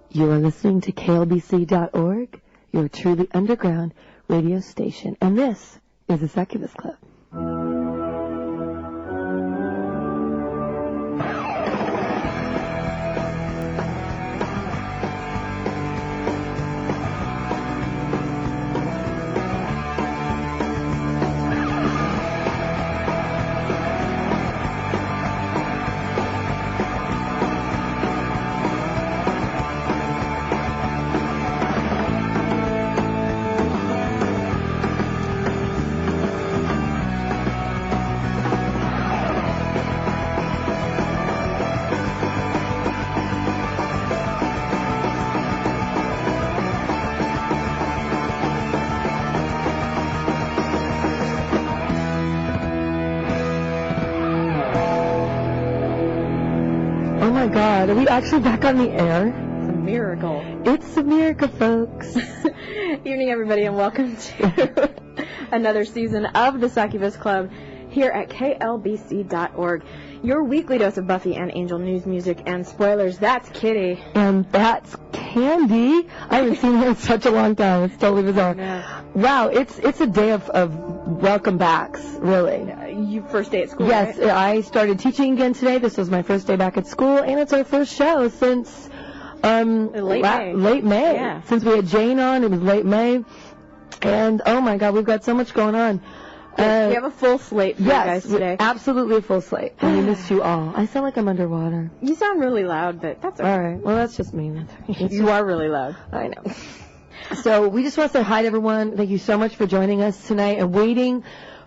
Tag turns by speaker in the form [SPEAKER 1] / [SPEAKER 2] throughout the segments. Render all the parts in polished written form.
[SPEAKER 1] You are listening to KLBC.org, your truly underground radio station. And this is the Succubus Club. God, are we actually back on the air?
[SPEAKER 2] It's a miracle.
[SPEAKER 1] It's a miracle, folks.
[SPEAKER 2] Evening, everybody, and welcome to another season of the Succubus Club here at KLBC.org. Your weekly dose of Buffy and Angel news, music, and spoilers. That's Kitty.
[SPEAKER 1] And that's Candy. I haven't seen her in such a long time. It's totally bizarre.
[SPEAKER 2] Yeah.
[SPEAKER 1] Wow, it's a day of welcome backs, really.
[SPEAKER 2] You first day at school,
[SPEAKER 1] Yes,
[SPEAKER 2] right?
[SPEAKER 1] I started teaching again today. This was my first day back at school, and it's our first show since
[SPEAKER 2] late May.
[SPEAKER 1] Yeah. Since we had Jane on, it was late May. And, oh, my God, we've got so much going on.
[SPEAKER 2] We have a full slate for you guys today.
[SPEAKER 1] Yes, absolutely a full slate. And we missed you all. I sound like I'm underwater.
[SPEAKER 2] You sound really loud, but that's okay.
[SPEAKER 1] All right. Well, that's just me.
[SPEAKER 2] You are really loud.
[SPEAKER 1] I know. So we just want to say hi to everyone. Thank you so much for joining us tonight and waiting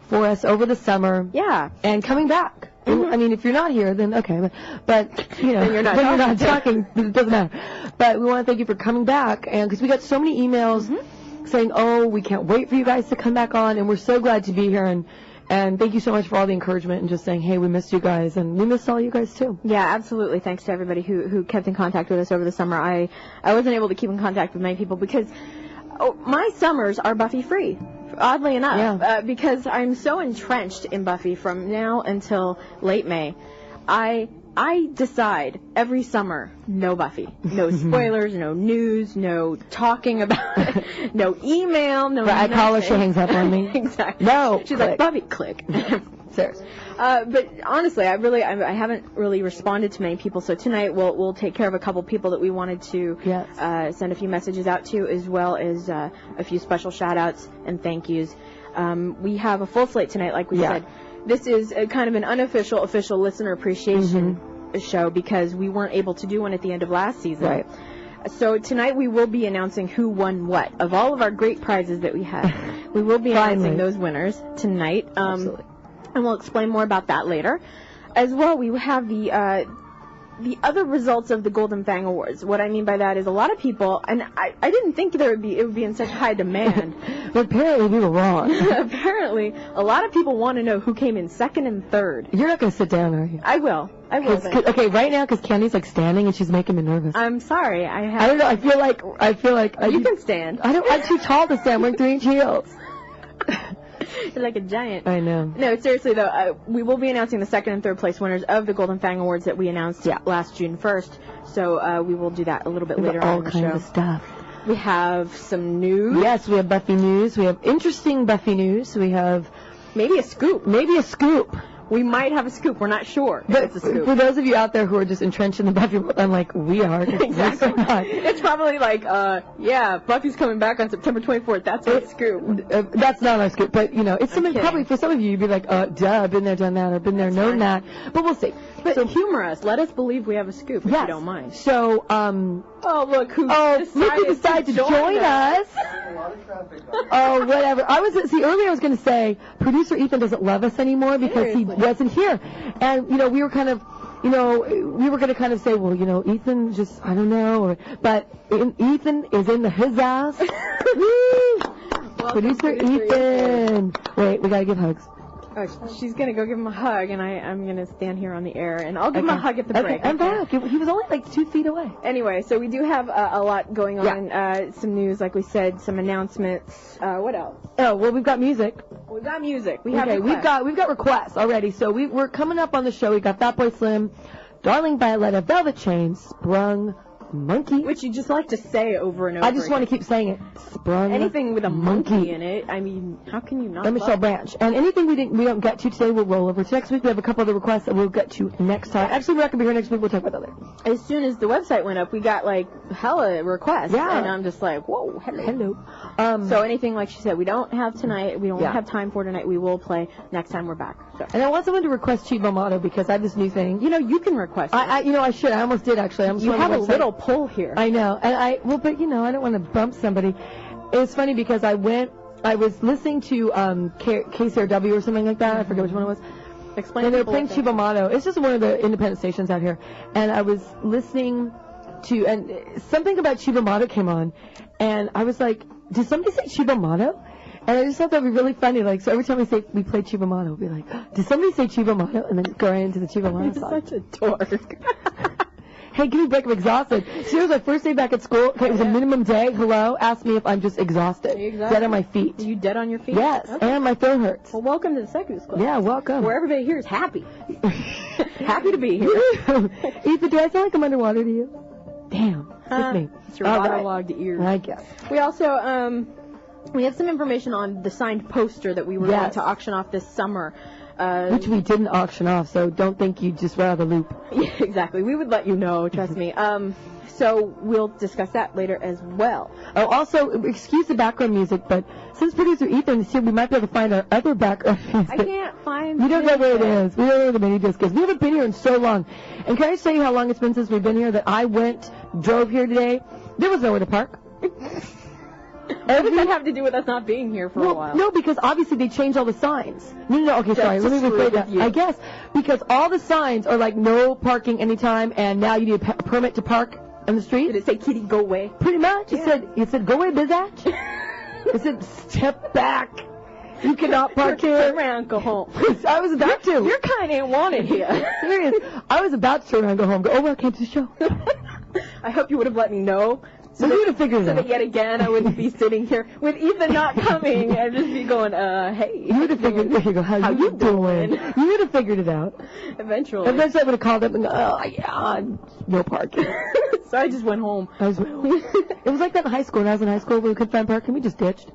[SPEAKER 1] for us over the summer.
[SPEAKER 2] Yeah.
[SPEAKER 1] And coming back. I mean, if you're not here, then okay. But you know,
[SPEAKER 2] then you're not
[SPEAKER 1] talking. It doesn't matter. But we want to thank you for coming back. And because we got so many emails saying, oh, we can't wait for you guys to come back on. And we're so glad to be here. And thank you so much for all the encouragement and just saying, hey, we missed you guys. And we missed all you guys, too.
[SPEAKER 2] Yeah, absolutely. Thanks to everybody who kept in contact with us over the summer. I wasn't able to keep in contact with many people because my summers are Buffy free, oddly enough, because I'm so entrenched in Buffy from now until late May. I decide every summer, no Buffy, no spoilers, no news, no talking about it, no email, no
[SPEAKER 1] I call her, she hangs up on me.
[SPEAKER 2] Exactly.
[SPEAKER 1] No.
[SPEAKER 2] She's
[SPEAKER 1] click.
[SPEAKER 2] like, Buffy, click.
[SPEAKER 1] Seriously.
[SPEAKER 2] But honestly, I haven't really responded to many people, so tonight we'll take care of a couple people that we wanted to send a few messages out to, as well as a few special shout-outs and thank yous. We have a full slate tonight, like we said. This is a kind of an unofficial, official listener appreciation show because we weren't able to do one at the end of last season.
[SPEAKER 1] Right.
[SPEAKER 2] So tonight we will be announcing who won what. Of all of our great prizes that we had, we will be announcing those winners tonight.
[SPEAKER 1] Absolutely.
[SPEAKER 2] And we'll explain more about that later. As well, we have the other results of the Golden Fang Awards. What I mean by that is a lot of people, and I didn't think it would be in such high demand.
[SPEAKER 1] But apparently we were wrong.
[SPEAKER 2] Apparently, a lot of people want to know who came in second and third.
[SPEAKER 1] You're not going to sit down, are you?
[SPEAKER 2] I will.
[SPEAKER 1] Okay, right now, because Candy's like standing and she's making me nervous.
[SPEAKER 2] I'm sorry.
[SPEAKER 1] I don't know. I feel like
[SPEAKER 2] you can stand.
[SPEAKER 1] I'm too tall to stand. I'm wearing 3-inch heels.
[SPEAKER 2] You're like a giant.
[SPEAKER 1] I know.
[SPEAKER 2] No, seriously though, we will be announcing the second and third place winners of the Golden Fang Awards that we announced last June 1st. So we will do that a little bit later on in the show.
[SPEAKER 1] All kinds of stuff.
[SPEAKER 2] We have some news.
[SPEAKER 1] Yes, we have Buffy news. We have interesting Buffy news. We have
[SPEAKER 2] maybe a scoop. We might have a scoop. We're not sure if it's a scoop.
[SPEAKER 1] For those of you out there who are just entrenched in the Buffy world, unlike we are.
[SPEAKER 2] Exactly. It's probably like, Buffy's coming back on September 24th. That's our scoop.
[SPEAKER 1] That's not our scoop, but, it's something probably for some of you, you'd be like, duh, been there, done that, or been there, known that. But we'll see.
[SPEAKER 2] But humor us. Let us believe we have a scoop, if you don't mind.
[SPEAKER 1] So,
[SPEAKER 2] look who
[SPEAKER 1] decided to join us. Oh, whatever. Earlier I was going to say, producer Ethan doesn't love us anymore because he wasn't here. And, we were kind of, we were going to kind of say, well, Ethan just, I don't know. But Ethan is in his ass. Producer Ethan. Wait, we got to give hugs.
[SPEAKER 2] Oh, she's going to go give him a hug, and I'm going to stand here on the air, and I'll give him a hug at the break.
[SPEAKER 1] I'm back. He was only like 2 feet away.
[SPEAKER 2] Anyway, so we do have a lot going on. Some news, like we said, some announcements. What else?
[SPEAKER 1] Oh, well, we've got music.
[SPEAKER 2] We've got music. We've
[SPEAKER 1] got requests already. So we're coming up on the show. We got Fatboy Slim, Darling Violetta, Velvet Chain, Sprung monkey.
[SPEAKER 2] Which you just like to say over and over
[SPEAKER 1] I just want to keep saying it. Sprung
[SPEAKER 2] anything with a monkey in it. I mean, how can you not?
[SPEAKER 1] And Michelle Branch. And anything we don't get to today, we'll roll over to next week. We have a couple other requests that we'll get to next time. Actually, we're not going to be here next week. We'll talk about that later.
[SPEAKER 2] As soon as the website went up, we got like hella requests.
[SPEAKER 1] Yeah.
[SPEAKER 2] And I'm just like, whoa, hello.
[SPEAKER 1] Hello.
[SPEAKER 2] So anything, like she said, we don't have tonight. We don't have time for tonight. We will play next time we're back. So.
[SPEAKER 1] And I want someone to request Chiba Motto because I have this new thing.
[SPEAKER 2] You know, you can request it.
[SPEAKER 1] I should. I almost did, actually.
[SPEAKER 2] You have a little pull here.
[SPEAKER 1] I know. And but, I don't want to bump somebody. It's funny because I was listening to KCRW or something like that. I forget which one it was.
[SPEAKER 2] Explain.
[SPEAKER 1] And they were playing Chiba Motto. It's just one of the independent stations out here. And I was listening to, and something about Chiba Motto came on. And I was like, did somebody say Chiba Motto? And I just thought that would be really funny. Like, so every time we play Chiba Motto, we'll be like, did somebody say Chiba Motto? And then go right into the Chiba Motto song.
[SPEAKER 2] You're such a dork.
[SPEAKER 1] Hey, give me a break. I'm exhausted. So it was my first day back at school. Okay, it was a minimum day. Hello? Ask me if I'm just exhausted. Dead on my feet.
[SPEAKER 2] Are you dead on your feet?
[SPEAKER 1] Yes, and my throat hurts.
[SPEAKER 2] Well, welcome to the Succubus Club.
[SPEAKER 1] Yeah, welcome.
[SPEAKER 2] Where everybody here is happy. Happy to be here.
[SPEAKER 1] Ethan, do I sound like I'm underwater to you? Damn. It's me.
[SPEAKER 2] It's your waterlogged ears.
[SPEAKER 1] I guess.
[SPEAKER 2] We also, we have some information on the signed poster that we were going to auction off this summer.
[SPEAKER 1] Which we didn't auction off, so don't think you just were out of the loop.
[SPEAKER 2] Yeah, exactly. We would let you know, trust me. So we'll discuss that later as well.
[SPEAKER 1] Oh, also, excuse the background music, but since producer Ethan is here, we might be able to find our other background music.
[SPEAKER 2] I can't find
[SPEAKER 1] We don't know where it is. We don't know where the mini disc is. We haven't been here in so long. And can I just tell you how long it's been since we've been here, that I drove here today? There was nowhere to park.
[SPEAKER 2] What does that have to do with us not being here for a while?
[SPEAKER 1] No, because obviously they changed all the signs. No, okay, sorry. Let me rephrase that. I guess because all the signs are like no parking anytime, and now you need a permit to park on the street.
[SPEAKER 2] Did it say, "Kitty, go away"?
[SPEAKER 1] Pretty much.
[SPEAKER 2] Yeah.
[SPEAKER 1] It said, "Go away, bizatch." It said, "Step back. You cannot park here."
[SPEAKER 2] Turn around, go home.
[SPEAKER 1] I was about to.
[SPEAKER 2] Your kind ain't wanted here.
[SPEAKER 1] Serious. I was about to turn around and go home. Go, well, I can't do the show.
[SPEAKER 2] I hope you would have let me know.
[SPEAKER 1] So you would have figured it out.
[SPEAKER 2] So that yet again, I wouldn't be sitting here with Ethan not coming. I'd just be going, hey.
[SPEAKER 1] You would have figured it out. How you doing? You would have figured it out.
[SPEAKER 2] Eventually.
[SPEAKER 1] I would have called up and go, oh, yeah, no parking.
[SPEAKER 2] So I just went home.
[SPEAKER 1] It was like that in high school. When I was in high school, we couldn't find parking. We just ditched.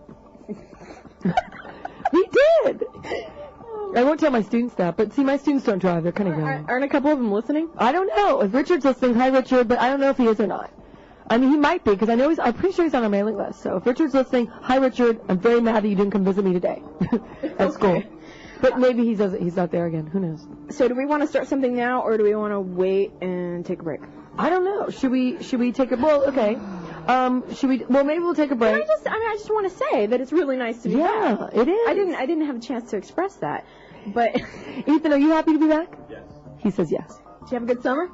[SPEAKER 1] We did. I won't tell my students that, but see, my students don't drive. They're kind of young.
[SPEAKER 2] Aren't a couple of them listening?
[SPEAKER 1] I don't know. If Richard's listening, hi, Richard, but I don't know if he is or not. I mean, he might be, because I'm pretty sure he's on our mailing list. So if Richard's listening, hi, Richard, I'm very mad that you didn't come visit me today at school. But maybe he's not there again. Who knows?
[SPEAKER 2] So do we want to start something now, or do we want to wait and take a break?
[SPEAKER 1] I don't know. Should we take a, well, okay. Maybe we'll take a break.
[SPEAKER 2] I just want to say that it's really nice to be back.
[SPEAKER 1] Yeah, it is.
[SPEAKER 2] I didn't have a chance to express that. But
[SPEAKER 1] Ethan, are you happy to be back?
[SPEAKER 3] Yes.
[SPEAKER 1] He says yes.
[SPEAKER 2] Did you have a good summer?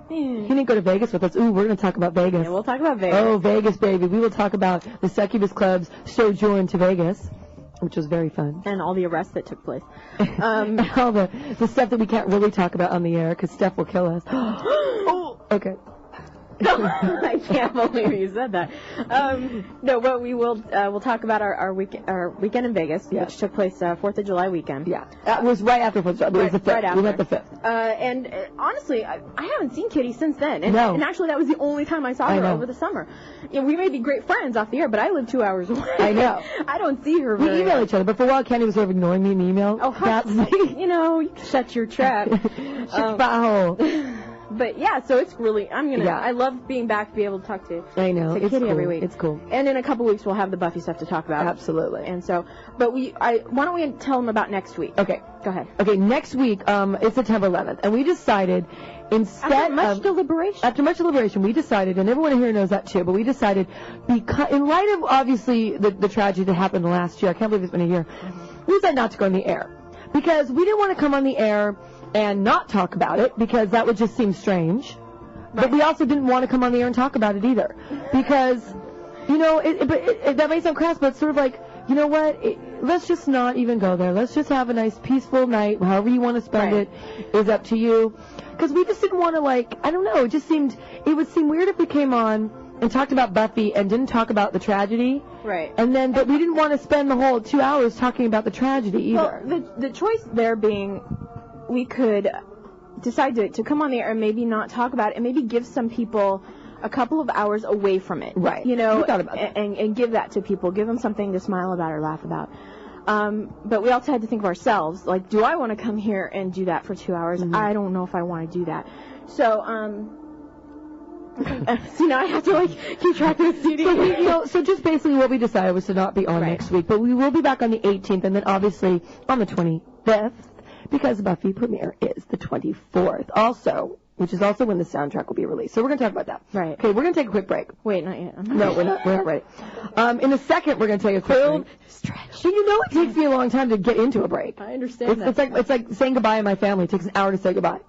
[SPEAKER 1] He didn't go to Vegas with us. Ooh, we're going to talk about Vegas.
[SPEAKER 2] Yeah, we'll talk about Vegas.
[SPEAKER 1] Oh, Vegas, baby. We will talk about the Succubus Club's sojourn to Vegas, which was very fun.
[SPEAKER 2] And all the arrests that took place.
[SPEAKER 1] All the stuff that we can't really talk about on the air because Steph will kill us. Oh, okay.
[SPEAKER 2] I can't believe you said that. No, but we'll talk about our weekend in Vegas, which took place 4th of July weekend.
[SPEAKER 1] Yeah, that was right after 4th of July. It was the 5th.
[SPEAKER 2] Right after.
[SPEAKER 1] We went the 5th.
[SPEAKER 2] And honestly, I haven't seen Kitty since then. And,
[SPEAKER 1] no.
[SPEAKER 2] And actually, that was the only time I saw her over the summer. You know, we may be great friends off the air, but I live 2 hours away.
[SPEAKER 1] I know.
[SPEAKER 2] I don't see her
[SPEAKER 1] We email each other, but for a while, Kenny was sort of ignoring me in email.
[SPEAKER 2] Oh, you know, you can shut your trap.
[SPEAKER 1] Shut your hole.
[SPEAKER 2] But yeah, so it's really, I love being back to be able to talk to Kitty
[SPEAKER 1] cool.
[SPEAKER 2] every week.
[SPEAKER 1] It's cool.
[SPEAKER 2] And in a couple weeks, we'll have the Buffy stuff to talk about.
[SPEAKER 1] Absolutely.
[SPEAKER 2] And so, but why don't we tell them about next week?
[SPEAKER 1] Okay.
[SPEAKER 2] Go ahead.
[SPEAKER 1] Okay, next week, it's September 11th, and we decided, after much deliberation, we decided, and everyone here knows that too, but we decided, because, in light of, obviously, the tragedy that happened last year, I can't believe it's been a year, we decided not to go on the air. Because we didn't want to come on the air and not talk about it, because that would just seem strange. Right. But we also didn't want to come on the air and talk about it either. Because, you know, that may sound crass, but it's sort of like, you know what, let's just not even go there. Let's just have a nice, peaceful night. However you want to spend it is up to you. Because we just didn't want to, I don't know, it would seem weird if we came on and talked about Buffy and didn't talk about the tragedy.
[SPEAKER 2] Right.
[SPEAKER 1] But we didn't want to spend the whole 2 hours talking about the tragedy either.
[SPEAKER 2] Well, the choice there being, we could decide to come on the air and maybe not talk about it and maybe give some people a couple of hours away from it.
[SPEAKER 1] Right.
[SPEAKER 2] You know,
[SPEAKER 1] We thought about that.
[SPEAKER 2] And give that to people. Give them something to smile about or laugh about. But we also had to think of ourselves. Like, do I want to come here and do that for 2 hours?
[SPEAKER 1] Mm-hmm.
[SPEAKER 2] I don't know if I want to do that. So, see, now I have to, like, keep track of the CD.
[SPEAKER 1] So just basically what we decided was to not be on next week, but we will be back on the 18th, and then obviously on the 25th, because Buffy premiere is the 24th. Also, which is also when the soundtrack will be released. So we're going to talk about that.
[SPEAKER 2] Right.
[SPEAKER 1] Okay, we're going to take a quick break.
[SPEAKER 2] Wait, not yet.
[SPEAKER 1] No, we're not ready. In a second, we're going to take a quick break.
[SPEAKER 2] Stretch.
[SPEAKER 1] But you know it takes me a long time to get into a break.
[SPEAKER 2] I understand that.
[SPEAKER 1] It's like saying goodbye in my family. It takes an hour to say goodbye.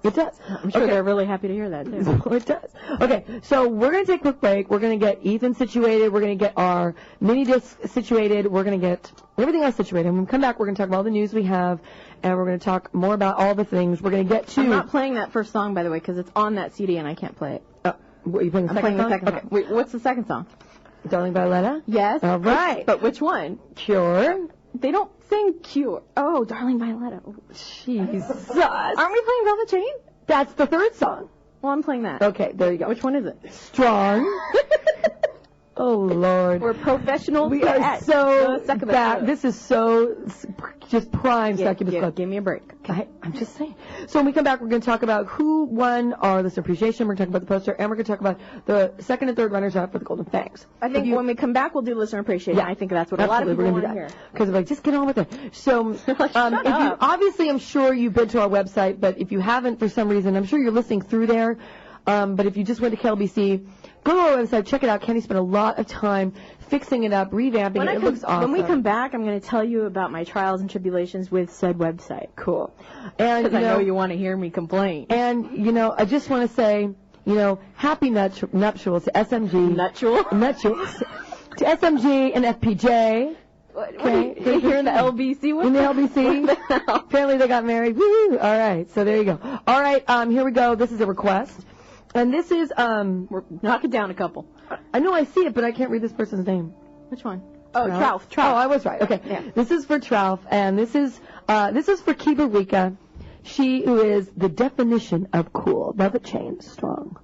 [SPEAKER 1] It does.
[SPEAKER 2] I'm sure they're really happy to hear that, too.
[SPEAKER 1] It does. Okay, so we're going to take a quick break. We're going to get Ethan situated. We're going to get our mini disc situated. We're going to get everything else situated. And when we come back, we're going to talk about all the news we have, and we're going to talk more about all the things. We're going to get to...
[SPEAKER 2] I'm not playing that first song, by the way, because it's on that CD and I can't play it.
[SPEAKER 1] What, are you playing the second song?
[SPEAKER 2] Okay. Wait, what's the second song?
[SPEAKER 1] Darling Violetta?
[SPEAKER 2] Yes.
[SPEAKER 1] All right.
[SPEAKER 2] But which one?
[SPEAKER 1] Cure.
[SPEAKER 2] They don't sing Cure. Oh, Darling Violetta. Oh,
[SPEAKER 1] Jesus.
[SPEAKER 2] Aren't we playing Velvet Chain?
[SPEAKER 1] That's the third song.
[SPEAKER 2] Well, I'm playing that.
[SPEAKER 1] Okay, there you go.
[SPEAKER 2] Which one is it?
[SPEAKER 1] Strong. Oh, Lord.
[SPEAKER 2] We're professional.
[SPEAKER 1] We are so back. This is so just prime Succubus Club.
[SPEAKER 2] Give me a break.
[SPEAKER 1] Okay. I'm just saying. So when we come back, we're going to talk about who won our listener appreciation. We're going to talk about the poster, and we're going to talk about the second and third runners-up for the Golden Fangs.
[SPEAKER 2] I think when we come back, we'll do listener appreciation.
[SPEAKER 1] Yeah,
[SPEAKER 2] I think that's what a lot of people want to hear.
[SPEAKER 1] Because we're like, just get on with it. So, obviously, I'm sure you've been to our website, but if you haven't for some reason, I'm sure you're listening through there. But if you just went to KLBC, go to our website, check it out. Kenny spent a lot of time fixing it up, revamping it. It looks awesome.
[SPEAKER 2] When we come back, I'm going to tell you about my trials and tribulations with said website.
[SPEAKER 1] Cool. And
[SPEAKER 2] because I know you want to hear me complain.
[SPEAKER 1] And, I just want to say, happy nuptials to SMG. Nuptials. To SMG and FPJ.
[SPEAKER 2] Okay. Here in the LBC?
[SPEAKER 1] In the LBC. Apparently they got married. Woo! All right. So there you go. All right. Here we go. This is a request. And this is,
[SPEAKER 2] we're knocking down a couple.
[SPEAKER 1] I know I see it, but I can't read this person's name.
[SPEAKER 2] Which one? Oh,
[SPEAKER 1] Trouf. Oh, I was right. Okay.
[SPEAKER 2] Yeah.
[SPEAKER 1] This is for Trouf, and this is for Kiba Rika. She who is the definition of cool. Velvet Chain Strong.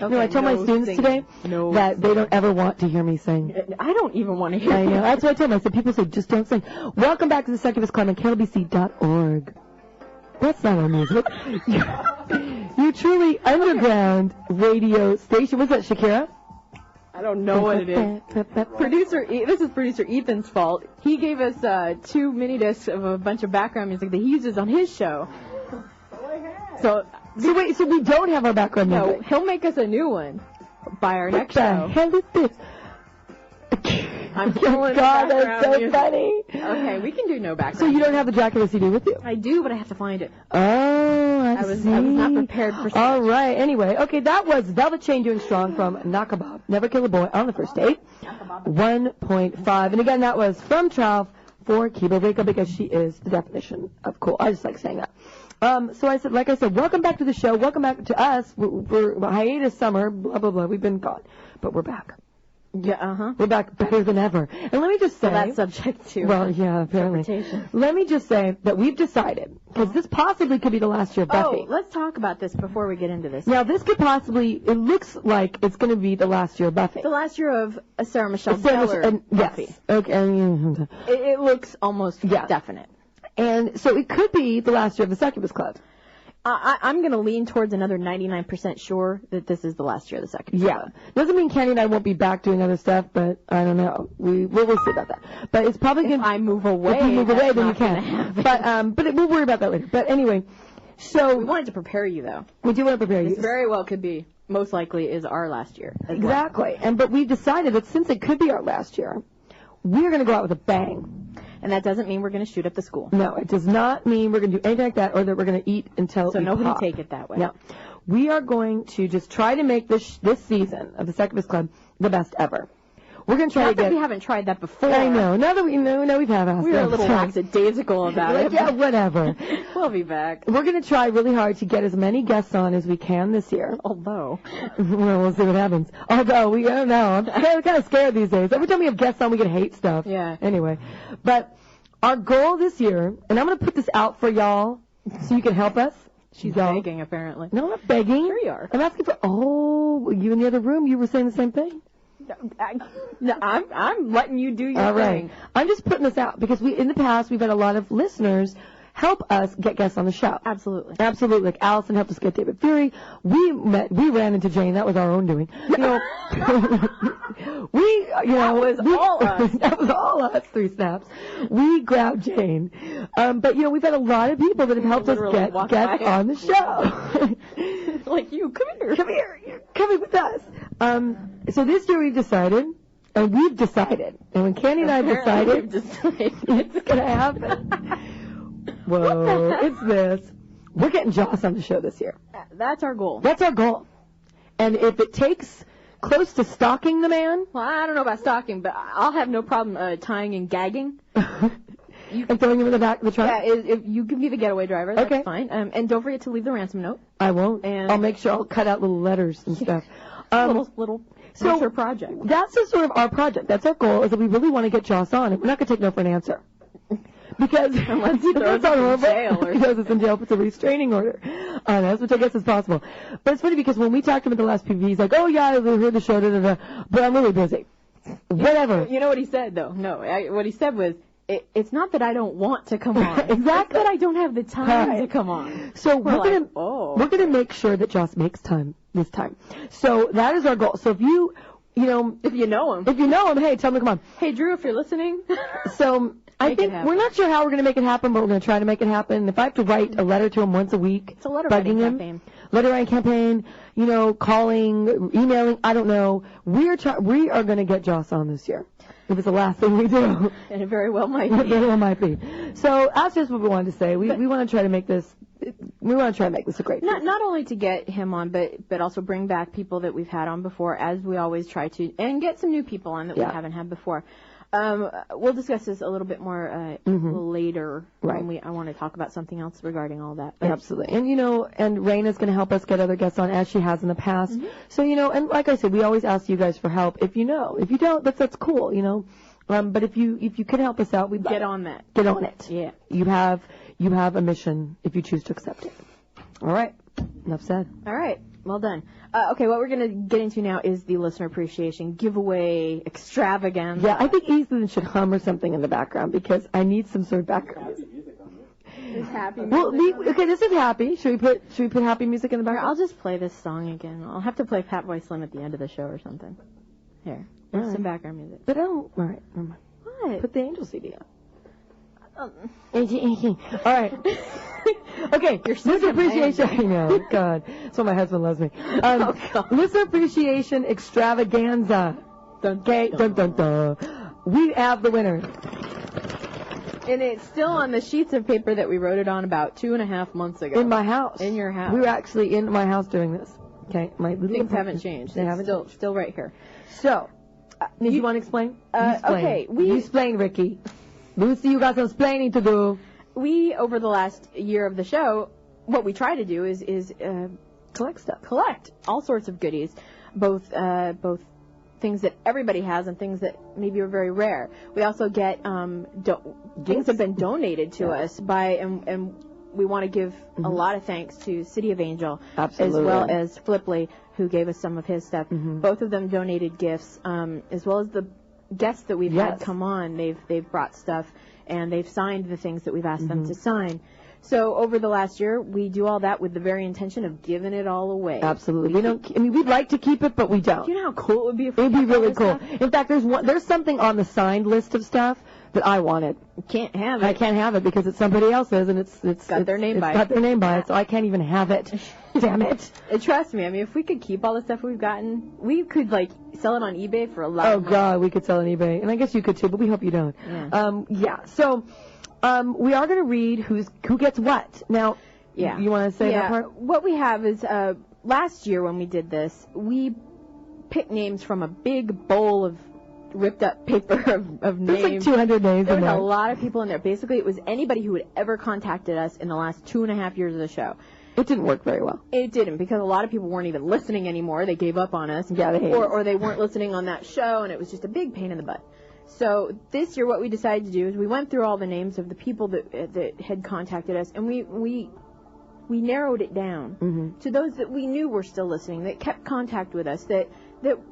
[SPEAKER 1] Okay, I told my students today that they don't ever want to hear me sing.
[SPEAKER 2] I don't even want to hear
[SPEAKER 1] I know. That's what I told them. I said, people say, just don't sing. Welcome back to the Succubus Club on KLBC.org. That's not our music. You truly underground radio station. What's that, Shakira?
[SPEAKER 2] I don't know what it is. This is producer Ethan's fault. He gave us 2 mini discs of a bunch of background music that he uses on his show. So
[SPEAKER 1] wait, so we don't have our background music?
[SPEAKER 2] No, he'll make us a new one by our next show.
[SPEAKER 1] What the hell is this?
[SPEAKER 2] I'm killing
[SPEAKER 1] God, that's so
[SPEAKER 2] music.
[SPEAKER 1] funny.
[SPEAKER 2] Okay, we can do no background.
[SPEAKER 1] So you don't have the Dracula CD with you?
[SPEAKER 2] I do, but I have to find it.
[SPEAKER 1] Oh, I
[SPEAKER 2] was
[SPEAKER 1] see.
[SPEAKER 2] not prepared for such.
[SPEAKER 1] All right. Anyway, okay, that was Velvet Chain doing Strong from Nakabab. Never Kill a Boy on the First Date. 1.5. And again, that was from Trouf for Kiba Rika because she is the definition of cool. I just like saying that. So I said, welcome back to the show. Welcome back to us. We're hiatus summer, blah, blah, blah. We've been gone. But we're back.
[SPEAKER 2] Yeah,
[SPEAKER 1] We're back better than ever. And let me just say...
[SPEAKER 2] Well, that's subject to...
[SPEAKER 1] Well, yeah, apparently. Let me just say that we've decided, because this possibly could be the last year of Buffy.
[SPEAKER 2] Oh, let's talk about this before we get into this.
[SPEAKER 1] Now, this could possibly... It looks like it's going to be the last year of Buffy.
[SPEAKER 2] The last year of Sarah Michelle Gellar Buffy.
[SPEAKER 1] Yes. Okay.
[SPEAKER 2] It looks almost definite.
[SPEAKER 1] And so it could be the last year of the Succubus Club.
[SPEAKER 2] I'm going to lean towards another 99% sure that this is the last year of the Succubus Club.
[SPEAKER 1] Doesn't mean Kenny and I won't be back doing other stuff, but I don't know. We'll see about that. But it's probably going to...
[SPEAKER 2] If I move away,
[SPEAKER 1] if you move away, then you can. But we'll worry about that later. But anyway, so...
[SPEAKER 2] We wanted to prepare you, though.
[SPEAKER 1] We do want to prepare you.
[SPEAKER 2] This very well could be, most likely, is our last year.
[SPEAKER 1] Exactly. But we decided that since it could be our last year, we're going to go out with a bang.
[SPEAKER 2] And that doesn't mean we're going to shoot up the school.
[SPEAKER 1] No, it does not mean we're going to do anything like that or that we're going to eat until
[SPEAKER 2] So
[SPEAKER 1] we
[SPEAKER 2] nobody
[SPEAKER 1] pop.
[SPEAKER 2] take it that way.
[SPEAKER 1] No. We are going to just try to make this season of the Succubus Club the best ever. We're going to try
[SPEAKER 2] Not
[SPEAKER 1] to get...
[SPEAKER 2] that we haven't tried that before.
[SPEAKER 1] I know. Now that we know, we've had us.
[SPEAKER 2] We were a little lackadaisical about it.
[SPEAKER 1] Yeah, whatever.
[SPEAKER 2] We'll be back.
[SPEAKER 1] We're going to try really hard to get as many guests on as we can this year.
[SPEAKER 2] Although.
[SPEAKER 1] Well, we'll see what happens. Although, I don't know. I'm kind of scared these days. Every time we have guests on, we get hate stuff.
[SPEAKER 2] Yeah.
[SPEAKER 1] Anyway. But our goal this year, and I'm going to put this out for y'all so you can help us.
[SPEAKER 2] She's begging, apparently.
[SPEAKER 1] No, I'm not begging.
[SPEAKER 2] Sure you are.
[SPEAKER 1] I'm asking for... Oh, you in the other room, you were saying the same thing?
[SPEAKER 2] No, I'm letting you do your
[SPEAKER 1] All right.
[SPEAKER 2] thing.
[SPEAKER 1] I'm just putting this out because in the past, we've had a lot of listeners help us get guests on the show.
[SPEAKER 2] Absolutely.
[SPEAKER 1] Absolutely. Like Allison helped us get David Fury. We ran into Jane. That was our own doing.
[SPEAKER 2] That was all us.
[SPEAKER 1] That was all us, 3 snaps. We grabbed Jane. But, we've had a lot of people that have helped us get guests on the show.
[SPEAKER 2] Like you, come here.
[SPEAKER 1] Come here. You're coming with us. So this year we've decided, and when Candy and I decided, it's going to happen. Whoa, it's this. We're getting Joss on the show this year.
[SPEAKER 2] That's our goal.
[SPEAKER 1] That's our goal. And if it takes close to stalking the man.
[SPEAKER 2] Well, I don't know about stalking, but I'll have no problem tying and gagging.
[SPEAKER 1] And throwing him in the back of the truck?
[SPEAKER 2] Yeah, if you can be the getaway driver, that's fine. And don't forget to leave the ransom note.
[SPEAKER 1] I won't. And I'll make sure I'll cut out little letters and stuff.
[SPEAKER 2] Little project.
[SPEAKER 1] That's just sort of our project. That's our goal, is that we really want to get Joss on. And we're not going to take no for an answer. Because
[SPEAKER 2] unless he throws us in jail or
[SPEAKER 1] he throws us in jail, puts a restraining order on us, which I guess is possible. But it's funny because when we talked to him at the last PV, he's like, oh yeah, I heard the show, but I'm really busy. Whatever.
[SPEAKER 2] You know what he said, though? No, what he said was, it's not that I don't want to come on.
[SPEAKER 1] Exactly.
[SPEAKER 2] It's that I don't have the time to come on.
[SPEAKER 1] So we're gonna make sure that Joss makes time this time. So that is our goal. So if you know him, hey, tell him to come on.
[SPEAKER 2] Hey, Drew, if you're listening.
[SPEAKER 1] So I think we're not sure how we're going to make it happen, but we're going to try to make it happen. If I have to write a letter to him once a week,
[SPEAKER 2] it's a letter writing campaign.
[SPEAKER 1] Letter writing campaign, calling, emailing, I don't know. We are going to get Joss on this year. If it's the last thing we do.
[SPEAKER 2] And it very well might be.
[SPEAKER 1] It very well might be. So that's just what we wanted to say. We want to try to make this. We want to try to make this a great season.
[SPEAKER 2] Not only to get him on, but also bring back people that we've had on before, as we always try to, and get some new people on that we haven't had before. We'll discuss this a little bit more later.
[SPEAKER 1] Right.
[SPEAKER 2] I want to talk about something else regarding all that.
[SPEAKER 1] Absolutely. And, and Raina's going to help us get other guests on, as she has in the past. So, and like I said, we always ask you guys for help. If you know. If you don't, that's cool, But if you can help us out, we'd
[SPEAKER 2] get on that.
[SPEAKER 1] Get on it.
[SPEAKER 2] Yeah.
[SPEAKER 1] You have a mission if you choose to accept it. All right. Enough said.
[SPEAKER 2] All right. Well done. Okay, what we're going to get into now is the listener appreciation giveaway extravaganza.
[SPEAKER 1] Yeah, I think Ethan should hum or something in the background because I need some sort of background music.
[SPEAKER 2] Is happy music?
[SPEAKER 1] Well, okay, this is happy. Should we put happy music in the background?
[SPEAKER 2] I'll just play this song again. I'll have to play Fatboy Slim at the end of the show or something. Here, there's some background music.
[SPEAKER 1] But I don't. All right, never mind.
[SPEAKER 2] What?
[SPEAKER 1] Put the Angel CD on. All right. Okay, listener appreciation. I know, God. That's why my husband loves me. Listener appreciation extravaganza. Okay, dun dun dun. We have the winner.
[SPEAKER 2] And it's still on the sheets of paper that we wrote it on about 2.5 months ago.
[SPEAKER 1] In my house.
[SPEAKER 2] In your house.
[SPEAKER 1] We were actually in my house doing this. Okay,
[SPEAKER 2] things haven't changed. They haven't still right here.
[SPEAKER 1] So, you want to explain?
[SPEAKER 2] Okay,
[SPEAKER 1] you explain, Ricky. Lucy, you got some explaining to do.
[SPEAKER 2] We, over the last year of the show, what we try to do is
[SPEAKER 1] collect stuff.
[SPEAKER 2] Collect all sorts of goodies, both things that everybody has and things that maybe are very rare. We also get things have been donated to us by, and we want to give a lot of thanks to City of Angel,
[SPEAKER 1] absolutely,
[SPEAKER 2] as well as Flipley, who gave us some of his stuff. Both of them donated gifts, as well as the guests that we've had come on. They've brought stuff, and they've signed the things that we've asked them to sign. So over the last year, we do all that with the very intention of giving it all away.
[SPEAKER 1] Absolutely. We'd like to keep it, but we don't.
[SPEAKER 2] Do you know how cool it would be if
[SPEAKER 1] it'd be really cool. In fact, there's something on the signed list of stuff that I wanted.
[SPEAKER 2] You can't have it.
[SPEAKER 1] I can't have it because it's somebody else's, and it's
[SPEAKER 2] got their name by it.
[SPEAKER 1] It's got their name by it, so I can't even have it. Damn it.
[SPEAKER 2] Trust me. I mean, if we could keep all the stuff we've gotten, we could sell it on eBay for a lot.
[SPEAKER 1] Oh God, we could sell it on eBay, and I guess you could too, but we hope you don't.
[SPEAKER 2] Yeah.
[SPEAKER 1] So. We are going to read who gets what. Now, you want to say that part?
[SPEAKER 2] What we have is, last year when we did this, we picked names from a big bowl of ripped up paper of names.
[SPEAKER 1] There's like 200 names
[SPEAKER 2] there
[SPEAKER 1] in
[SPEAKER 2] was
[SPEAKER 1] there.
[SPEAKER 2] a lot of people in there. Basically, it was anybody who had ever contacted us in the last 2.5 years of the show.
[SPEAKER 1] It didn't work very well.
[SPEAKER 2] It didn't, because a lot of people weren't even listening anymore. They gave up on us.
[SPEAKER 1] Yeah,
[SPEAKER 2] or they weren't listening on that show, and it was just a big pain in the butt. So this year what we decided to do is we went through all the names of the people that had contacted us, and we narrowed it down to those that we knew were still listening, that kept contact with us, that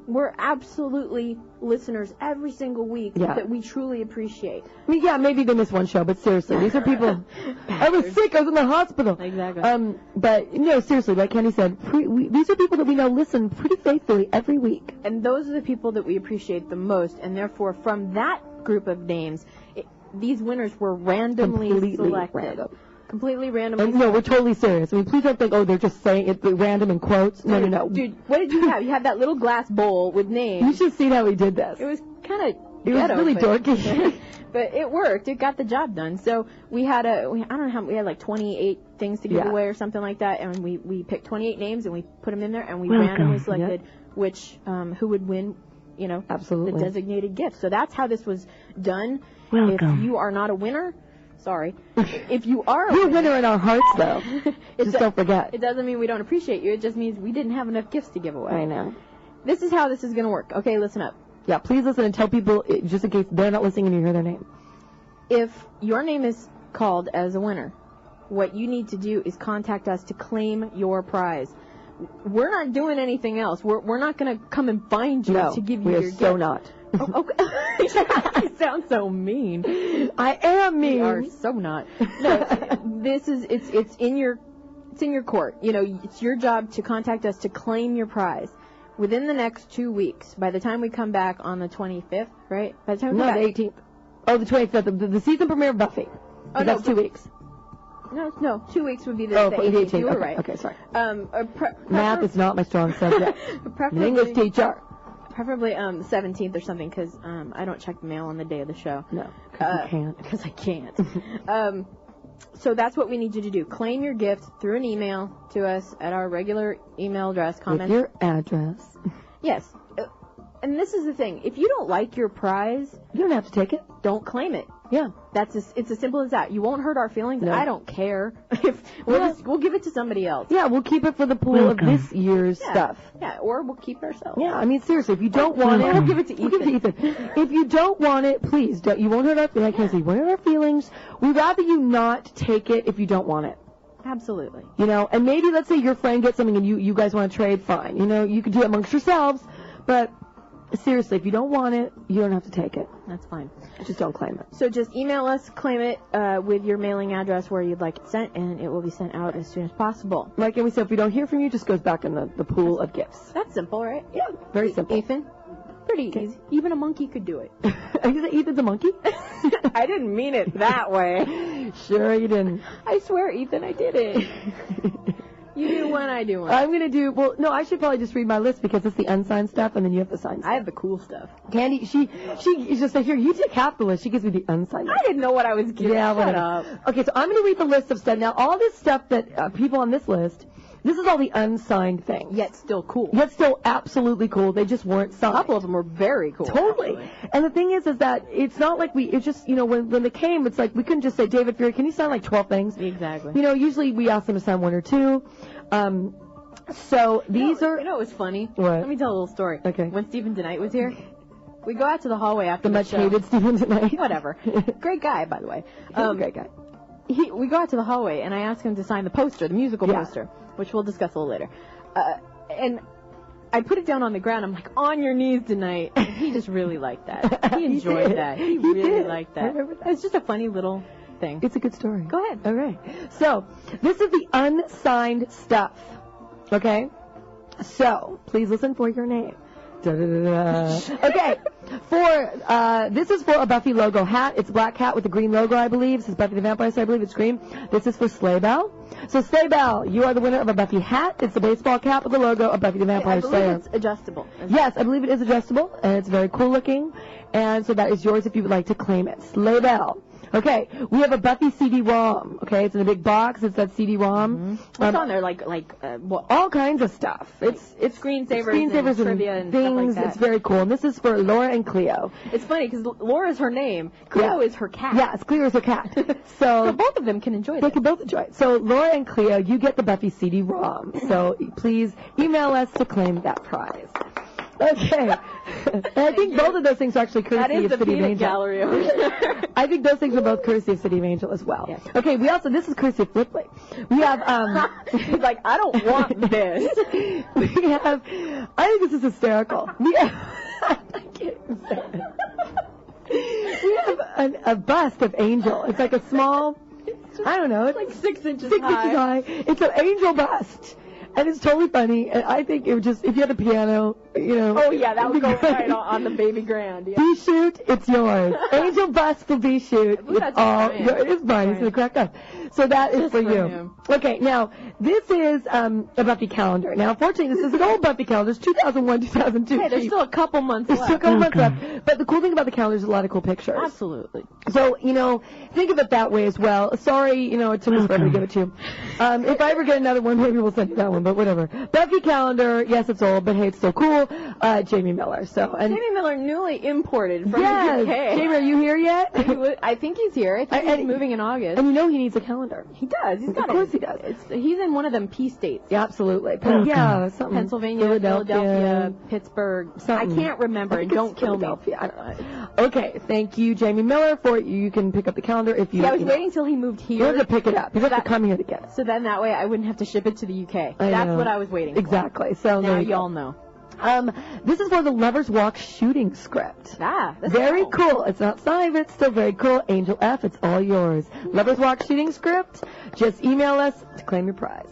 [SPEAKER 2] were absolutely listeners every single week, that we truly appreciate.
[SPEAKER 1] I mean, yeah, maybe they missed one show, but seriously, these are people. I was sick. I was in the hospital.
[SPEAKER 2] Exactly.
[SPEAKER 1] But no, seriously, like Kenny said, these are people that we know listen pretty faithfully every week.
[SPEAKER 2] And those are the people that we appreciate the most, and therefore, from that group of names, these winners were randomly selected. Completely randomly.
[SPEAKER 1] And no, we're totally serious. I mean, please don't think, oh, they're just saying it random in quotes. No.
[SPEAKER 2] Dude, what did you have? You had that little glass bowl with names.
[SPEAKER 1] You should see how we did this.
[SPEAKER 2] It was kind of
[SPEAKER 1] It was really dorky.
[SPEAKER 2] But it worked. It got the job done. So we had I don't know how, we had like 28 things to give away or something like that, and we picked 28 names and we put them in there, and we randomly selected which who would win,
[SPEAKER 1] absolutely,
[SPEAKER 2] the designated gift. So that's how this was done.
[SPEAKER 1] Welcome.
[SPEAKER 2] If you are not a winner, sorry. If you are
[SPEAKER 1] you're a winner in our hearts, though. Just don't forget.
[SPEAKER 2] It doesn't mean we don't appreciate you. It just means we didn't have enough gifts to give away.
[SPEAKER 1] I know.
[SPEAKER 2] This is how this is going to work. Okay, listen up.
[SPEAKER 1] Yeah, please listen and tell people, just in case they're not listening and you hear their name.
[SPEAKER 2] If your name is called as a winner, what you need to do is contact us to claim your prize. We're not doing anything else. We're not going to come and find you to give you your gift.
[SPEAKER 1] No, we are so not.
[SPEAKER 2] Oh, okay. You sound so mean.
[SPEAKER 1] I am mean.
[SPEAKER 2] We are so not. No, this is it's in your court. It's your job to contact us to claim your prize within the next 2 weeks. By the time we come back on the 25th, right? By the time we come back,
[SPEAKER 1] the 18th. Oh, the 25th. The season premiere of Buffy. Oh, that's 2 weeks.
[SPEAKER 2] No, 2 weeks would be the 18th. You were right.
[SPEAKER 1] Okay, sorry.
[SPEAKER 2] Math
[SPEAKER 1] is not my strong subject. I'm an English teacher.
[SPEAKER 2] Preferably the 17th or something, because I don't check the mail on the day of the show.
[SPEAKER 1] No, because you can't.
[SPEAKER 2] Because I can't. So that's what we need you to do. Claim your gift through an email to us at our regular email address.
[SPEAKER 1] With your address.
[SPEAKER 2] Yes. And this is the thing. If you don't like your prize,
[SPEAKER 1] you don't have to take it.
[SPEAKER 2] Don't claim it.
[SPEAKER 1] Yeah.
[SPEAKER 2] It's as simple as that. You won't hurt our feelings.
[SPEAKER 1] No.
[SPEAKER 2] I don't care. We'll give it to somebody else.
[SPEAKER 1] Yeah, we'll keep it for the pool of this year's stuff.
[SPEAKER 2] Yeah, or we'll keep it ourselves.
[SPEAKER 1] Yeah, I mean, seriously, if you don't want it,
[SPEAKER 2] we'll give it to Ethan.
[SPEAKER 1] If you don't want it, please, you won't hurt our feelings. I can't say, won't hurt our feelings. We'd rather you not take it if you don't want it.
[SPEAKER 2] Absolutely.
[SPEAKER 1] And maybe, let's say your friend gets something and you guys want to trade, fine. You can do it amongst yourselves, but seriously, if you don't want it, you don't have to take it.
[SPEAKER 2] That's fine.
[SPEAKER 1] Just don't claim it.
[SPEAKER 2] So just email us, claim it with your mailing address where you'd like it sent, and it will be sent out as soon as possible.
[SPEAKER 1] Like we said, if we don't hear from you, it just goes back in the pool of gifts.
[SPEAKER 2] That's simple, right?
[SPEAKER 1] Yeah, very simple.
[SPEAKER 2] Ethan? Pretty easy. Even a monkey could do it.
[SPEAKER 1] Are you saying Ethan's a monkey?
[SPEAKER 2] I didn't mean it that way.
[SPEAKER 1] Sure you didn't.
[SPEAKER 2] I swear, Ethan, I did it. You do one, I do one.
[SPEAKER 1] I'm going to do, I should probably just read my list because it's the unsigned stuff and then you have the signed stuff.
[SPEAKER 2] I have the cool stuff.
[SPEAKER 1] Candy, she just said, here, you take half the list. She gives me the unsigned list.
[SPEAKER 2] I didn't know what I was giving.
[SPEAKER 1] Yeah,
[SPEAKER 2] Shut up.
[SPEAKER 1] Okay, so I'm going to read the list of stuff. Now, all this stuff that people on this list, this is all the unsigned things.
[SPEAKER 2] Yet still cool.
[SPEAKER 1] Yet still absolutely cool. They just weren't signed.
[SPEAKER 2] A couple of them were very cool.
[SPEAKER 1] Totally. Actually. And the thing is that it's not like it's just, when they came, it's like we couldn't just say, David Fury, can you sign like 12 things?
[SPEAKER 2] Exactly.
[SPEAKER 1] Usually we ask them to sign 1 or 2. So these are...
[SPEAKER 2] it was funny.
[SPEAKER 1] What?
[SPEAKER 2] Let me tell a little story.
[SPEAKER 1] Okay.
[SPEAKER 2] When Stephen DeKnight was here, we go out to the hallway after the show.
[SPEAKER 1] The much-hated Stephen DeKnight.
[SPEAKER 2] Whatever. Great guy, by the way.
[SPEAKER 1] He's a great guy.
[SPEAKER 2] We go out to the hallway, and I ask him to sign the poster, the musical poster, which we'll discuss a little later. And I put it down on the ground. I'm like, on your knees tonight. And he just really liked that. He enjoyed that. He really liked that.
[SPEAKER 1] I remember that.
[SPEAKER 2] It's just a funny little thing.
[SPEAKER 1] It's a good story.
[SPEAKER 2] Go ahead.
[SPEAKER 1] All right. So, this is the unsigned stuff. Okay? So, please listen for your name. Okay. This is for a Buffy logo hat. It's a black hat with a green logo, I believe. This is Buffy the Vampire Slayer, I believe it's green. This is for Sleigh Bell. So, Sleigh Bell, you are the winner of a Buffy hat. It's a baseball cap with the logo of Buffy the Vampire Slayer.
[SPEAKER 2] I believe it's adjustable.
[SPEAKER 1] Yes, I believe it is adjustable, and it's very cool looking. And so that is yours if you would like to claim it. Sleigh Bell. Okay, we have a Buffy CD-ROM. Okay, it's in a big box. It's that CD-ROM.
[SPEAKER 2] What's on there?
[SPEAKER 1] All kinds of stuff. It's
[SPEAKER 2] screensavers and trivia and
[SPEAKER 1] things.
[SPEAKER 2] Stuff like that.
[SPEAKER 1] It's very cool. And this is for Laura and Cleo.
[SPEAKER 2] It's funny because Laura's her name. Cleo is her cat.
[SPEAKER 1] Yes, Cleo is her cat.
[SPEAKER 2] So both of them can enjoy it.
[SPEAKER 1] They can both enjoy it. So Laura and Cleo, you get the Buffy CD-ROM. So please email us to claim that prize. Okay. And I think both of those things are actually courtesy of City of Angel.
[SPEAKER 2] Gallery over there.
[SPEAKER 1] I think those things are both courtesy of City of Angel as well.
[SPEAKER 2] Yes.
[SPEAKER 1] Okay, this is courtesy of Flipley. We have,
[SPEAKER 2] He's like, I don't want this.
[SPEAKER 1] we have, I think this is hysterical. I can't even say it. We have a bust of Angel. It's like a small, I don't know. It's
[SPEAKER 2] like 6 inches
[SPEAKER 1] high. It's an Angel bust. And it's totally funny, and I think it would just, if you had a piano,
[SPEAKER 2] Oh, yeah, that would go right on the baby grand. Yeah.
[SPEAKER 1] B-shoot, it's yours. Angel bust for B-shoot.
[SPEAKER 2] It's all
[SPEAKER 1] yours. It is mine. He's going to crack up. So that is for you.
[SPEAKER 2] Him.
[SPEAKER 1] Okay, now, this is a Buffy calendar. Now, unfortunately, this is an old Buffy calendar. It's 2001, 2002.
[SPEAKER 2] Hey, there's still a couple months left.
[SPEAKER 1] There's still a couple months left. But the cool thing about the calendar is a lot of cool pictures.
[SPEAKER 2] Absolutely.
[SPEAKER 1] So, think of it that way as well. Sorry, it took us forever to give it to you. If I ever get another one, maybe we'll send you that one, but whatever. Buffy calendar, yes, it's old, but hey, it's still cool. Jamie Miller.
[SPEAKER 2] Jamie Miller, newly imported from the UK.
[SPEAKER 1] Jamie, are you here yet?
[SPEAKER 2] I think he's here. I think he's moving in August.
[SPEAKER 1] And he needs a calendar.
[SPEAKER 2] He does. He's got it.
[SPEAKER 1] Of course he does.
[SPEAKER 2] He's in one of them P states.
[SPEAKER 1] Yeah, absolutely.
[SPEAKER 2] Yeah, Pennsylvania, Philadelphia, Pittsburgh.
[SPEAKER 1] Something.
[SPEAKER 2] I can't remember, and don't kill me.
[SPEAKER 1] I don't know. Okay, thank you, Jamie Miller, you can pick up the calendar if you...
[SPEAKER 2] Yeah, I was waiting till he moved here.
[SPEAKER 1] You have to pick it up. You have to come here to get it.
[SPEAKER 2] So then that way I wouldn't have to ship it to the UK. That's what I was waiting for.
[SPEAKER 1] Exactly. So
[SPEAKER 2] now y'all know.
[SPEAKER 1] This is for the Lovers Walk shooting script.
[SPEAKER 2] That's
[SPEAKER 1] very cool. It's not signed, but it's still very cool. Angel F, it's all yours. Lovers Walk shooting script. Just email us to claim your prize.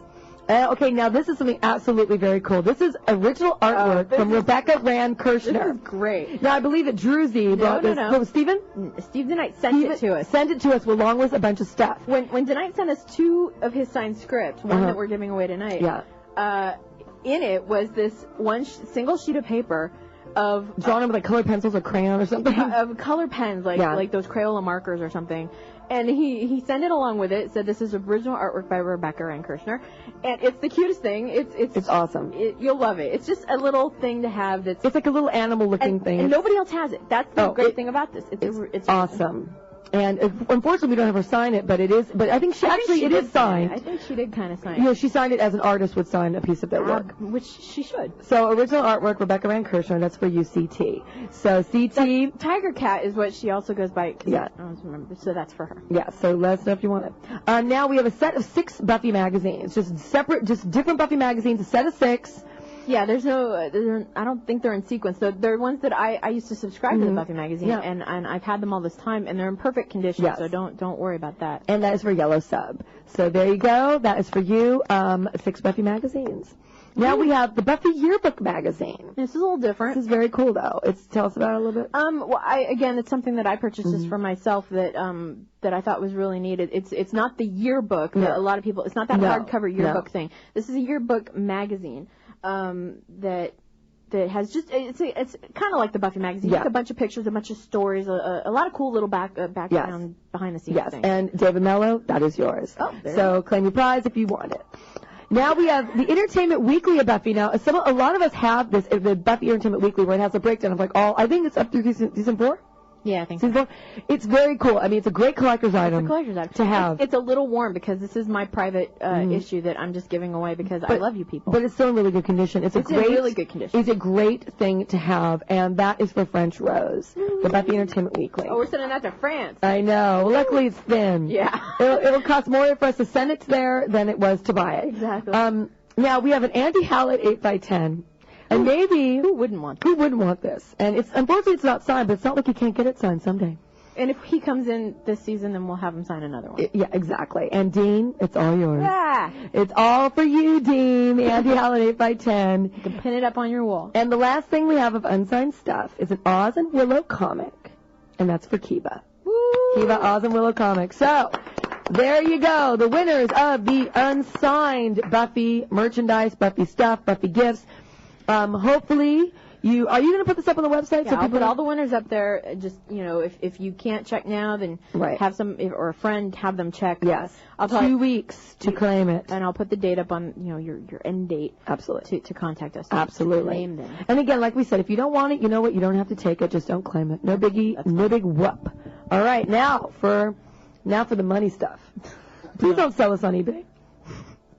[SPEAKER 1] Okay, now this is something absolutely very cool. This is original artwork from Rebecca Rand Kirshner.
[SPEAKER 2] This is great.
[SPEAKER 1] Now, I believe that Druzy brought this. No. Stephen?
[SPEAKER 2] Steve DeKnight sent it to us.
[SPEAKER 1] Sent it to us along with a bunch of stuff.
[SPEAKER 2] When DeKnight sent us 2 of his signed scripts, one that we're giving away tonight.
[SPEAKER 1] Yeah.
[SPEAKER 2] In it was this one single sheet of paper of
[SPEAKER 1] drawn in with colored pencils or crayon or something.
[SPEAKER 2] Of color pens, like those Crayola markers or something. And he sent it along with it. Said this is original artwork by Rebecca Rand Kirshner, and it's the cutest thing. It's awesome. You'll love it. It's just a little thing to have. It's like a little animal looking thing, and nobody else has it. That's the great thing about this. It's awesome. And unfortunately, we don't have her sign it, but it is. But I think it is signed. I think she did kind of sign it. Yeah, she signed it as an artist would sign a piece of their work, which she should. So original artwork, Rebecca Rand Kirshner. That's for UCT. So CT Tiger Cat is what she also goes by. Yeah. I don't remember. So that's for her. Yeah. So let us know if you want it. Now we have a set of 6 Buffy magazines, just different Buffy magazines. A set of 6. Yeah, I don't think they're in sequence. They're ones that I used to subscribe to the Buffy magazine, and I've had them all this time, and they're in perfect condition, so don't worry about that. And that is for Yellow Sub. So there you go. That is for you, 6 Buffy magazines. Now we have the Buffy Yearbook magazine. This is a little different. This is very cool, though. Tell us about it a little bit. Well, again, it's something that I purchased just for myself that I thought was really neat. It's not the yearbook that a lot of people. It's not that hardcover yearbook thing. This is a yearbook magazine. That has just it's kind of like the Buffy magazine. Just a bunch of pictures, a bunch of stories, a lot of cool little background behind the scenes things. And David Mello, that is yours. So claim your prize if you want it. Now we have the Entertainment Weekly of Buffy. Now a lot of us have this, the Buffy Entertainment Weekly, where it has a breakdown of I think it's up through season 4. Yeah, I think so. It's very cool. I mean, it's a great collector's item. To have. It's a little warm because this is my private issue that I'm just giving away because I love you people. But it's still in really good condition. It's in really good condition. It's a great thing to have, and that is for French Rose, the Buffy Entertainment Weekly. Oh, we're sending that to France. I know. Well, luckily it's thin. Yeah. It'll cost more for us to send it there than it was to buy it. Exactly. Now we have an Andy Hallett 8x10. And maybe who wouldn't want this? And unfortunately it's not signed, but it's not like you can't get it signed someday. And if he comes in this season, then we'll have him sign another one. Yeah, exactly. And Dean, it's all yours. Yeah. It's all for you, Dean. The Andy Hallett 8x10. You can pin it up on your wall. And the last thing we have of unsigned stuff is an Oz and Willow comic, and that's for Kiva. Woo! Kiva Oz and Willow comic. So there you go. The winners of the unsigned Buffy merchandise, Buffy stuff, Buffy gifts. Hopefully
[SPEAKER 1] Are you going to put this up on the website?
[SPEAKER 2] Yeah,
[SPEAKER 1] so
[SPEAKER 2] I'll put all the winners up there. Just, if you can't check now, then have or a friend have them check.
[SPEAKER 1] Yes.
[SPEAKER 2] I'll
[SPEAKER 1] 2 weeks to claim it.
[SPEAKER 2] And I'll put the date up on, your end date.
[SPEAKER 1] Absolutely.
[SPEAKER 2] To contact us.
[SPEAKER 1] Absolutely.
[SPEAKER 2] Name them.
[SPEAKER 1] And again, like we said, if you don't want it, you know what? You don't have to take it. Just don't claim it. No biggie. No big whoop. All right. Now for the money stuff. Please don't sell us on eBay.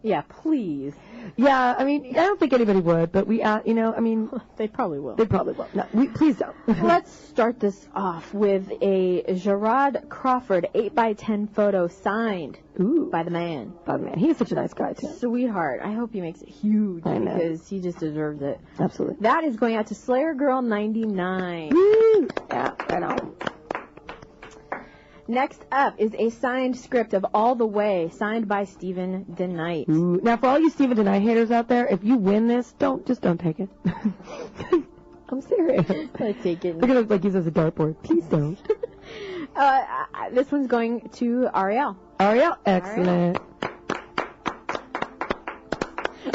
[SPEAKER 2] Yeah, please.
[SPEAKER 1] Yeah, I mean, I don't think anybody would, but we,
[SPEAKER 2] they probably will.
[SPEAKER 1] They probably will. No, please don't.
[SPEAKER 2] Let's start this off with a Gerard Crawford 8x10 photo signed by the man.
[SPEAKER 1] By the man. He's such a nice guy, too.
[SPEAKER 2] Sweetheart. I hope he makes it huge because he just deserves it.
[SPEAKER 1] Absolutely.
[SPEAKER 2] That is going out to Slayer Girl 99.
[SPEAKER 1] Woo! Yeah, right on.
[SPEAKER 2] Next up is a signed script of All the Way, signed by Stephen DeKnight.
[SPEAKER 1] Ooh. Now, for all you Stephen DeKnight haters out there, if you win this, don't take it. I'm serious.
[SPEAKER 2] I take it.
[SPEAKER 1] They're gonna use it as a dartboard. Please don't.
[SPEAKER 2] This one's going to Ariel.
[SPEAKER 1] Ariel, excellent.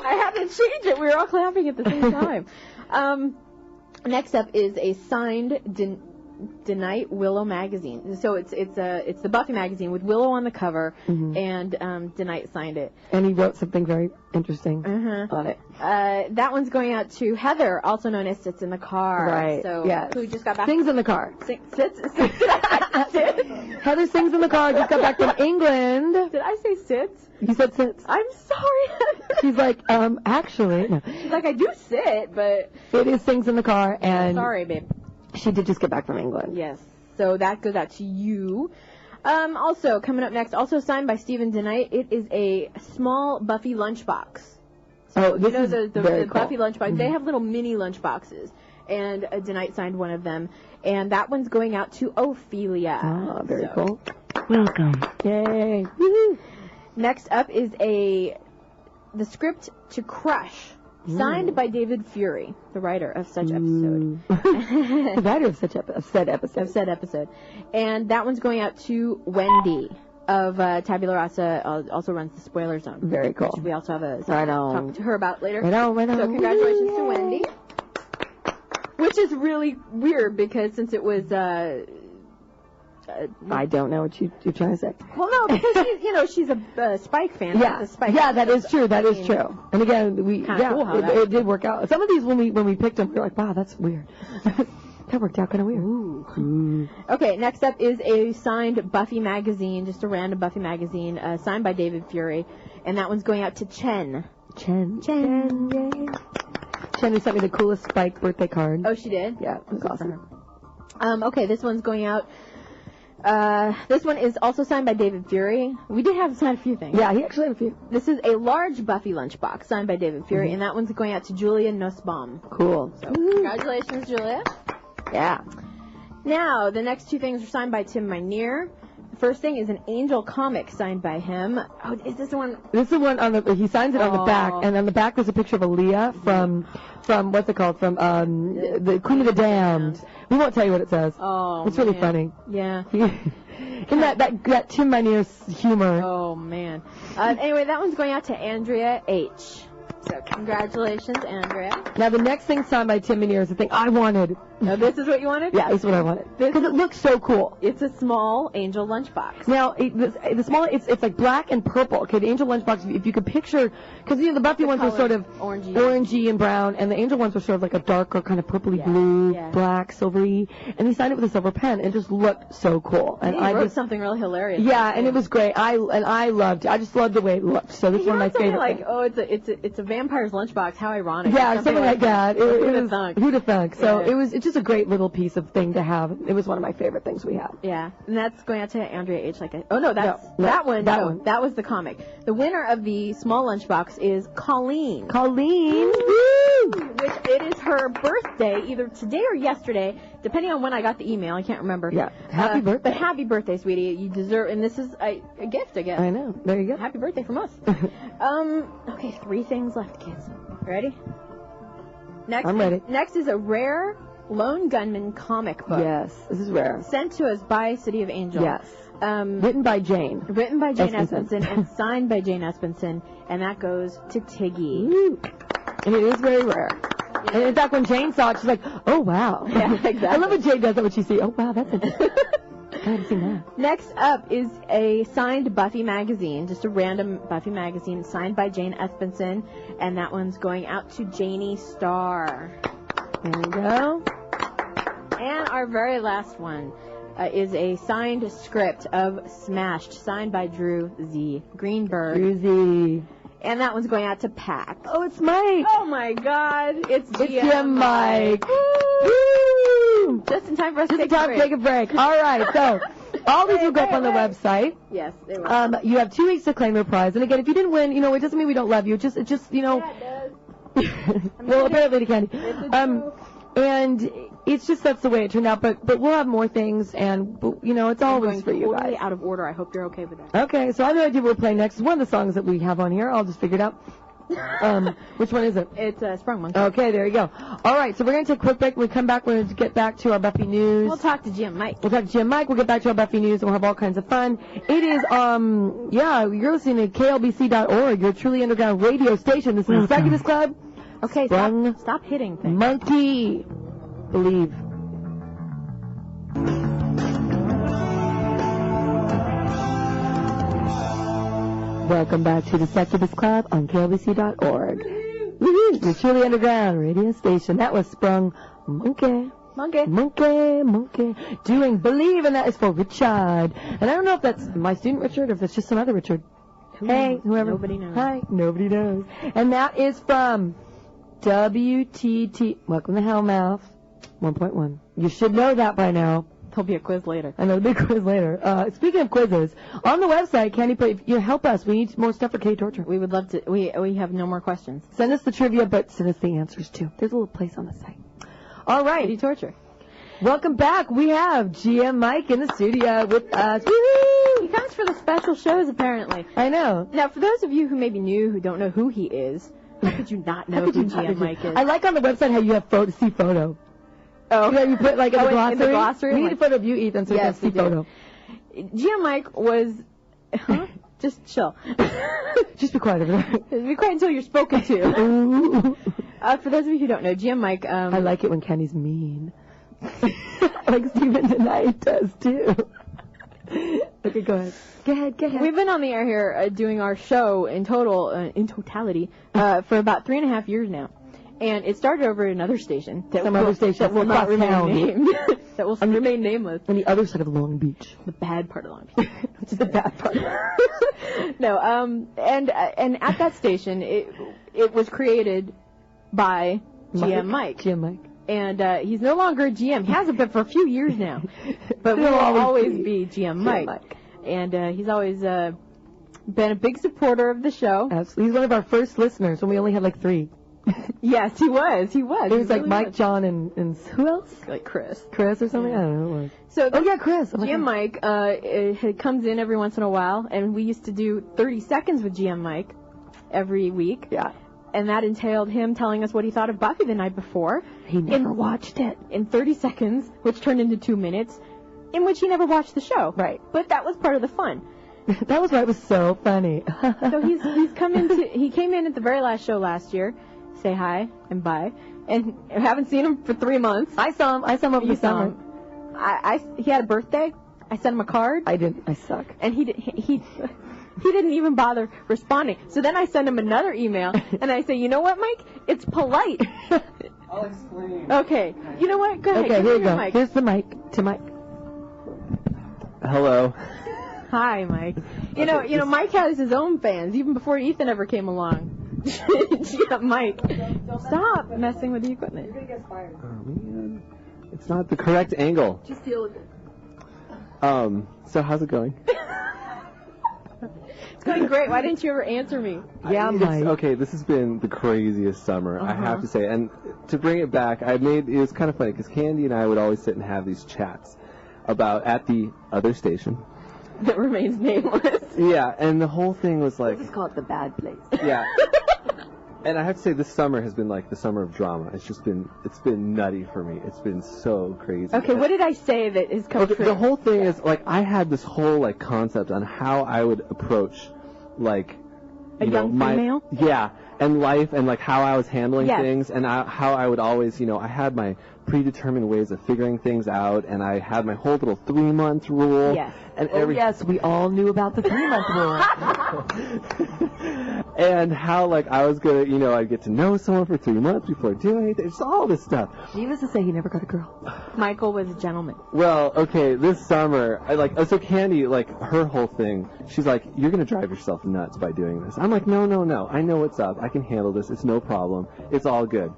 [SPEAKER 2] I had to change it. We were all clapping at the same time. Next up is a signed DeKnight Willow magazine. So it's the Buffy magazine with Willow on the cover, and DeKnight signed it. And he wrote something very interesting on it. That one's going out to Heather, also known as Sits in the Car. Right. So who just got back? Sings in the car. Sits. Heather sings in the car. Just got back from England. Did I say sits? You said sits. I'm sorry. She's like, actually, no. She's like, I do sit, but it is sings in the car. And sorry, babe. She did just get back from England. Yes. So that goes out to you. Also, coming up next, also signed by Stephen DeKnight, it is a small Buffy lunchbox. So, this is the cool. Buffy lunchbox. They have little mini lunchboxes. And DeKnight signed one of them. And that one's going out to Ophelia. Ah, very cool. Welcome. Yay. Woo-hoo. Next up is the script to Crush. Signed by David Fury, the writer of such episode. The writer of said episode. And that one's going out to Wendy of Tabula Rasa, also runs the Spoiler Zone. Very cool. Which we also have a talk to her about later. Right on. So congratulations to Wendy. Which is really weird because since it was... I don't know what you're trying to say. Well, no, because she's a Spike fan. Yeah, that is true. That is true. And again, cool it did work out. Some of these when we picked them, we were like, wow, that's weird. That worked out kind of weird. Ooh. Okay, next up is a signed Buffy magazine, just a random Buffy magazine, signed by David Fury, and that one's going out to Chen. Chen, yay. Chen, who sent me the coolest Spike birthday card. Oh, she did? Yeah, it was awesome. Okay, this one's going out. This one is also signed by David Fury. We did have signed a few things. Yeah, he actually had a few. This is a large Buffy lunchbox signed by David Fury, and that one's going out to Julia Nussbaum. Cool. So, congratulations, Julia. Yeah. Now, the next two things are signed by Tim Minear. The first thing is an Angel comic signed by him. Oh, is this the one? This is the one he signs it on the back, and on the back there's a picture of Aaliyah from what's it called? From the Queen of the Damned. We won't tell you what it says. Oh, it's really funny. Yeah. And that Tim Minear's humor. Oh man. Anyway, that one's going out to Andrea H. So congratulations, Andrea. Now the next thing signed by Tim Minear is the thing I wanted. Oh, this is what you wanted? Yeah, this is what I wanted. Because it looks so cool. It's a small Angel lunchbox. Now, the small, it's like black and purple. Okay, the Angel lunchbox, if you could picture, because the Buffy ones were sort of orangey and brown, and the Angel ones were sort of like a darker kind of purpley blue, black, silvery, and he signed it with a silver pen, and it just looked so cool. And I wrote something real hilarious. Yeah, and it was great. I just loved the way it looked. So this is one of my favorite. Like, oh, it's a vampire's lunchbox. How ironic. Yeah, something like that. Who'd have thunk? So it's just a great little piece of thing to have. It was one of my favorite things we had. Yeah, and that's going out to Andrea H. That one. That was the comic. The winner of the small lunchbox is Colleen. Woo! Which it is her birthday, either today or yesterday, depending on when I got the email. I can't remember. Yeah. Happy birthday. But happy birthday, sweetie. You deserve, and this is a gift, I guess. I know. There you go. Happy birthday from us. Okay, 3 things left, kids. Ready? Next. I'm ready. Next is a rare Lone Gunman comic book. Yes, this is rare. Sent to us by City of Angel. Yes. Written by Jane Espenson and signed by Jane Espenson, and that goes to Tiggy. Woo. And it is very rare.
[SPEAKER 1] And in fact, when Jane saw it, she's like, oh, wow.
[SPEAKER 2] Yeah, exactly.
[SPEAKER 1] I love when Jane does that when she sees, oh, wow, that's interesting. I haven't seen that.
[SPEAKER 2] Next up is a signed Buffy magazine, just a random Buffy magazine signed by Jane Espenson, and that one's going out to Janie Starr. There we go. And our very last one is a signed script of Smashed, signed by Drew Z. Greenberg.
[SPEAKER 1] Drew Z.
[SPEAKER 2] And that one's going out to Pack.
[SPEAKER 1] Oh, it's Mike.
[SPEAKER 2] Oh, my God. It's
[SPEAKER 1] GM Mike.
[SPEAKER 2] Woo! Just in time for us to take a break.
[SPEAKER 1] All right, so all these will go up on the website.
[SPEAKER 2] Yes, they will.
[SPEAKER 1] You have 2 weeks to claim your prize. And again, if you didn't win, it doesn't mean we don't love you. It just you know.
[SPEAKER 2] Yeah, it does.
[SPEAKER 1] Well, apparently it can.
[SPEAKER 2] It's a joke.
[SPEAKER 1] And it's just that's the way it turned out. But we'll have more things, and it's always for you guys.
[SPEAKER 2] Out of order. I hope you're okay with that.
[SPEAKER 1] Okay, so I have no idea what we're playing next. It's one of the songs that we have on here. I'll just figure it out. Which one is it?
[SPEAKER 2] It's Sprung Monkey.
[SPEAKER 1] Okay, there you go. All right, so we're going to take a quick break. When we come back, we're going to get back to our Buffy news.
[SPEAKER 2] We'll talk to GM Mike.
[SPEAKER 1] We'll get back to our Buffy news, and we'll have all kinds of fun. It is, you're listening to KLBC.org, your truly underground radio station. This is the Succubus Club.
[SPEAKER 2] Okay, stop hitting things.
[SPEAKER 1] Monkey. Believe. Welcome back to the Succubus Club on KLBC.org. Your truly underground radio station. That was Sprung Monkey. Doing Believe, and that is for Richard. And I don't know if that's my student Richard or if it's just some other Richard. Hey, whoever.
[SPEAKER 2] Nobody knows.
[SPEAKER 1] Hi, nobody knows. And that is from WTT. Welcome to Hellmouth 1.1. You should know that by now.
[SPEAKER 2] There'll be a quiz later.
[SPEAKER 1] I know, there'll be a quiz later. Speaking of quizzes, on the website, Candy Play, help us. We need more stuff for K Torture.
[SPEAKER 2] We would love to. We have no more questions.
[SPEAKER 1] Send us the trivia, but send us the answers, too. There's a little place on the site. All right.
[SPEAKER 2] K Torture.
[SPEAKER 1] Welcome back. We have GM Mike in the studio with us. Woo-hoo!
[SPEAKER 2] He comes for the special shows, apparently.
[SPEAKER 1] I know.
[SPEAKER 2] Now, for those of you who maybe knew who don't know who he is, how could you not know who GM Mike is?
[SPEAKER 1] I like on the website how you have see photo.
[SPEAKER 2] Oh.
[SPEAKER 1] You put like in the glossary. We need a photo of you, Ethan, so
[SPEAKER 2] yes,
[SPEAKER 1] we can see photo.
[SPEAKER 2] GM Mike was... Just chill.
[SPEAKER 1] Just be quiet over there.
[SPEAKER 2] Be quiet until you're spoken to. For those of you who don't know, GM Mike...
[SPEAKER 1] I like it when Kenny's mean. Like Stephen tonight does, too. Okay, go ahead. Go ahead.
[SPEAKER 2] We've been on the air here doing our show in totality, for about 3.5 years now. And it started over at another station. That will not remain named. That will remain nameless.
[SPEAKER 1] On the other side of Long Beach.
[SPEAKER 2] The bad part of Long Beach.
[SPEAKER 1] Which is the bad part.
[SPEAKER 2] No, and at that station, it was created by GM Mike.
[SPEAKER 1] GM Mike.
[SPEAKER 2] And he's no longer a GM. He hasn't been for a few years now. But we will always be GM Mike. And he's always been a big supporter of the show.
[SPEAKER 1] Absolutely. He's one of our first listeners when we only had like 3.
[SPEAKER 2] Yes, he was. It was
[SPEAKER 1] like Mike, John, and who else?
[SPEAKER 2] Like Chris
[SPEAKER 1] or something? Yeah. I don't know who it was.
[SPEAKER 2] So,
[SPEAKER 1] Chris.
[SPEAKER 2] GM Mike comes in every once in a while, and we used to do 30 seconds with GM Mike every week.
[SPEAKER 1] Yeah.
[SPEAKER 2] And that entailed him telling us what he thought of Buffy the night before.
[SPEAKER 1] He never watched it.
[SPEAKER 2] In 30 seconds, which turned into 2 minutes, in which he never watched the show.
[SPEAKER 1] Right.
[SPEAKER 2] But that was part of the fun.
[SPEAKER 1] That was why it was so funny.
[SPEAKER 2] So he came in at the very last show last year. Say hi and bye, and I haven't seen him for 3 months.
[SPEAKER 1] I saw him over the summer.
[SPEAKER 2] He had a birthday. I sent him a card.
[SPEAKER 1] I didn't. I suck.
[SPEAKER 2] And he didn't even bother responding. So then I sent him another email, and I say, you know what, Mike? It's polite.
[SPEAKER 3] I'll explain.
[SPEAKER 2] Okay. You know what? Go ahead.
[SPEAKER 1] Okay, here you go.
[SPEAKER 2] Mike.
[SPEAKER 1] Here's the mic to Mike.
[SPEAKER 3] Hello.
[SPEAKER 2] Hi, Mike. You know, Mike has his own fans even before Ethan ever came along. Yeah, Mike. Stop messing with the equipment.
[SPEAKER 3] You're gonna get fired. Oh man, it's not the correct angle.
[SPEAKER 2] Just deal with it.
[SPEAKER 3] So how's it going?
[SPEAKER 2] It's going great. Why didn't you ever answer me?
[SPEAKER 1] Yeah, Mike.
[SPEAKER 3] Okay, this has been the craziest summer, I have to say. And to bring it back, it was kind of funny because Candy and I would always sit and have these chats at the other station.
[SPEAKER 2] That remains nameless.
[SPEAKER 3] Yeah, and the whole thing was like...
[SPEAKER 1] Let's call it the bad place.
[SPEAKER 3] Yeah. And I have to say, this summer has been like the summer of drama. It's been nutty for me. It's been so crazy.
[SPEAKER 2] Okay, what did I say that has come true?
[SPEAKER 3] The whole thing is, like, I had this whole, like, concept on how I would approach, like,
[SPEAKER 2] young female?
[SPEAKER 3] Yeah, and life and like how I was handling
[SPEAKER 2] Yes.
[SPEAKER 3] things and how I would always, I had my predetermined ways of figuring things out, and I had my whole little 3-month rule.
[SPEAKER 2] Yes.
[SPEAKER 3] And
[SPEAKER 1] yes, we all knew about the 3-month rule.
[SPEAKER 3] And how like I was gonna, I'd get to know someone for 3 months before doing anything. Just all this stuff.
[SPEAKER 1] Needless to say, he never got a girl.
[SPEAKER 2] Michael was a gentleman.
[SPEAKER 3] Well, okay, this summer, so Candy, like, her whole thing, she's like, you're going to drive yourself nuts by doing this. I'm like, no, I know what's up. I can handle this. It's no problem. It's all good.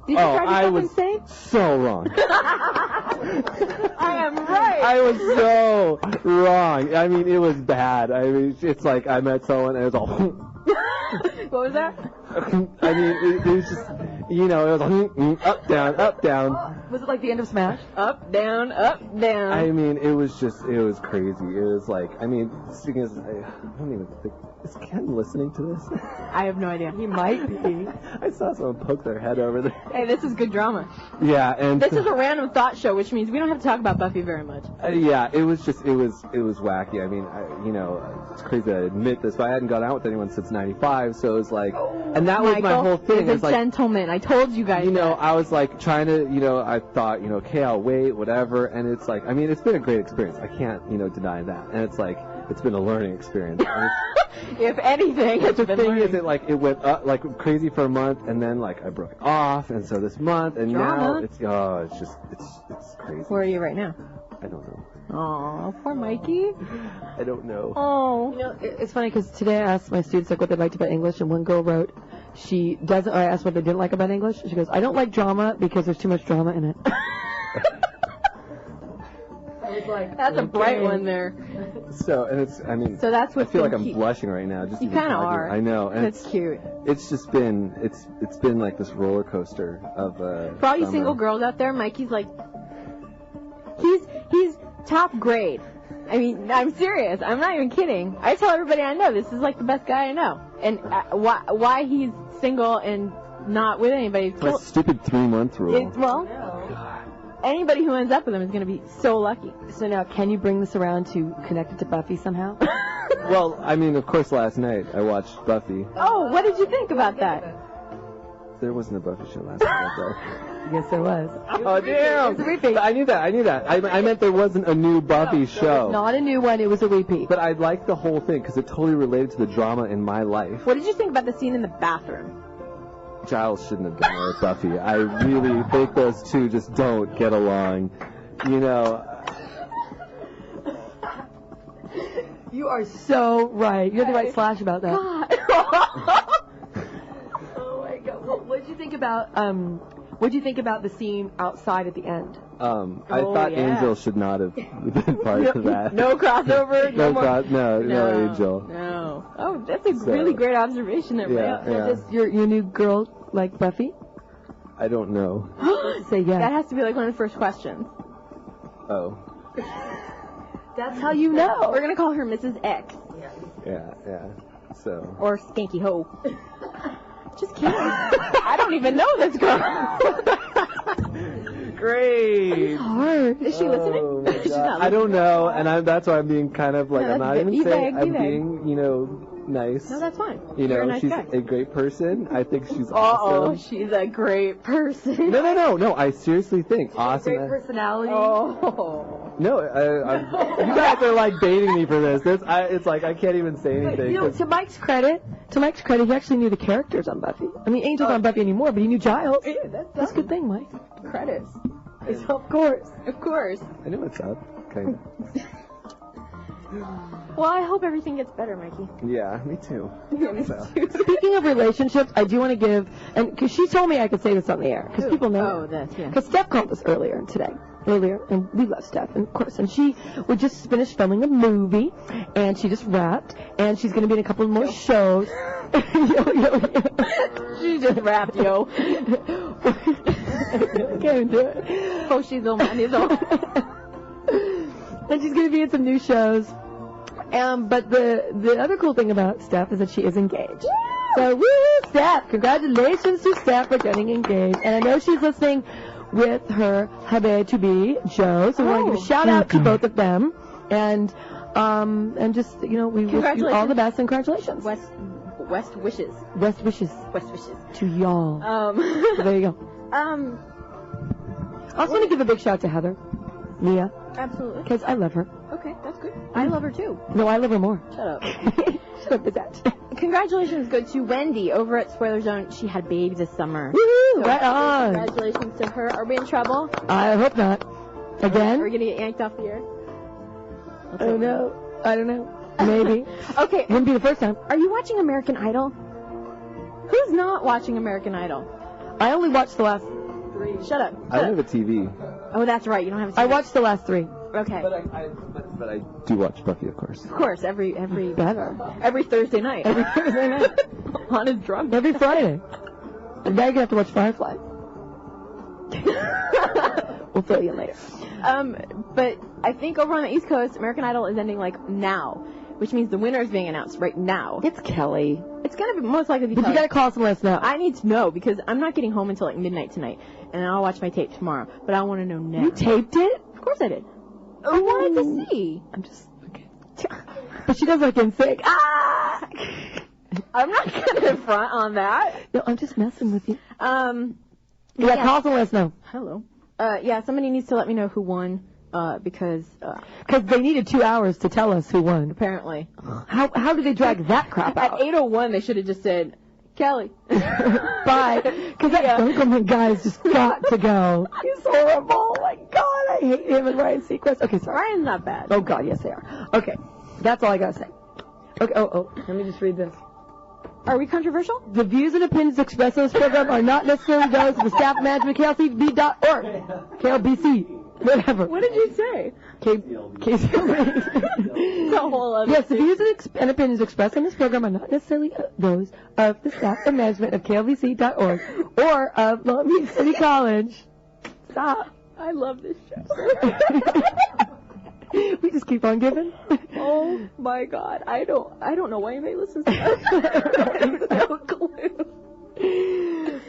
[SPEAKER 2] Did you drive yourself insane?
[SPEAKER 3] So wrong.
[SPEAKER 2] I am right.
[SPEAKER 3] I was so wrong. I mean, it was bad. I mean, it's like I met someone and it was all...
[SPEAKER 2] What was that?
[SPEAKER 3] I mean, it was just, it was up, down, up, down.
[SPEAKER 1] Was it like the end of Smash?
[SPEAKER 2] Up, down, up, down.
[SPEAKER 3] I mean, it was crazy. It was like, speaking as, I don't even think, is Ken listening to this?
[SPEAKER 2] I have no idea.
[SPEAKER 1] He might be.
[SPEAKER 3] I saw someone poke their head over there.
[SPEAKER 2] Hey, this is good drama.
[SPEAKER 3] Yeah, and
[SPEAKER 2] this is a random thought show, which means we don't have to talk about Buffy very much.
[SPEAKER 3] Yeah, it was wacky. I mean, it's crazy to admit this, but I hadn't gone out with anyone since '95, so it was like, and that was my whole thing.
[SPEAKER 2] He's a gentleman. I told you guys.
[SPEAKER 3] I was like trying to, I thought, okay, I'll wait, whatever, and it's like, I mean, it's been a great experience. I can't, deny that, and it's like, it's been a learning experience.
[SPEAKER 2] If anything, it's
[SPEAKER 3] the
[SPEAKER 2] been
[SPEAKER 3] thing
[SPEAKER 2] learning.
[SPEAKER 3] is, it went up like crazy for a month, and then like I broke it off, and so this month, and now it's crazy.
[SPEAKER 2] Where are you right now?
[SPEAKER 3] I don't know.
[SPEAKER 2] Oh, poor Mikey.
[SPEAKER 3] I don't know.
[SPEAKER 2] Oh.
[SPEAKER 1] It's funny because today I asked my students like what they liked about English, and one girl wrote, I asked what they didn't like about English. She goes, I don't like drama because there's too much drama in it. I was like,
[SPEAKER 2] that's a bright one there.
[SPEAKER 3] So, and so
[SPEAKER 2] that's what
[SPEAKER 3] I feel like I'm blushing right now. Just
[SPEAKER 2] you kind of are.
[SPEAKER 3] I know. And
[SPEAKER 2] that's cute.
[SPEAKER 3] It's just been, it's been like this roller coaster of,
[SPEAKER 2] for all you single girls out there, Mikey's like, he's top grade. I mean, I'm serious. I'm not even kidding. I tell everybody I know this is like the best guy I know. And why he's single and not with anybody.
[SPEAKER 3] My stupid 3-month rule.
[SPEAKER 2] Anybody who ends up with him is going to be so lucky.
[SPEAKER 1] So now, can you bring this around to connect it to Buffy somehow?
[SPEAKER 3] Well, I mean, of course, last night I watched Buffy.
[SPEAKER 2] Oh, what did you think about that?
[SPEAKER 3] There wasn't a Buffy show last night, though.
[SPEAKER 1] Yes, there was.
[SPEAKER 3] Oh, damn! It's a repeat. I knew that. I meant there wasn't a new Buffy show.
[SPEAKER 1] Not a new one. It was a repeat.
[SPEAKER 3] But I liked the whole thing because it totally related to the drama in my life.
[SPEAKER 2] What did you think about the scene in the bathroom?
[SPEAKER 3] Giles shouldn't have been there with Buffy. I really think those two just don't get along.
[SPEAKER 1] You are so right. You're the right Slash about that. Oh my God. Well, what did you think about the scene outside at the end?
[SPEAKER 3] I thought Angel should not have been part of that.
[SPEAKER 2] No crossover.
[SPEAKER 3] No Angel.
[SPEAKER 2] No. Oh, that's a really great observation there,
[SPEAKER 3] yeah.
[SPEAKER 1] Just your new girl like Buffy?
[SPEAKER 3] I don't know.
[SPEAKER 1] Say yes.
[SPEAKER 2] That has to be like one of the first questions.
[SPEAKER 3] Oh.
[SPEAKER 1] That's how you know.
[SPEAKER 2] We're gonna call her Mrs. X.
[SPEAKER 3] Yeah. So.
[SPEAKER 2] Or Skanky Ho. Just kidding. I don't even know this girl.
[SPEAKER 3] Great.
[SPEAKER 2] Hard. Is she listening? She's not listening.
[SPEAKER 3] I don't know, and that's why I'm being kind of like, I'm not even saying, I'm being, nice.
[SPEAKER 2] No, that's fine.
[SPEAKER 3] You're a nice
[SPEAKER 2] she's
[SPEAKER 3] guy. A great person. I think she's
[SPEAKER 2] awesome. She's a great person.
[SPEAKER 3] No. I seriously think awesome.
[SPEAKER 1] Great personality.
[SPEAKER 2] Oh.
[SPEAKER 3] No, you guys are like baiting me for this. It's like I can't even say anything.
[SPEAKER 1] To Mike's credit, he actually knew the characters on Buffy. I mean, Angel's not on Buffy anymore, but he knew Giles.
[SPEAKER 2] Yeah,
[SPEAKER 1] that's a good thing, Mike.
[SPEAKER 2] Credits.
[SPEAKER 1] Of course.
[SPEAKER 3] I know what's up. Kind of.
[SPEAKER 2] Well, I hope everything gets better, Mikey.
[SPEAKER 3] Yeah, me too.
[SPEAKER 1] Speaking of relationships, I do want to give, and because she told me I could say this on the air, because people know.
[SPEAKER 2] Oh, that's, yeah.
[SPEAKER 1] Because Steph called us earlier, and we love Steph, and of course, and she would just finish filming a movie, and she just wrapped, and she's going to be in a couple more shows.
[SPEAKER 2] She just wrapped, yo.
[SPEAKER 1] Can't even do it.
[SPEAKER 2] Oh, she's old, man, he's old.
[SPEAKER 1] And she's going to be in some new shows. But the other cool thing about Steph is that she is engaged. So, woo, Steph! Congratulations to Steph for getting engaged. And I know she's listening with her hubby-to-be, Joe. So we want to give a shout-out to both of them. And just, we wish you all the best and congratulations.
[SPEAKER 2] West wishes.
[SPEAKER 1] Best wishes.
[SPEAKER 2] West wishes.
[SPEAKER 1] To y'all. So there you go. I also want to give a big shout out to Heather. Mia.
[SPEAKER 2] Absolutely.
[SPEAKER 1] Because I love her.
[SPEAKER 2] Okay, that's good. I love her too.
[SPEAKER 1] No, I love her more.
[SPEAKER 2] Shut up.
[SPEAKER 1] Shut up with that.
[SPEAKER 2] Congratulations go to Wendy over at Spoiler Zone. She had a baby this summer.
[SPEAKER 1] Woohoo!
[SPEAKER 2] So
[SPEAKER 1] Right on.
[SPEAKER 2] Congratulations to her. Are we in trouble?
[SPEAKER 1] I hope not. Again?
[SPEAKER 2] Are we going to get yanked off the air?
[SPEAKER 1] I don't know. I don't know. Maybe.
[SPEAKER 2] Okay.
[SPEAKER 1] Wouldn't be the first time.
[SPEAKER 2] Are you watching American Idol? Who's not watching American Idol?
[SPEAKER 1] I only watched the last
[SPEAKER 2] 3. Shut up.
[SPEAKER 3] I don't have a TV.
[SPEAKER 2] Oh, that's right. You don't have a TV.
[SPEAKER 1] I watched the last 3.
[SPEAKER 2] Okay.
[SPEAKER 3] But I do watch Buffy, of course.
[SPEAKER 2] Of course, every
[SPEAKER 1] Better.
[SPEAKER 2] Thursday night.
[SPEAKER 1] Every Thursday night.
[SPEAKER 2] On his drum.
[SPEAKER 1] Every Friday. And now you're going to have to watch Firefly. We'll fill you later.
[SPEAKER 2] But I think over on the East Coast, American Idol is ending like now, which means the winner is being announced right now.
[SPEAKER 1] It's Kelly.
[SPEAKER 2] It's going to be most likely be
[SPEAKER 1] But
[SPEAKER 2] Kelly.
[SPEAKER 1] you got to call us and let us know.
[SPEAKER 2] I need to know because I'm not getting home until like midnight tonight, and I'll watch my tape tomorrow. But I want to know now.
[SPEAKER 1] You taped it?
[SPEAKER 2] Of course I did. I wanted to see.
[SPEAKER 1] I'm just, okay. But she does like in sick. Ah!
[SPEAKER 2] I'm not going to front on that.
[SPEAKER 1] No, I'm just messing with you.
[SPEAKER 2] Yeah,
[SPEAKER 1] Call us and let us know.
[SPEAKER 2] Hello. Yeah, somebody needs to let me know who won, because
[SPEAKER 1] they needed 2 hours to tell us who won.
[SPEAKER 2] apparently.
[SPEAKER 1] How did they drag that crap
[SPEAKER 2] At
[SPEAKER 1] out?
[SPEAKER 2] 8:01, they should have just said, Kelly.
[SPEAKER 1] Bye. Because that Dunkelman guy's just got to go. He's horrible. Oh my God, I hate him and Ryan Seacrest. Okay, sorry.
[SPEAKER 2] Ryan's not bad.
[SPEAKER 1] Oh God, yes they are. Okay, that's all I gotta say. Okay. Oh. Let me just read this.
[SPEAKER 2] Are we controversial?
[SPEAKER 1] The views and opinions expressed on this program are not necessarily those of the staff and management of KLCB.org, KLBC, whatever.
[SPEAKER 2] What did you say?
[SPEAKER 1] KCLB.
[SPEAKER 2] The whole other
[SPEAKER 1] Yes, the views and opinions expressed on this program are not necessarily those of the staff and management of KLBC.org or of Long Beach City College. Stop.
[SPEAKER 2] I love this show.
[SPEAKER 1] We just keep on giving.
[SPEAKER 2] Oh my God. I don't know why anybody listens to us. I have no clue.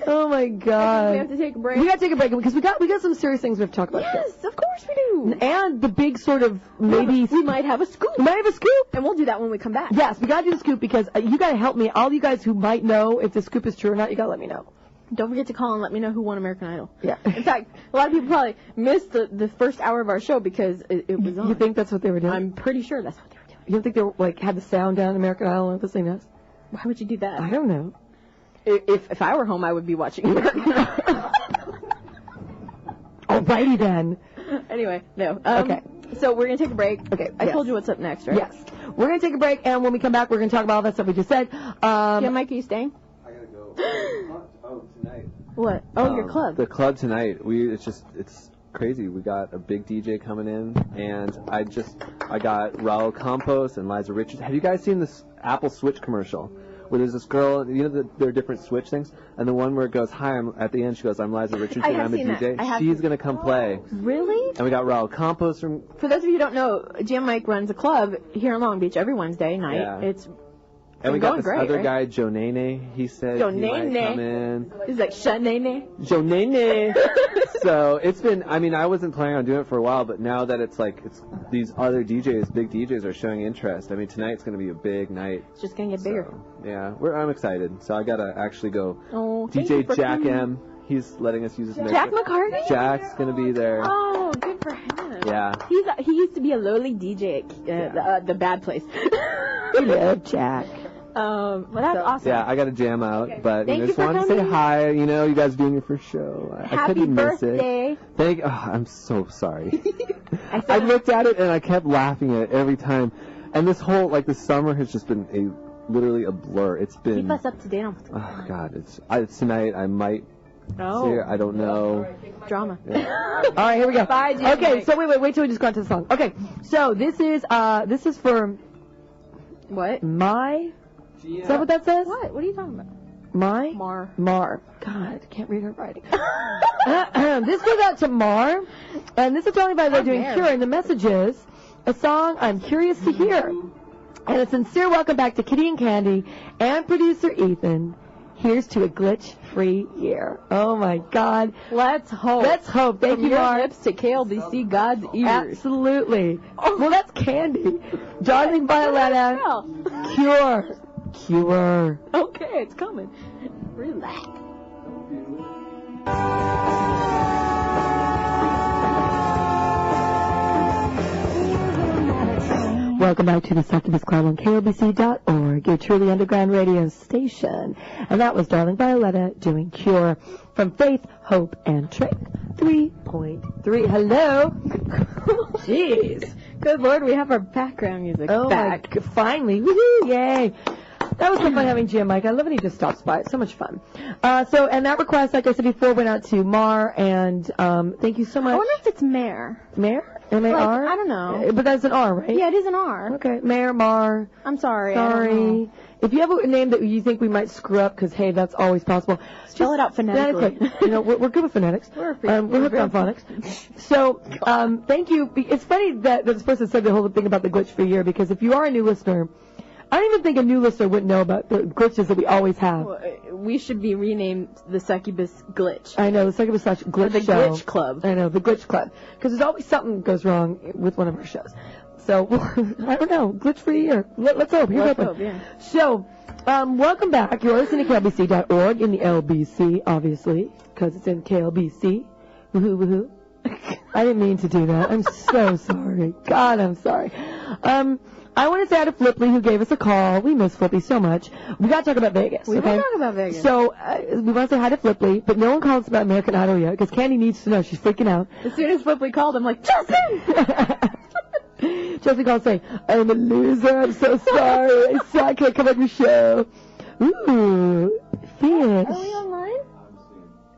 [SPEAKER 1] Oh my God.
[SPEAKER 2] We have to take a break.
[SPEAKER 1] We gotta take a break because we got some serious things we have to talk about.
[SPEAKER 2] Yes, of course we do.
[SPEAKER 1] And the big sort of maybe
[SPEAKER 2] we might have a scoop.
[SPEAKER 1] We might have a scoop.
[SPEAKER 2] And we'll do that when we come back.
[SPEAKER 1] Yes, we gotta do the scoop because you gotta help me. All you guys who might know if the scoop is true or not, you gotta let me know.
[SPEAKER 2] Don't forget to call and let me know who won American Idol.
[SPEAKER 1] Yeah.
[SPEAKER 2] In fact, a lot of people probably missed the first hour of our show because it was on.
[SPEAKER 1] You think that's what they were doing?
[SPEAKER 2] I'm pretty sure that's what they were doing.
[SPEAKER 1] You don't think they were, had the sound down American Idol and listening to us?
[SPEAKER 2] Why would you do that?
[SPEAKER 1] I don't know.
[SPEAKER 2] If I were home, I would be watching American Idol.
[SPEAKER 1] Alrighty then.
[SPEAKER 2] Anyway, no.
[SPEAKER 1] Okay.
[SPEAKER 2] So we're going to take a break.
[SPEAKER 1] Okay.
[SPEAKER 2] I told you what's up next, right?
[SPEAKER 1] Yes. We're going to take a break, and when we come back, we're going to talk about all that stuff we just said.
[SPEAKER 2] Yeah, Mike, are you staying?
[SPEAKER 3] I gotta go. Oh, tonight.
[SPEAKER 2] What? Oh, your club.
[SPEAKER 3] The club tonight. It's crazy. We got a big DJ coming in, and I got Raul Campos and Liza Richards. Have you guys seen this Apple Switch commercial? Where there's this girl, there are different Switch things, and the one where it goes, hi, at the end she goes, I'm Liza Richards and I'm a DJ. She's going to come play.
[SPEAKER 2] Really?
[SPEAKER 3] And we got Raul Campos from...
[SPEAKER 2] For those of you who don't know, Jam Mike runs a club here in Long Beach every Wednesday night.
[SPEAKER 3] Yeah.
[SPEAKER 2] And
[SPEAKER 3] we got this other guy, Joe Nene. He said he might come in.
[SPEAKER 2] He's like, Shanene.
[SPEAKER 3] Joe Nene. So it's been, I wasn't planning on doing it for a while, but now that it's these other DJs, big DJs are showing interest. Tonight's going to be a big night.
[SPEAKER 2] It's just going to get bigger.
[SPEAKER 3] Yeah, I'm excited. So I got to actually go.
[SPEAKER 2] Oh,
[SPEAKER 3] DJ Jack M. He's letting us use his mixer.
[SPEAKER 2] Jack McCartney?
[SPEAKER 3] Jack's going to be there.
[SPEAKER 2] Oh, good for him.
[SPEAKER 3] Yeah.
[SPEAKER 2] He used to be a lowly DJ at the bad place.
[SPEAKER 1] We love Jack.
[SPEAKER 2] Well, that's awesome.
[SPEAKER 3] Yeah, I got to jam out, but
[SPEAKER 2] Thank you
[SPEAKER 3] just
[SPEAKER 2] for
[SPEAKER 3] wanted to say
[SPEAKER 2] coming.
[SPEAKER 3] hi. You guys doing your first show. I
[SPEAKER 2] Happy
[SPEAKER 3] couldn't
[SPEAKER 2] birthday.
[SPEAKER 3] miss it. I'm so sorry. I looked at it and I kept laughing at it every time. And this whole this summer has just been literally a blur. It's been.
[SPEAKER 2] Keep us up to date on what's going on.
[SPEAKER 3] Oh God, it's tonight. I might.
[SPEAKER 2] Oh.
[SPEAKER 3] See it. I don't know.
[SPEAKER 2] Drama.
[SPEAKER 3] Yeah.
[SPEAKER 1] All right, here we go.
[SPEAKER 2] Bye, Jim.
[SPEAKER 1] Okay, so wait till we just got to the song. Okay, so this is for
[SPEAKER 2] What?
[SPEAKER 1] my. Is that what that says?
[SPEAKER 2] What? What are you talking about?
[SPEAKER 1] Mar. God, can't read her writing. This goes out to Mar, and this is only by they're doing Cure, and the message is a song I'm curious to hear. And a sincere welcome back to Kitty and Candy and producer Ethan. Here's to a glitch-free year. Oh my God.
[SPEAKER 2] Let's hope.
[SPEAKER 1] Thank you, Mar.
[SPEAKER 2] From your lips to KLBC, God's ears.
[SPEAKER 1] Absolutely. Well, that's Candy. Darling Violetta. Cure. Cure.
[SPEAKER 2] Okay, it's coming. Relax.
[SPEAKER 1] Welcome back to the Succubus Club on KLBC.org, your truly underground radio station. And that was Darling Violetta doing Cure from Faith, Hope, and Trick 3.3. Hello. Jeez.
[SPEAKER 2] Good Lord, we have our background music back.
[SPEAKER 1] Finally. Woohoo, yay. That was so fun having Jim Mike. I love when he just stops by. It's so much fun. And that request, like I said before, went out to Mar, and thank you so much.
[SPEAKER 2] I wonder if it's Mare.
[SPEAKER 1] Mare? M-A-R?
[SPEAKER 2] I don't know.
[SPEAKER 1] But that's an R, right?
[SPEAKER 2] Yeah, it is an R.
[SPEAKER 1] Okay. Mare, Mar.
[SPEAKER 2] I'm sorry.
[SPEAKER 1] Sorry. If you have a name that you think we might screw up, because, hey, that's always possible.
[SPEAKER 2] Spell it out phonetically.
[SPEAKER 1] You know, we're good with phonetics. We're hooked on phonics. So, thank you. It's funny that this person said the whole thing about the glitch-free year, because if you are a new listener, I don't even think a new listener wouldn't know about the glitches that we always have.
[SPEAKER 2] Well, we should be renamed the Succubus Glitch.
[SPEAKER 1] I know, the Succubus Glitch
[SPEAKER 2] the
[SPEAKER 1] Show.
[SPEAKER 2] Glitch Club.
[SPEAKER 1] I know, the Glitch Club. Because there's always something goes wrong with one of our shows. So, I don't know, glitch-free year. Let's hope. Let's hope, yeah. So, welcome back. You're listening to KLBC.org in the LBC, obviously, because it's in KLBC. Woohoo, woohoo. I didn't mean to do that. I'm so sorry. God, I'm sorry. I want to say hi to Flippy, who gave us a call. We miss Flippy so much. We got to talk about Vegas.
[SPEAKER 2] We will talk about Vegas.
[SPEAKER 1] So, we want to say hi to Flippy, but no one called us about American Idol yet, because Candy needs to know. She's freaking out.
[SPEAKER 2] As soon as Flippy called, I'm like, Justin!
[SPEAKER 1] Chelsea called saying, I'm a loser. I'm so sorry. I can't come on your show. Ooh, fish.
[SPEAKER 2] Are we online?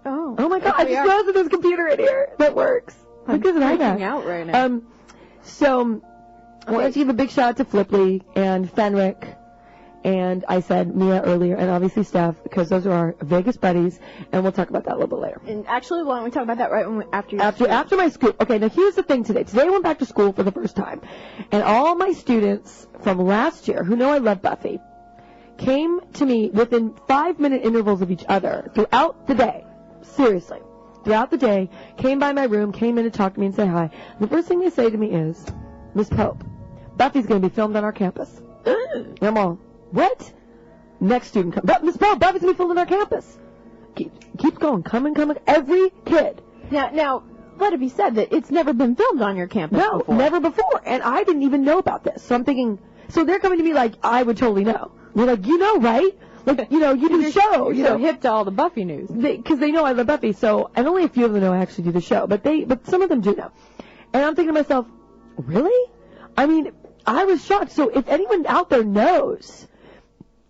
[SPEAKER 1] Oh my God. I just realized that there's a computer in here that works.
[SPEAKER 2] I'm freaking out right now.
[SPEAKER 1] I wanted to give a big shout out to Flippy and Fenwick, and I said Mia earlier, and obviously Steph, because those are our Vegas buddies, and we'll talk about that a little bit later.
[SPEAKER 2] And actually, why don't we talk about that after
[SPEAKER 1] my scoop? Okay, now here's the thing today. Today I went back to school for the first time, and all my students from last year, who know I love Buffy, came to me within 5-minute intervals of each other throughout the day. Seriously. Throughout the day, came by my room, came in to talk to me and say hi. The first thing they say to me is, Miss Pope, Buffy's going to be filmed on our campus. I'm all, what? Next student comes. Miss Pope, Buffy's going to be filmed on our campus. Keeps going, coming. Every kid.
[SPEAKER 2] Now, let it be said that it's never been filmed on your campus before.
[SPEAKER 1] No, never before. And I didn't even know about this. So I'm thinking, so they're coming to me like, I would totally know. They're like, you know, right? Like, you know, you do the show.
[SPEAKER 2] You're so hip to all the Buffy news.
[SPEAKER 1] Because they know I love Buffy, so, and only a few of them know I actually do the show, but some of them do know. And I'm thinking to myself, really? I mean, I was shocked. So if anyone out there knows,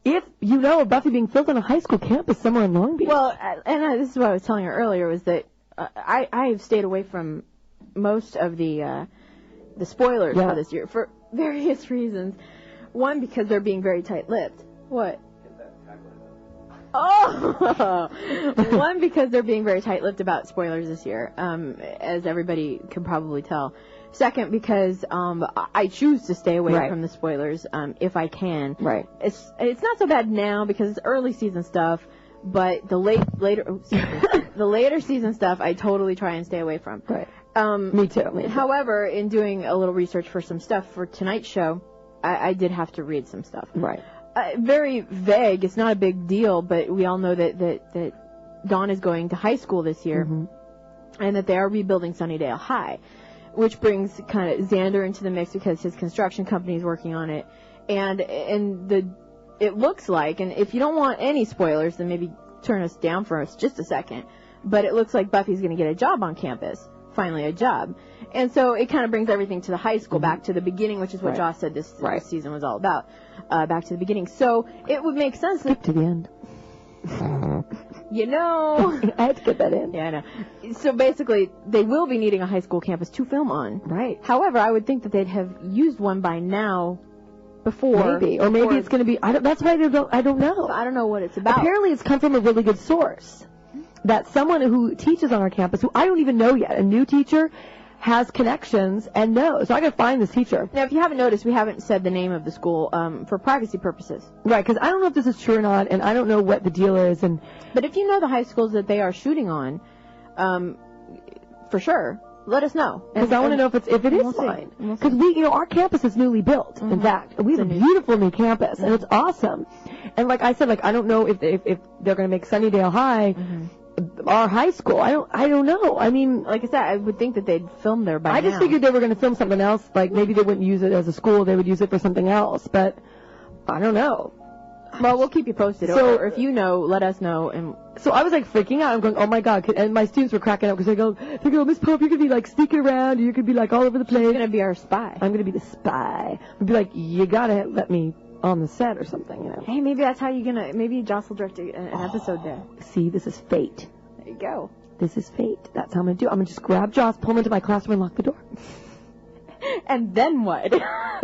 [SPEAKER 1] if you know of Buffy being filmed on a high school campus somewhere in Long Beach.
[SPEAKER 2] Well, this is what I was telling her earlier, was that I have stayed away from most of the spoilers for this year for various reasons. One, because they're being very tight-lipped. What? Oh! One, because they're being very tight-lipped about spoilers this year, as everybody can probably tell. Second, because I choose to stay away from the spoilers if I can.
[SPEAKER 1] Right.
[SPEAKER 2] It's not so bad now because it's early season stuff, but the later season stuff I totally try and stay away from.
[SPEAKER 1] Right. Me too.
[SPEAKER 2] However, in doing a little research for some stuff for tonight's show, I did have to read some stuff.
[SPEAKER 1] Right.
[SPEAKER 2] Very vague. It's not a big deal, but we all know that Dawn is going to high school this year, and that they are rebuilding Sunnydale High, which brings kind of Xander into the mix because his construction company is working on it, and it looks like, and if you don't want any spoilers, then maybe turn us down for us just a second, but it looks like Buffy's going to get a job on campus. Finally a job. And so it kind of brings everything to the high school, back to the beginning, which is what Joss said this season was all about. Back to the beginning. So it would make sense.
[SPEAKER 1] Skip to the end.
[SPEAKER 2] You know.
[SPEAKER 1] I had to get that in.
[SPEAKER 2] Yeah, I know. So basically, they will be needing a high school campus to film on.
[SPEAKER 1] Right.
[SPEAKER 2] However, I would think that they'd have used one by now before.
[SPEAKER 1] Maybe. Or maybe it's going to be, that's why I don't know.
[SPEAKER 2] I don't know what it's about.
[SPEAKER 1] Apparently it's come from a really good source. That someone who teaches on our campus, who I don't even know yet, a new teacher, has connections and knows. So I gotta find this teacher.
[SPEAKER 2] Now, if you haven't noticed, we haven't said the name of the school for privacy purposes.
[SPEAKER 1] Right, because I don't know if this is true or not, and I don't know what the deal is.
[SPEAKER 2] But if you know the high schools that they are shooting on, for sure, let us know.
[SPEAKER 1] Because I want to know if it is fine. Because our campus is newly built. In fact, we have a beautiful new campus, and it's awesome. And like I said, like I don't know if they're going to make Sunnydale High our high school. I don't know. I mean,
[SPEAKER 2] like I said, I would think that they'd film there by now.
[SPEAKER 1] I just figured they were going to film something else. Like maybe they wouldn't use it as a school. They would use it for something else. But I don't know.
[SPEAKER 2] Well, we'll keep you posted.
[SPEAKER 1] So,
[SPEAKER 2] or if you know, let us know. And
[SPEAKER 1] so I was like freaking out. I'm going, oh my God. And my students were cracking up because they go, Miss Pope, you could be like sneaking around. You could be like all over the place.
[SPEAKER 2] She's going to be our spy.
[SPEAKER 1] I'm going to be the spy. I'd be like, you got to let me on the set or something, you know.
[SPEAKER 2] Hey, maybe that's how you're going to, maybe Joss will direct an episode there.
[SPEAKER 1] See, this is fate.
[SPEAKER 2] There you go.
[SPEAKER 1] This is fate. That's how I'm going to do it. I'm going to just grab Joss, pull him into my classroom and lock the door.
[SPEAKER 2] And then what?
[SPEAKER 1] I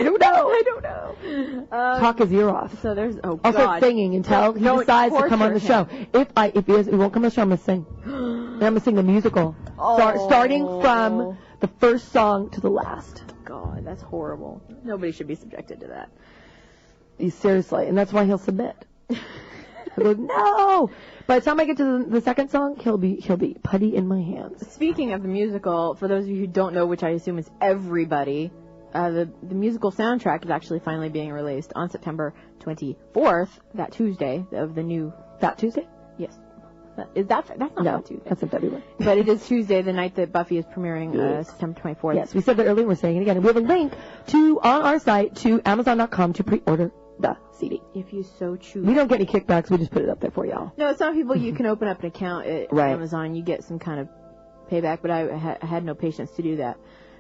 [SPEAKER 1] don't know.
[SPEAKER 2] I don't know.
[SPEAKER 1] Talk his ear off.
[SPEAKER 2] So there's, oh
[SPEAKER 1] I'll
[SPEAKER 2] God.
[SPEAKER 1] start singing until he decides to come on the show. If he won't come on the show, I'm going to sing. And I'm going to sing the musical. Starting from the first song to the last.
[SPEAKER 2] God, that's horrible. Nobody should be subjected to that.
[SPEAKER 1] Seriously. And that's why he'll submit. I go, no! By the time I get to the second song, he'll be putty in my hands.
[SPEAKER 2] Speaking of the musical, for those of you who don't know, which I assume is everybody, the musical soundtrack is actually finally being released on September 24th, that Tuesday of the new...
[SPEAKER 1] That Tuesday?
[SPEAKER 2] Yes. That's not that Tuesday.
[SPEAKER 1] That's in February.
[SPEAKER 2] But it is Tuesday, the night that Buffy is premiering, September 24th.
[SPEAKER 1] Yes, we said that earlier, we're saying it again. And we have a link on our site to Amazon.com to pre-order the CD.
[SPEAKER 2] If you so choose.
[SPEAKER 1] We don't get any kickbacks, we just put it up there for y'all.
[SPEAKER 2] No, some people you can open up an account at Amazon, you get some kind of payback, but I had no patience to do that.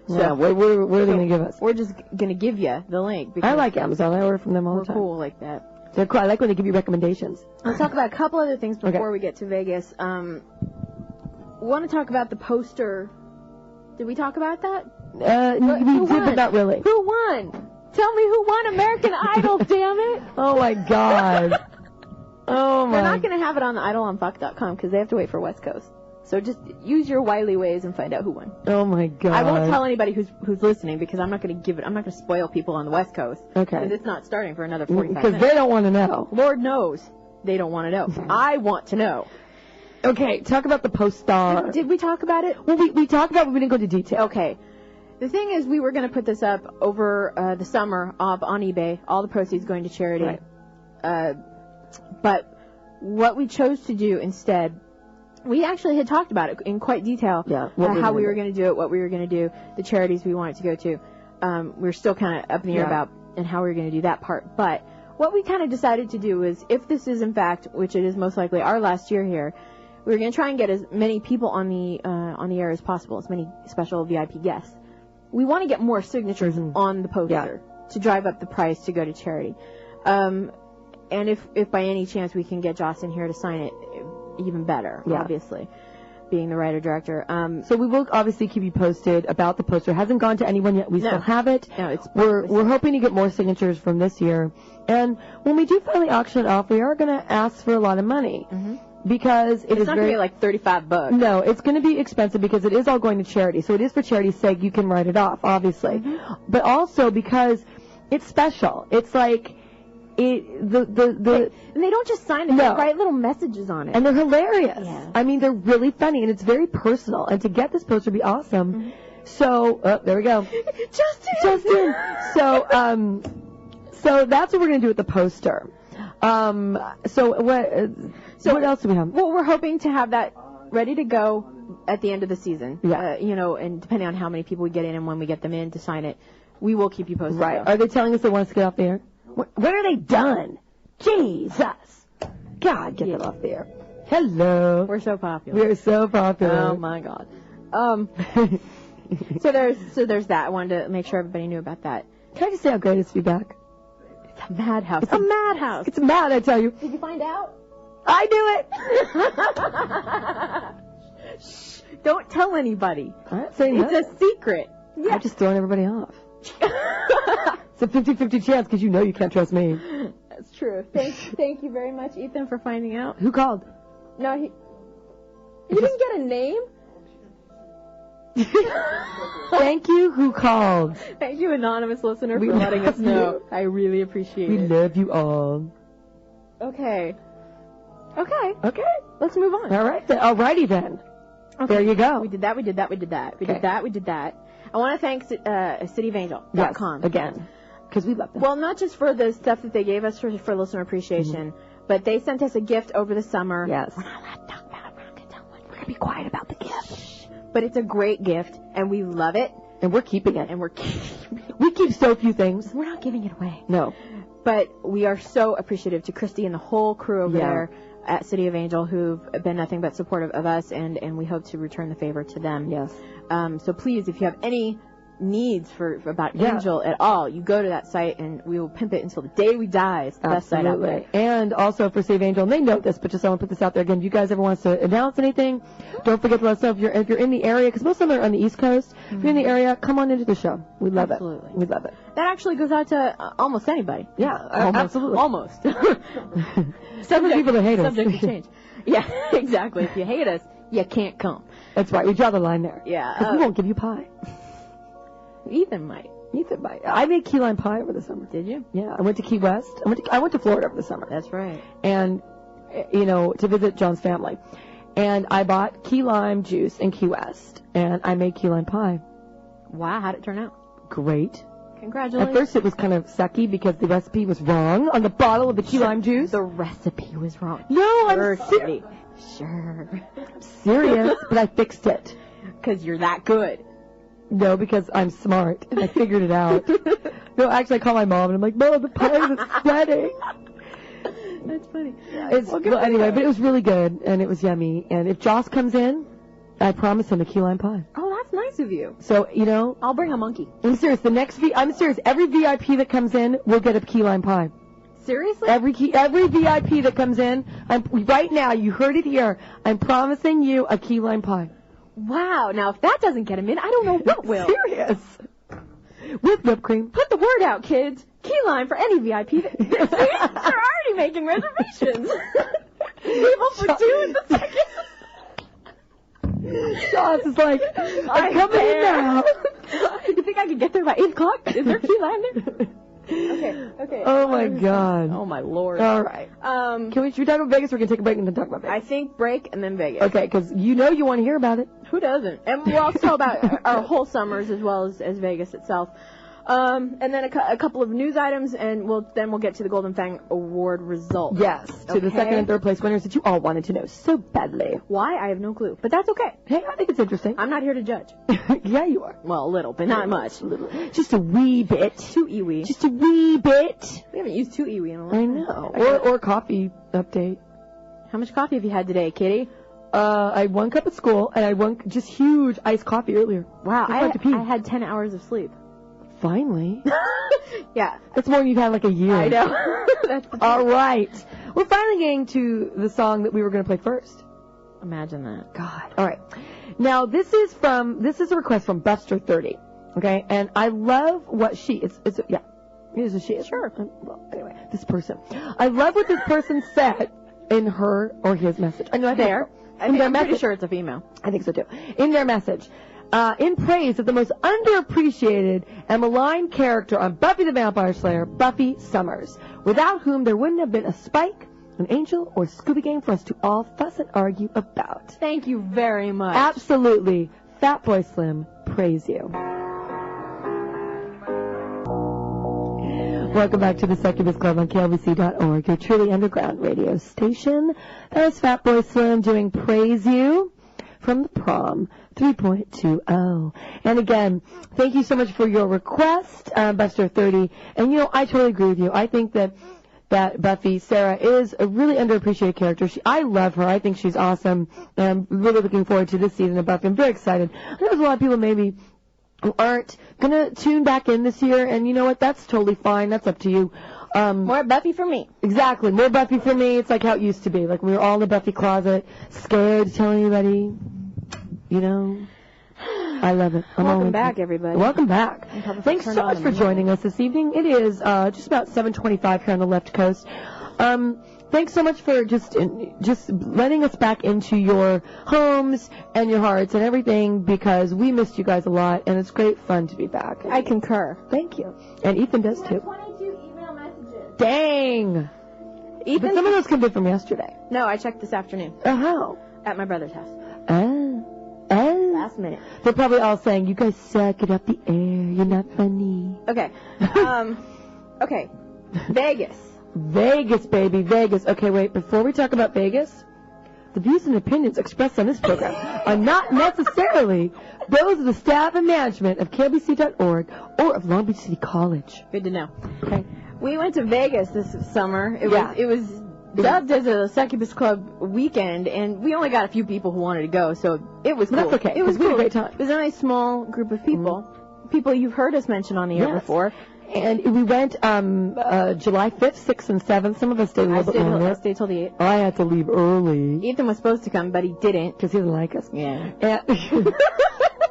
[SPEAKER 2] So
[SPEAKER 1] yeah, what are they going to give us?
[SPEAKER 2] We're just going to give you the link.
[SPEAKER 1] I like Amazon. I order from them all the time.
[SPEAKER 2] We're cool like that.
[SPEAKER 1] They're cool. I like when they give you recommendations.
[SPEAKER 2] Let's talk about a couple other things before we get to Vegas. Want to talk about the poster. Did we talk about that?
[SPEAKER 1] We did, but not really.
[SPEAKER 2] Who won? Tell me who won American Idol, damn it.
[SPEAKER 1] Oh, my God. Oh, my.
[SPEAKER 2] They're not going to have it on the idolonfuck.com because they have to wait for West Coast. So just use your wily ways and find out who won.
[SPEAKER 1] Oh, my God.
[SPEAKER 2] I won't tell anybody who's listening because I'm not going to spoil people on the West Coast.
[SPEAKER 1] Okay.
[SPEAKER 2] Because it's not starting for another 45 minutes.
[SPEAKER 1] Because they don't want to know.
[SPEAKER 2] Lord knows they don't want to know. I want to know.
[SPEAKER 1] Okay, talk about the post-star.
[SPEAKER 2] Did we talk about it?
[SPEAKER 1] Well, we talked about it, but we didn't go into detail.
[SPEAKER 2] Okay. The thing is, we were going to put this up over the summer on eBay, all the proceeds going to charity. Right. But what we chose to do instead, we actually had talked about it in quite detail.
[SPEAKER 1] Yeah.
[SPEAKER 2] How we were going to do it, what we were going to do, the charities we wanted to go to. We're still kind of up in the air about and how we were going to do that part. But what we kind of decided to do is, if this is in fact, which it is most likely our last year here, we were going to try and get as many people on the air as possible, as many special VIP guests. We want to get more signatures on the poster to drive up the price to go to charity. And if by any chance we can get Joss in here to sign it, even better, obviously, being the writer-director.
[SPEAKER 1] So we will obviously keep you posted about the poster. It hasn't gone to anyone yet. We still have it.
[SPEAKER 2] No,
[SPEAKER 1] we're hoping to get more signatures from this year. And when we do finally auction it off, we are going to ask for a lot of money. Mm-hmm. Because it's not
[SPEAKER 2] going to be like $35.
[SPEAKER 1] No, it's going to be expensive because it is all going to charity. So it is for charity's sake. You can write it off, obviously. Mm-hmm. But also because it's special. It's like and
[SPEAKER 2] they don't just sign it. They write little messages on it.
[SPEAKER 1] And they're hilarious.
[SPEAKER 2] Yeah.
[SPEAKER 1] I mean, they're really funny and it's very personal. And to get this poster would be awesome. Mm-hmm. So, there we go. Justin. So that's what we're going to do with the poster. What else do we have?
[SPEAKER 2] Well, we're hoping to have that ready to go at the end of the season.
[SPEAKER 1] Yeah.
[SPEAKER 2] And depending on how many people we get in and when we get them in to sign it, we will keep you posted.
[SPEAKER 1] Right. Are they telling us they want us to get off the air? When are they done? Jesus. God, get them off the air. Hello.
[SPEAKER 2] We're so popular.
[SPEAKER 1] We're so popular.
[SPEAKER 2] Oh, my God. So there's that. I wanted to make sure everybody knew about that.
[SPEAKER 1] Can I just say how great it is to be back?
[SPEAKER 2] It's a madhouse. It's a madhouse.
[SPEAKER 1] It's mad, I tell you.
[SPEAKER 2] Did you find out?
[SPEAKER 1] I knew
[SPEAKER 2] it. Shh. Don't tell anybody.
[SPEAKER 1] I'm not saying that.
[SPEAKER 2] It's a secret.
[SPEAKER 1] Yeah. I'm just throwing everybody off. It's a 50-50 chance because you know you can't trust me.
[SPEAKER 2] That's true. Thank you very much, Ethan, for finding out.
[SPEAKER 1] Who called?
[SPEAKER 2] No, he didn't get a name.
[SPEAKER 1] Thank you, who called.
[SPEAKER 2] Thank you, anonymous listener, for letting us know. I really appreciate it.
[SPEAKER 1] We love you all.
[SPEAKER 2] Okay.
[SPEAKER 1] Let's move on. All right then. Alrighty then. Okay. There you go.
[SPEAKER 2] We did that. did that. I want to thank cityofangel.com.
[SPEAKER 1] Yes, again. because we love them.
[SPEAKER 2] Well, not just for the stuff that they gave us for listener appreciation, but they sent us a gift over the summer.
[SPEAKER 1] Yes.
[SPEAKER 2] We're not allowed to talk about it. We're not going to tell one. We're going to
[SPEAKER 1] Be quiet about the gift.
[SPEAKER 2] But it's a great gift, and we love it.
[SPEAKER 1] And we're keeping it.
[SPEAKER 2] And
[SPEAKER 1] we keep so few things.
[SPEAKER 2] We're not giving it away.
[SPEAKER 1] No.
[SPEAKER 2] But we are so appreciative to Christy and the whole crew over there at City of Angel, who've been nothing but supportive of us, and we hope to return the favor to them.
[SPEAKER 1] Yes.
[SPEAKER 2] So please, if you have any needs about Angel at all, you go to that site, and we will pimp it until the day we die. It's the best site out there.
[SPEAKER 1] And also for Save Angel, and they know this, but just I want to put this out there again. If you guys ever want us to announce anything, don't forget to let us know if you're in the area, because most of them are on the East Coast. If you're in the area, come on into the show. We love it. We love it.
[SPEAKER 2] That actually goes out to almost anybody.
[SPEAKER 1] Yeah, absolutely.
[SPEAKER 2] Almost.
[SPEAKER 1] Some people that hate us.
[SPEAKER 2] Subject to change. Yeah, exactly. If you hate us, you can't come.
[SPEAKER 1] That's right. We draw the line there.
[SPEAKER 2] Yeah.
[SPEAKER 1] Because we won't give you pie.
[SPEAKER 2] Ethan might.
[SPEAKER 1] I made key lime pie over the summer.
[SPEAKER 2] Did you?
[SPEAKER 1] Yeah. I went to Key West. I went to Florida over the summer.
[SPEAKER 2] That's right.
[SPEAKER 1] And, to visit John's family. And I bought key lime juice in Key West. And I made key lime pie.
[SPEAKER 2] Wow. How'd it turn out?
[SPEAKER 1] Great.
[SPEAKER 2] Congratulations.
[SPEAKER 1] At first it was kind of sucky because the recipe was wrong on the bottle of the key lime juice.
[SPEAKER 2] The recipe was wrong.
[SPEAKER 1] No, I'm serious.
[SPEAKER 2] Sure.
[SPEAKER 1] I'm serious, but I fixed it.
[SPEAKER 2] Because you're that good.
[SPEAKER 1] No, because I'm smart and I figured it out. No, actually I called my mom and I'm like, Mom, the pie is sweating.
[SPEAKER 2] That's funny.
[SPEAKER 1] Anyway, but it was really good and it was yummy. And if Joss comes in, I promise him a key lime pie.
[SPEAKER 2] Oh, that's nice of you.
[SPEAKER 1] So,
[SPEAKER 2] I'll bring a monkey.
[SPEAKER 1] I'm serious. I'm serious. Every VIP that comes in will get a key lime pie.
[SPEAKER 2] Seriously?
[SPEAKER 1] Every VIP that comes in, right now, you heard it here, I'm promising you a key lime pie.
[SPEAKER 2] Wow. Now, if that doesn't get him in, I don't know what will.
[SPEAKER 1] Serious. With whipped cream.
[SPEAKER 2] Put the word out, kids. Key lime for any VIP. They're already making reservations. People for 2 in the second.
[SPEAKER 1] Joss is like, I'm coming in now.
[SPEAKER 2] You think I could get there by 8 o'clock? Is there key lime there? Okay.
[SPEAKER 1] Oh, my God.
[SPEAKER 2] Oh, my Lord.
[SPEAKER 1] All right. Should we talk about Vegas, or we're going to take a break and then talk about Vegas?
[SPEAKER 2] I think break and then Vegas.
[SPEAKER 1] Okay, because you want to hear about it.
[SPEAKER 2] Who doesn't? And we'll also talk about our whole summers as well as Vegas itself. And then a couple of news items, and we'll get to the Golden Fang Award results.
[SPEAKER 1] Yes, to the second and third place winners that you all wanted to know so badly.
[SPEAKER 2] Why? I have no clue, but that's okay.
[SPEAKER 1] Hey, I think it's interesting.
[SPEAKER 2] I'm not here to judge.
[SPEAKER 1] Yeah, you are.
[SPEAKER 2] Well, a little, but not much.
[SPEAKER 1] Just a wee bit.
[SPEAKER 2] 2 iwi.
[SPEAKER 1] Just a wee bit.
[SPEAKER 2] We haven't used 2 iwi in a long time.
[SPEAKER 1] I know. Or coffee update.
[SPEAKER 2] How much coffee have you had today, Kitty?
[SPEAKER 1] I had 1 cup at school, and I had 1 just huge iced coffee earlier.
[SPEAKER 2] Wow, I had 10 hours of sleep.
[SPEAKER 1] Finally.
[SPEAKER 2] Yeah.
[SPEAKER 1] That's more than you've had like a year.
[SPEAKER 2] I know. That's
[SPEAKER 1] all right. We're finally getting to the song that we were going to play first.
[SPEAKER 2] Imagine that.
[SPEAKER 1] God. All right. Now, this is a request from Buster30. Okay? And I love what she is. Yeah. Here's what she is. Sure. Well, anyway, this person. I love what this person said in her or his message. I know I'm
[SPEAKER 2] pretty sure it's a female.
[SPEAKER 1] I think so too. In their message. In praise of the most underappreciated and maligned character on Buffy the Vampire Slayer, Buffy Summers, without whom there wouldn't have been a Spike, an Angel, or Scooby Gang for us to all fuss and argue about.
[SPEAKER 2] Thank you very much.
[SPEAKER 1] Absolutely. Fatboy Slim, praise you. Welcome back to the Succubus Club on KLBC.org, your truly underground radio station. That was Fatboy Slim doing Praise You from the Prom 3.20. And again, thank you so much for your request, Buster30. And I totally agree with you. I think that Buffy, Sarah, is a really underappreciated character. I love her. I think she's awesome. And I'm really looking forward to this season of Buffy. I'm very excited. I know there's a lot of people maybe who aren't going to tune back in this year. And you know what? That's totally fine. That's up to you.
[SPEAKER 2] More Buffy for me.
[SPEAKER 1] Exactly. More Buffy for me. It's like how it used to be. Like we were all in the Buffy closet, scared to tell anybody. I love it.
[SPEAKER 2] Welcome back, everybody.
[SPEAKER 1] Welcome back. Thanks so much for joining us this evening. It is just about 7:25 here on the left coast. Thanks so much for just letting us back into your homes and your hearts and everything, because we missed you guys a lot, and it's great fun to be back.
[SPEAKER 2] I concur.
[SPEAKER 1] Thank you. And Ethan does too.
[SPEAKER 2] 22 email messages.
[SPEAKER 1] Dang.
[SPEAKER 2] Ethan,
[SPEAKER 1] but some of those could be from yesterday.
[SPEAKER 2] No, I checked this afternoon.
[SPEAKER 1] How?
[SPEAKER 2] At my brother's house.
[SPEAKER 1] Last minute. They're probably all saying, you guys suck, get up the air, you're not funny.
[SPEAKER 2] Okay. Okay, Vegas.
[SPEAKER 1] Vegas, baby, Vegas. Okay, wait, before we talk about Vegas, the views and opinions expressed on this program are not necessarily those of the staff and management of KBC.org or of Long Beach City College.
[SPEAKER 2] Good to know.
[SPEAKER 1] Okay.
[SPEAKER 2] We went to Vegas this summer. It was dubbed as a Succubus Club weekend, and we only got a few people who wanted to go, so it was cool.
[SPEAKER 1] That's okay.
[SPEAKER 2] It was cool.
[SPEAKER 1] We had a great time.
[SPEAKER 2] It was a nice small group of people. People you've heard us mention on the air before.
[SPEAKER 1] And we went July 5th, 6th, and 7th. Some of us stayed a little bit longer.
[SPEAKER 2] I stayed till the 8th.
[SPEAKER 1] I had to leave early.
[SPEAKER 2] Ethan was supposed to come, but he didn't.
[SPEAKER 1] Because he didn't like us.
[SPEAKER 2] Yeah.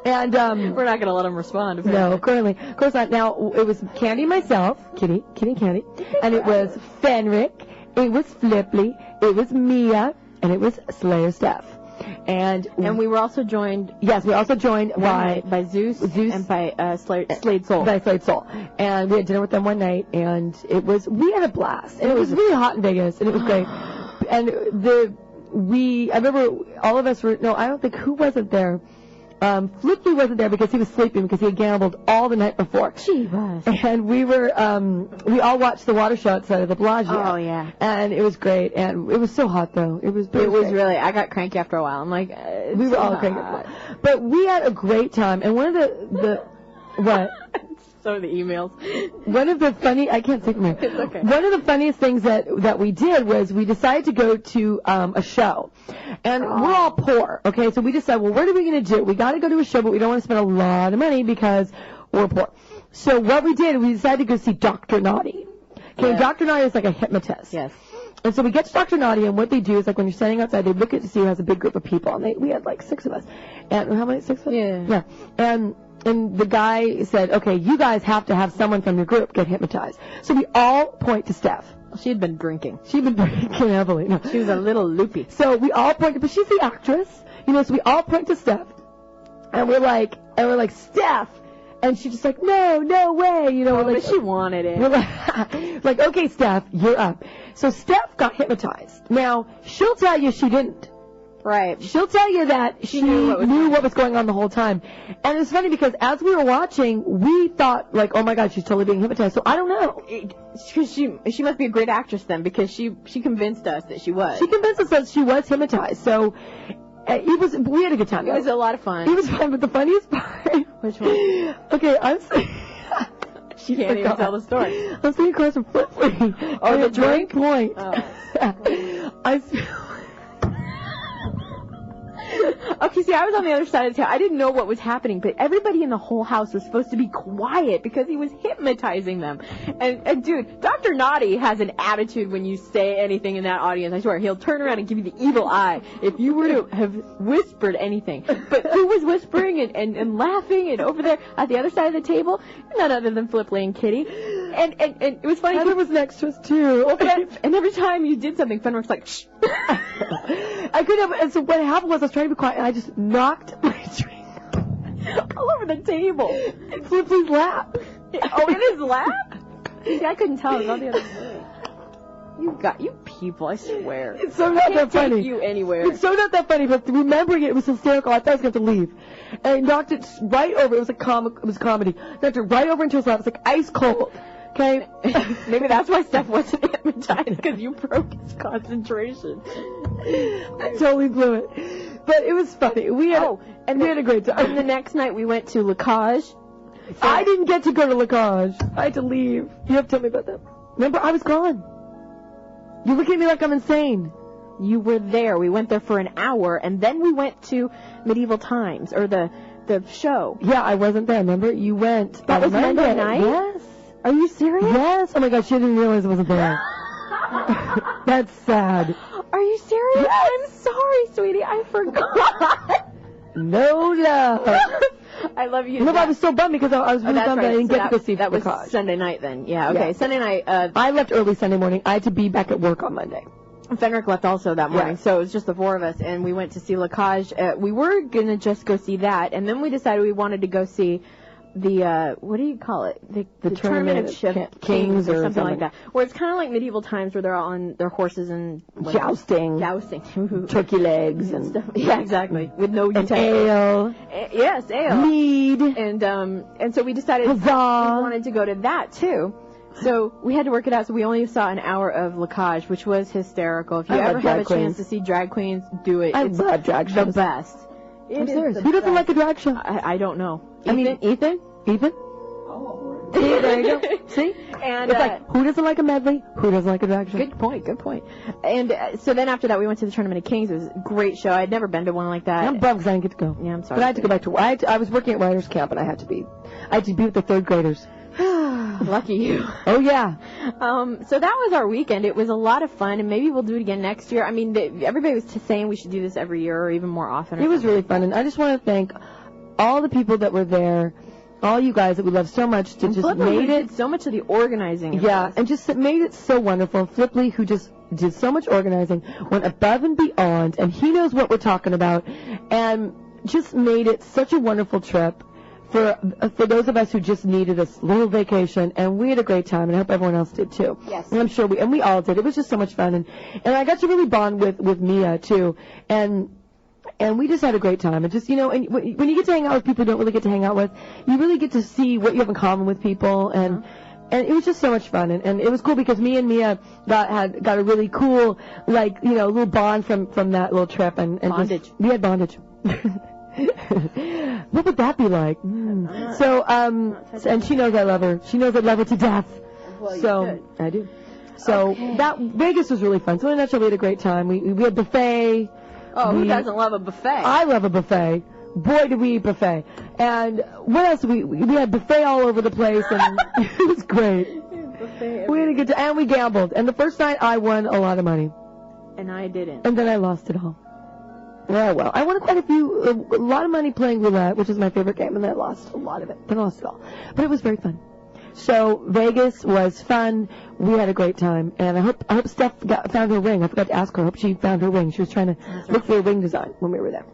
[SPEAKER 1] And
[SPEAKER 2] we're not going to let him respond. Apparently.
[SPEAKER 1] No, currently. Of course not. Now, it was Candy and myself, Kitty and Candy, and it was Fenric, it was Flipply, it was Mia, and it was Slayer Steph. And
[SPEAKER 2] we were also joined.
[SPEAKER 1] Yes, we were also joined by
[SPEAKER 2] Zeus and by Slade Soul.
[SPEAKER 1] By Slade Soul, and we had dinner with them one night, and we had a blast, and it was really hot in Vegas, and it was great. And I remember all of us were. No, I don't think who wasn't there. Flippy wasn't there because he was sleeping because he had gambled all the night before.
[SPEAKER 2] She was.
[SPEAKER 1] And we were, we all watched the water show outside of the Bellagio.
[SPEAKER 2] Oh, yeah.
[SPEAKER 1] And it was great. And it was so hot, though. It was
[SPEAKER 2] really, I got cranky after a while. I'm like,
[SPEAKER 1] we were all cranky. But we had a great time. And one of the what?
[SPEAKER 2] So the emails.
[SPEAKER 1] One of the I can't think of it.
[SPEAKER 2] It's okay.
[SPEAKER 1] One of the funniest things that we did was we decided to go to a show. And we're all poor, okay? So we decided, well, what are we going to do? We got to go to a show, but we don't want to spend a lot of money because we're poor. So what we did, we decided to go see Dr. Naughty. Okay, yeah. Dr. Naughty is like a hypnotist.
[SPEAKER 2] Yes.
[SPEAKER 1] And so we get to Dr. Naughty, and what they do is, like, when you're standing outside, they look at to see who has a big group of people. And we had, like, 6 of us. And how many? 6 of us?
[SPEAKER 2] Yeah.
[SPEAKER 1] Yeah. And the guy said, okay, you guys have to have someone from your group get hypnotized. So we all point to Steph.
[SPEAKER 2] She had been drinking.
[SPEAKER 1] She'd been drinking heavily. No.
[SPEAKER 2] She was a little loopy.
[SPEAKER 1] So we all point but she's the actress, so we all point to Steph. And we're like, Steph. And she's just like, no way,
[SPEAKER 2] but she wanted it.
[SPEAKER 1] We're like, okay, Steph, you're up. So Steph got hypnotized. Now, she'll tell you she didn't.
[SPEAKER 2] Right.
[SPEAKER 1] She'll tell you that she knew what was going on the whole time. And it's funny because as we were watching, we thought, like, oh my God, she's totally being hypnotized. So I don't know.
[SPEAKER 2] She must be a great actress then because she convinced us that she was.
[SPEAKER 1] She convinced us that she was hypnotized. So we had a good time.
[SPEAKER 2] It was a lot of fun.
[SPEAKER 1] It was fun, but the funniest part.
[SPEAKER 2] Which one?
[SPEAKER 1] Okay,
[SPEAKER 2] She can't even tell the story.
[SPEAKER 1] I'm sitting across from Flippy.
[SPEAKER 2] Oh, the drink?
[SPEAKER 1] Point.
[SPEAKER 2] Okay, see, I was on the other side of town. I didn't know what was happening, but everybody in the whole house was supposed to be quiet because he was hypnotizing them. And dude, Dr. Naughty has an attitude when you say anything in that audience. I swear, he'll turn around and give you the evil eye if you were to have whispered anything. But who was whispering and laughing and over there at the other side of the table? None other than Flipply and Kitty. And it was funny.
[SPEAKER 1] Heather was next to us, too.
[SPEAKER 2] And every time you did something, Fenric was like, shh.
[SPEAKER 1] I couldn't have, and so what happened was I was trying to be quiet, and I just knocked my drink
[SPEAKER 2] all over the table.
[SPEAKER 1] In Flippy's lap.
[SPEAKER 2] Oh, in his lap? See, I couldn't tell. It was on the other side. You people, I swear.
[SPEAKER 1] It's so not that funny.
[SPEAKER 2] Take you anywhere.
[SPEAKER 1] It's so not that funny, but remembering it was hysterical. I thought I was going to have to leave. And I knocked it right over. It was comedy. Knocked it right over into his lap. It's like ice cold. Okay?
[SPEAKER 2] Maybe that's why Steph wasn't hypnotized, because you broke his concentration.
[SPEAKER 1] I totally blew it. But it was funny. We had a great time.
[SPEAKER 2] And the next night we went to La Cage.
[SPEAKER 1] I didn't get to go to La Cage. I had to leave. You have to tell me about that. Remember, I was gone. You look at me like I'm insane.
[SPEAKER 2] You were there. We went there for an hour, and then we went to Medieval Times, or the show.
[SPEAKER 1] Yeah, I wasn't there. Remember? You went.
[SPEAKER 2] That was Monday night?
[SPEAKER 1] Yes.
[SPEAKER 2] Are you serious?
[SPEAKER 1] Yes. Oh my God, she didn't realize I wasn't there. That's sad.
[SPEAKER 2] Are you serious?
[SPEAKER 1] Yes.
[SPEAKER 2] I'm sorry, sweetie. I forgot.
[SPEAKER 1] No love.
[SPEAKER 2] I love you.
[SPEAKER 1] No, but I was so bummed because I was really bummed that I didn't get to go see
[SPEAKER 2] that. Was Sunday night then. Yeah, okay. Yeah. Sunday night.
[SPEAKER 1] I left early Sunday morning. I had to be back at work on Monday.
[SPEAKER 2] Fenric left also that morning, so it was just the 4 of us, and we went to see La Cage. We were going to just go see that, and then we decided we wanted to go see the, what do you call it? The Tournament of Kings or something like that. Where it's kind of like Medieval Times where they're all on their horses and...
[SPEAKER 1] Jousting. Turkey legs and
[SPEAKER 2] stuff. Yeah, exactly. With no
[SPEAKER 1] utensils. Ale.
[SPEAKER 2] Yes, ale.
[SPEAKER 1] Mead.
[SPEAKER 2] And so we decided we wanted to go to that, too. So we had to work it out, so we only saw an hour of Lacage, which was hysterical. If you ever have a chance to see drag queens, do it.
[SPEAKER 1] I love drag shows.
[SPEAKER 2] The best.
[SPEAKER 1] I'm serious. Who doesn't like a drag show?
[SPEAKER 2] I don't know.
[SPEAKER 1] Ethan? See, there you go. See?
[SPEAKER 2] And
[SPEAKER 1] it's like, who doesn't like a medley? Who doesn't like a drag show?
[SPEAKER 2] Good point. And so then after that, we went to the Tournament of Kings. It was a great show. I'd never been to one like that.
[SPEAKER 1] I'm bummed because I didn't get to go.
[SPEAKER 2] Yeah, I'm sorry.
[SPEAKER 1] But I had to go back to work. I was working at writers camp, and I had to be with the third graders.
[SPEAKER 2] Lucky you.
[SPEAKER 1] Oh, yeah.
[SPEAKER 2] So that was our weekend. It was a lot of fun, and maybe we'll do it again next year. I mean, everybody was saying we should do this every year or even more often.
[SPEAKER 1] It was really fun, and I just want to thank all the people that were there, all you guys that we love so much to just made it.
[SPEAKER 2] Did so much of the organizing.
[SPEAKER 1] Yeah, and just made it so wonderful. Flipley, who just did so much organizing, went above and beyond, and he knows what we're talking about, and just made it such a wonderful trip for those of us who just needed a little vacation, and we had a great time, and I hope everyone else did too.
[SPEAKER 2] Yes.
[SPEAKER 1] And I'm sure we all did. It was just so much fun, and I got to really bond with Mia too, and we just had a great time. And just, and when you get to hang out with people you don't really get to hang out with, you really get to see what you have in common with people, and it was just so much fun. And it was cool because me and Mia got a really cool, little bond from that little trip. And
[SPEAKER 2] bondage.
[SPEAKER 1] We had bondage. What would that be like? So, and she knows I love her. She knows I love her to death.
[SPEAKER 2] Well,
[SPEAKER 1] so, I do. So, that Vegas was really fun. So, in a nutshell, we had a great time. We had buffet.
[SPEAKER 2] Oh, who doesn't love a buffet? I
[SPEAKER 1] love a buffet. Boy, did we eat buffet. And what else? We had buffet all over the place, and it was great. We had a good time, and we gambled. And the first night, I won a lot of money.
[SPEAKER 2] And I didn't.
[SPEAKER 1] And then I lost it all. Yeah, well, I won quite a lot of money playing roulette, which is my favorite game, and I lost a lot of it. Then I lost it all. But it was very fun. So Vegas was fun. We had a great time, and I hope Steph found her ring. I forgot to ask her. I hope she found her ring. She was trying to look for a ring design when we were there.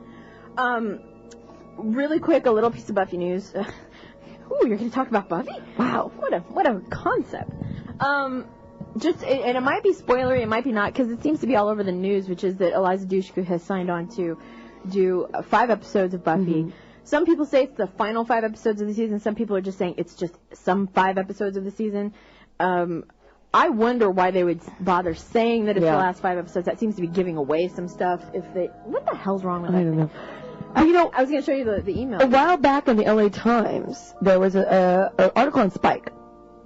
[SPEAKER 2] Really quick, a little piece of Buffy news. Ooh, you're going to talk about Buffy? Wow, what a concept. And it might be spoilery, it might be not, because it seems to be all over the news, which is that Eliza Dushku has signed on to do 5 episodes of Buffy. Mm-hmm. Some people say it's the final 5 episodes of the season. Some people are just saying it's just some 5 episodes of the season. I wonder why they would bother saying that it's the last 5 episodes. That seems to be giving away some stuff. What the hell's wrong with that?
[SPEAKER 1] I don't know.
[SPEAKER 2] I was going to show you the email.
[SPEAKER 1] A while back in the LA Times, there was an article on Spike.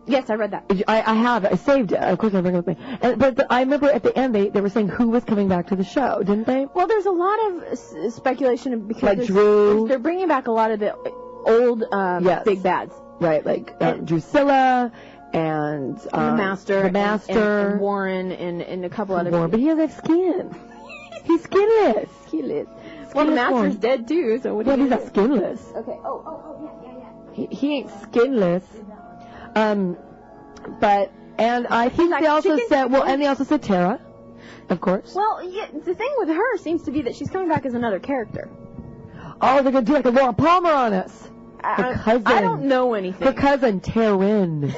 [SPEAKER 2] Yes, I read that.
[SPEAKER 1] I have it. I saved it. Of course, I bring it with me. But I remember at the end they were saying who was coming back to the show, didn't they?
[SPEAKER 2] Well, there's a lot of speculation because
[SPEAKER 1] like Drew.
[SPEAKER 2] They're bringing back a lot of the old big bads.
[SPEAKER 1] Right, like Drusilla and
[SPEAKER 2] the Master, and Warren, and a couple other people.
[SPEAKER 1] But he has that skin. He's skinless.
[SPEAKER 2] Well, the Master's dead too, so what do you do?
[SPEAKER 1] He's not skinless.
[SPEAKER 2] Okay. Yeah.
[SPEAKER 1] He ain't skinless. But I think they also said and they also said Tara, of course.
[SPEAKER 2] Well, yeah, the thing with her seems to be that she's coming back as another character.
[SPEAKER 1] Oh, they're gonna do like a Laura Palmer on us. Her cousin.
[SPEAKER 2] I don't know anything.
[SPEAKER 1] Her cousin Taryn.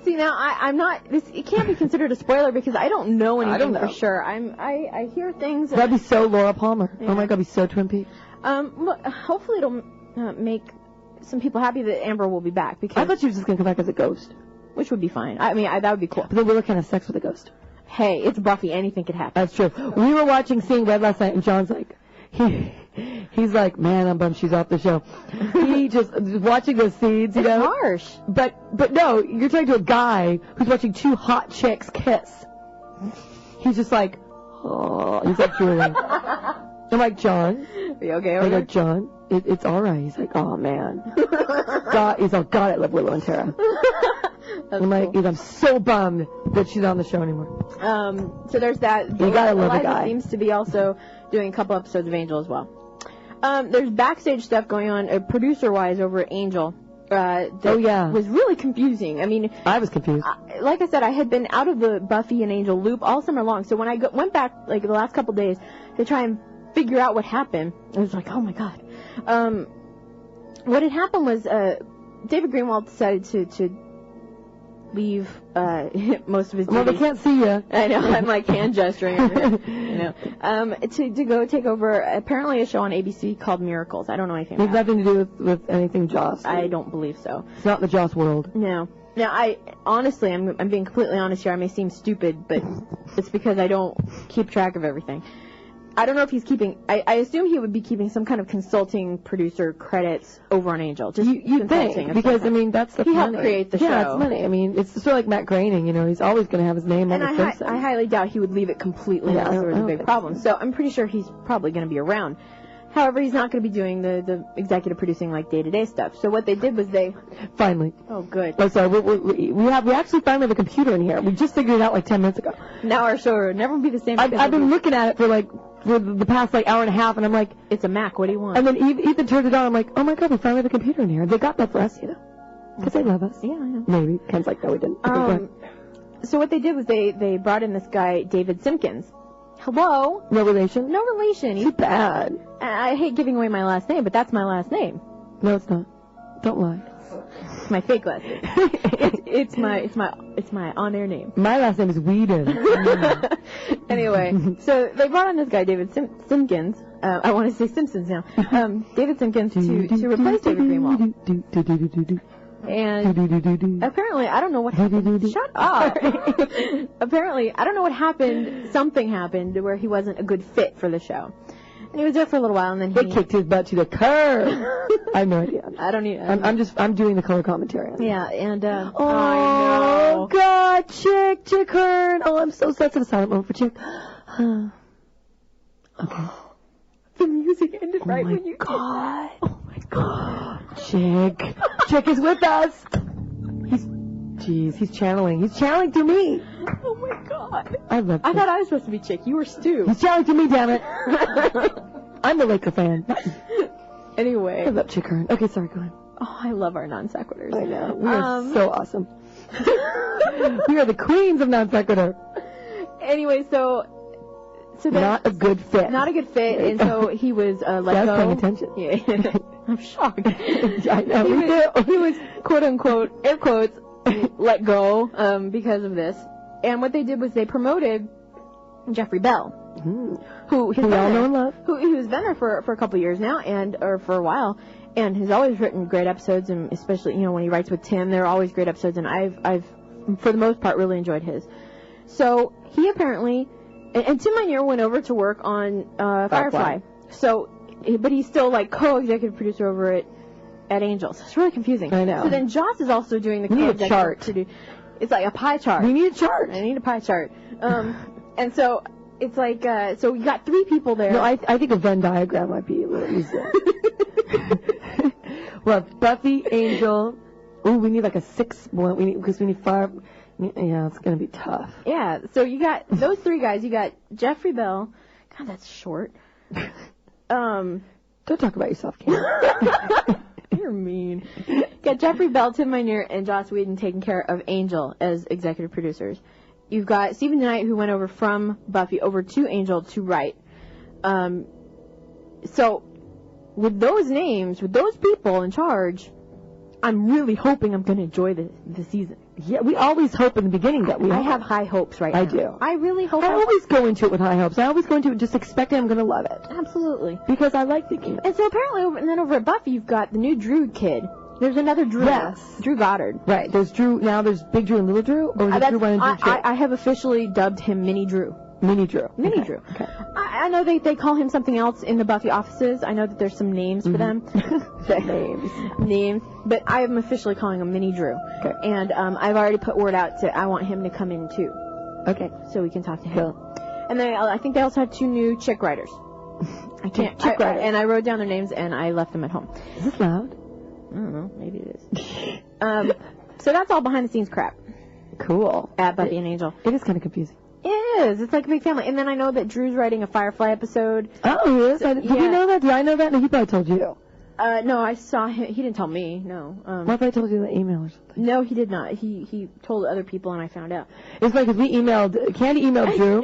[SPEAKER 2] See, now I'm not. It can't be considered a spoiler because I don't know anything for sure. I hear things.
[SPEAKER 1] That'd be so Laura Palmer. Yeah. Oh my God, it'd be so Twin Peaks.
[SPEAKER 2] Well, hopefully it'll make some people happy that Amber will be back because
[SPEAKER 1] I thought she was just gonna come back as a ghost,
[SPEAKER 2] which would be fine. I mean, that would be cool.
[SPEAKER 1] But then we were kind of sex with a ghost.
[SPEAKER 2] Hey, it's Buffy. Anything could happen.
[SPEAKER 1] That's true. We were Seeing Red last night, and John's like, he's like, man, I'm bummed she's off the show. He just watching those scenes,
[SPEAKER 2] It's harsh.
[SPEAKER 1] But no, you're talking to a guy who's watching 2 hot chicks kiss. He's just like, oh, he's like drooling. I'm like, John.
[SPEAKER 2] Are you okay?
[SPEAKER 1] I go, John, it's all right. He's like, oh man. He's like, God, I love Willow and Tara. I'm like, I'm so bummed that she's on the show anymore.
[SPEAKER 2] So there's that.
[SPEAKER 1] You gotta love the guy.
[SPEAKER 2] Seems to be also doing a couple episodes of Angel as well. There's backstage stuff going on, producer-wise, over at Angel. That was really confusing. I mean,
[SPEAKER 1] I was confused.
[SPEAKER 2] Like I said, I had been out of the Buffy and Angel loop all summer long. So when I went back, like the last couple days, to try and figure out what happened, I was like, oh my God. What had happened was David Greenwald decided to leave most of his duties.
[SPEAKER 1] Well, they can't see you.
[SPEAKER 2] I know. I'm like hand gesturing over here. You know, to go take over apparently a show on ABC called Miracles. I don't know anything about it.
[SPEAKER 1] It has nothing to do with anything Joss.
[SPEAKER 2] I don't believe so.
[SPEAKER 1] It's not the Joss world.
[SPEAKER 2] No. Now, honestly, I'm being completely honest here. I may seem stupid, but it's because I don't keep track of everything. I don't know if he's keeping. I assume he would be keeping some kind of consulting producer credits over on Angel. Just
[SPEAKER 1] you think, because I mean that's the
[SPEAKER 2] he
[SPEAKER 1] money.
[SPEAKER 2] helped create the show.
[SPEAKER 1] Yeah, it's money. I mean, it's sort of like Matt Groening. You know, he's always going to have his name on the Simpsons.
[SPEAKER 2] I highly doubt he would leave it completely unless there was a big problem. So I'm pretty sure he's probably going to be around. However, he's not going to be doing the executive producing like day-to-day stuff. So what they did was they
[SPEAKER 1] finally.
[SPEAKER 2] Oh, good.
[SPEAKER 1] Oh, sorry. We actually finally have a computer in here. We just figured it out like 10 minutes ago.
[SPEAKER 2] Now our show will never be the same.
[SPEAKER 1] I've been looking at it for the past like hour and a half, and I'm like,
[SPEAKER 2] it's a Mac. What do you want?
[SPEAKER 1] And then Ethan turned it on. I'm like, oh my god, we finally have a computer in here. They got that for us, you know, because they love us.
[SPEAKER 2] Yeah, I know.
[SPEAKER 1] Maybe Ken's like, no, we didn't.
[SPEAKER 2] So what they did was they brought in this guy David Simpkins. Hello.
[SPEAKER 1] No relation.
[SPEAKER 2] No relation.
[SPEAKER 1] He's bad.
[SPEAKER 2] I hate giving away my last name, but that's my last name.
[SPEAKER 1] No, it's not. Don't lie.
[SPEAKER 2] It's my fake last name. it's my on-air name.
[SPEAKER 1] My last name is Whedon.
[SPEAKER 2] Anyway, so they brought on this guy David Simpkins. I want to say Simpsons now. David Simpkins to replace David Greenwald. And apparently, I don't know what happened. Shut up. Apparently, I don't know what happened. Something happened where he wasn't a good fit for the show. And he was there for a little while, and then
[SPEAKER 1] they kicked his butt to the curb. I have no idea.
[SPEAKER 2] I don't even.
[SPEAKER 1] I'm doing the color commentary.
[SPEAKER 2] Yeah, and
[SPEAKER 1] oh
[SPEAKER 2] I know.
[SPEAKER 1] God, Chick Hearn. Oh, I'm so sad. It's a silent moment for Chick. Okay.
[SPEAKER 2] The music ended right when you did that.
[SPEAKER 1] Oh my God. Chick is with us. He's channeling. He's channeling through me.
[SPEAKER 2] Oh my God.
[SPEAKER 1] I love Chick.
[SPEAKER 2] I thought I was supposed to be Chick. You were Stu.
[SPEAKER 1] He's channeling through me, damn it. I'm the Laker fan.
[SPEAKER 2] Anyway.
[SPEAKER 1] I love Chick Hearn. Okay, sorry, go ahead.
[SPEAKER 2] Oh, I love our non sequiturs.
[SPEAKER 1] I know. We are so awesome. We are the queens of non sequitur.
[SPEAKER 2] Anyway, so
[SPEAKER 1] not a good fit.
[SPEAKER 2] Not a good fit, and so he was let go.
[SPEAKER 1] Paying attention.
[SPEAKER 2] Yeah. I'm shocked.
[SPEAKER 1] I know.
[SPEAKER 2] He was quote unquote, air quotes, let go because of this. And what they did was they promoted Jeffrey Bell, who we all know and love, who was been there for a couple years now, or for a while, and has always written great episodes, and especially when he writes with Tim, they're always great episodes, and I've for the most part really enjoyed his. So he apparently. And Tim Minear went over to work on Firefly. So, but he's still like co-executive producer over at Angel. So it's really confusing.
[SPEAKER 1] I know.
[SPEAKER 2] So then Joss is also doing the co-executive
[SPEAKER 1] chart.
[SPEAKER 2] It's like a pie chart.
[SPEAKER 1] We need a chart.
[SPEAKER 2] I need a pie chart. And so it's like so you got 3 people there.
[SPEAKER 1] No, I think a Venn diagram might be a little easier. Well, Buffy, Angel. Ooh, we need like a 6 one. Because we need 5. Yeah, it's going to be tough.
[SPEAKER 2] Yeah, so you got those 3 guys. You got Jeffrey Bell. God, that's short.
[SPEAKER 1] Don't talk about yourself, Kim.
[SPEAKER 2] You're mean. You got Jeffrey Bell, Tim Minear, and Joss Whedon taking care of Angel as executive producers. You've got Stephen DeKnight, who went over from Buffy over to Angel to write. So with those names, with those people in charge, I'm really hoping I'm going to enjoy the season.
[SPEAKER 1] Yeah, we always hope in the beginning that we
[SPEAKER 2] I have high hopes now.
[SPEAKER 1] I do.
[SPEAKER 2] I really hope.
[SPEAKER 1] I always go into it with high hopes. I always go into it just expecting I'm going to love it.
[SPEAKER 2] Absolutely.
[SPEAKER 1] Because I like thinking.
[SPEAKER 2] And so apparently, over at Buffy, you've got the new Drew kid. There's another Drew.
[SPEAKER 1] Yes.
[SPEAKER 2] Drew Goddard.
[SPEAKER 1] Right. There's Drew. Now there's Big Drew and Little Drew? Or is it Drew 1 and Drew 2?
[SPEAKER 2] I have officially dubbed him Mini Drew.
[SPEAKER 1] Mini Drew.
[SPEAKER 2] Mini Drew.
[SPEAKER 1] Okay.
[SPEAKER 2] I know they call him something else in the Buffy offices. I know that there's some names for them. Names. But I am officially calling him Mini Drew.
[SPEAKER 1] Okay.
[SPEAKER 2] And I've already put word out I want him to come in too.
[SPEAKER 1] Okay.
[SPEAKER 2] So we can talk to him. And then I think they also have 2 new chick writers. I can't.
[SPEAKER 1] Chick writers.
[SPEAKER 2] And I wrote down their names and I left them at home.
[SPEAKER 1] Is this loud?
[SPEAKER 2] I don't know. Maybe it is. So that's all behind the scenes crap.
[SPEAKER 1] Cool.
[SPEAKER 2] At Buffy and Angel.
[SPEAKER 1] It is kind of confusing.
[SPEAKER 2] It is. It's like a big family. And then I know that Drew's writing a Firefly episode.
[SPEAKER 1] Oh, he is? Did you know that? Did I know that? No, he probably told you.
[SPEAKER 2] No, I saw him. He didn't tell me. No.
[SPEAKER 1] What if I told you the email or something?
[SPEAKER 2] No, he did not. He told other people and I found out.
[SPEAKER 1] It's like if we emailed, Candy emailed Drew.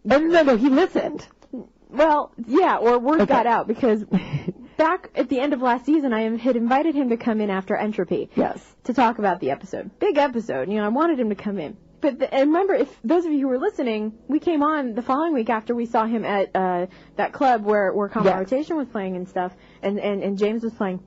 [SPEAKER 2] No.
[SPEAKER 1] No, he listened.
[SPEAKER 2] Well, yeah, or word got out because back at the end of last season, I had invited him to come in after Entropy.
[SPEAKER 1] Yes.
[SPEAKER 2] To talk about the episode. Big episode. I wanted him to come in. But and remember, if those of you who were listening, we came on the following week after we saw him at that club where Common Rotation was playing and stuff, and James was playing.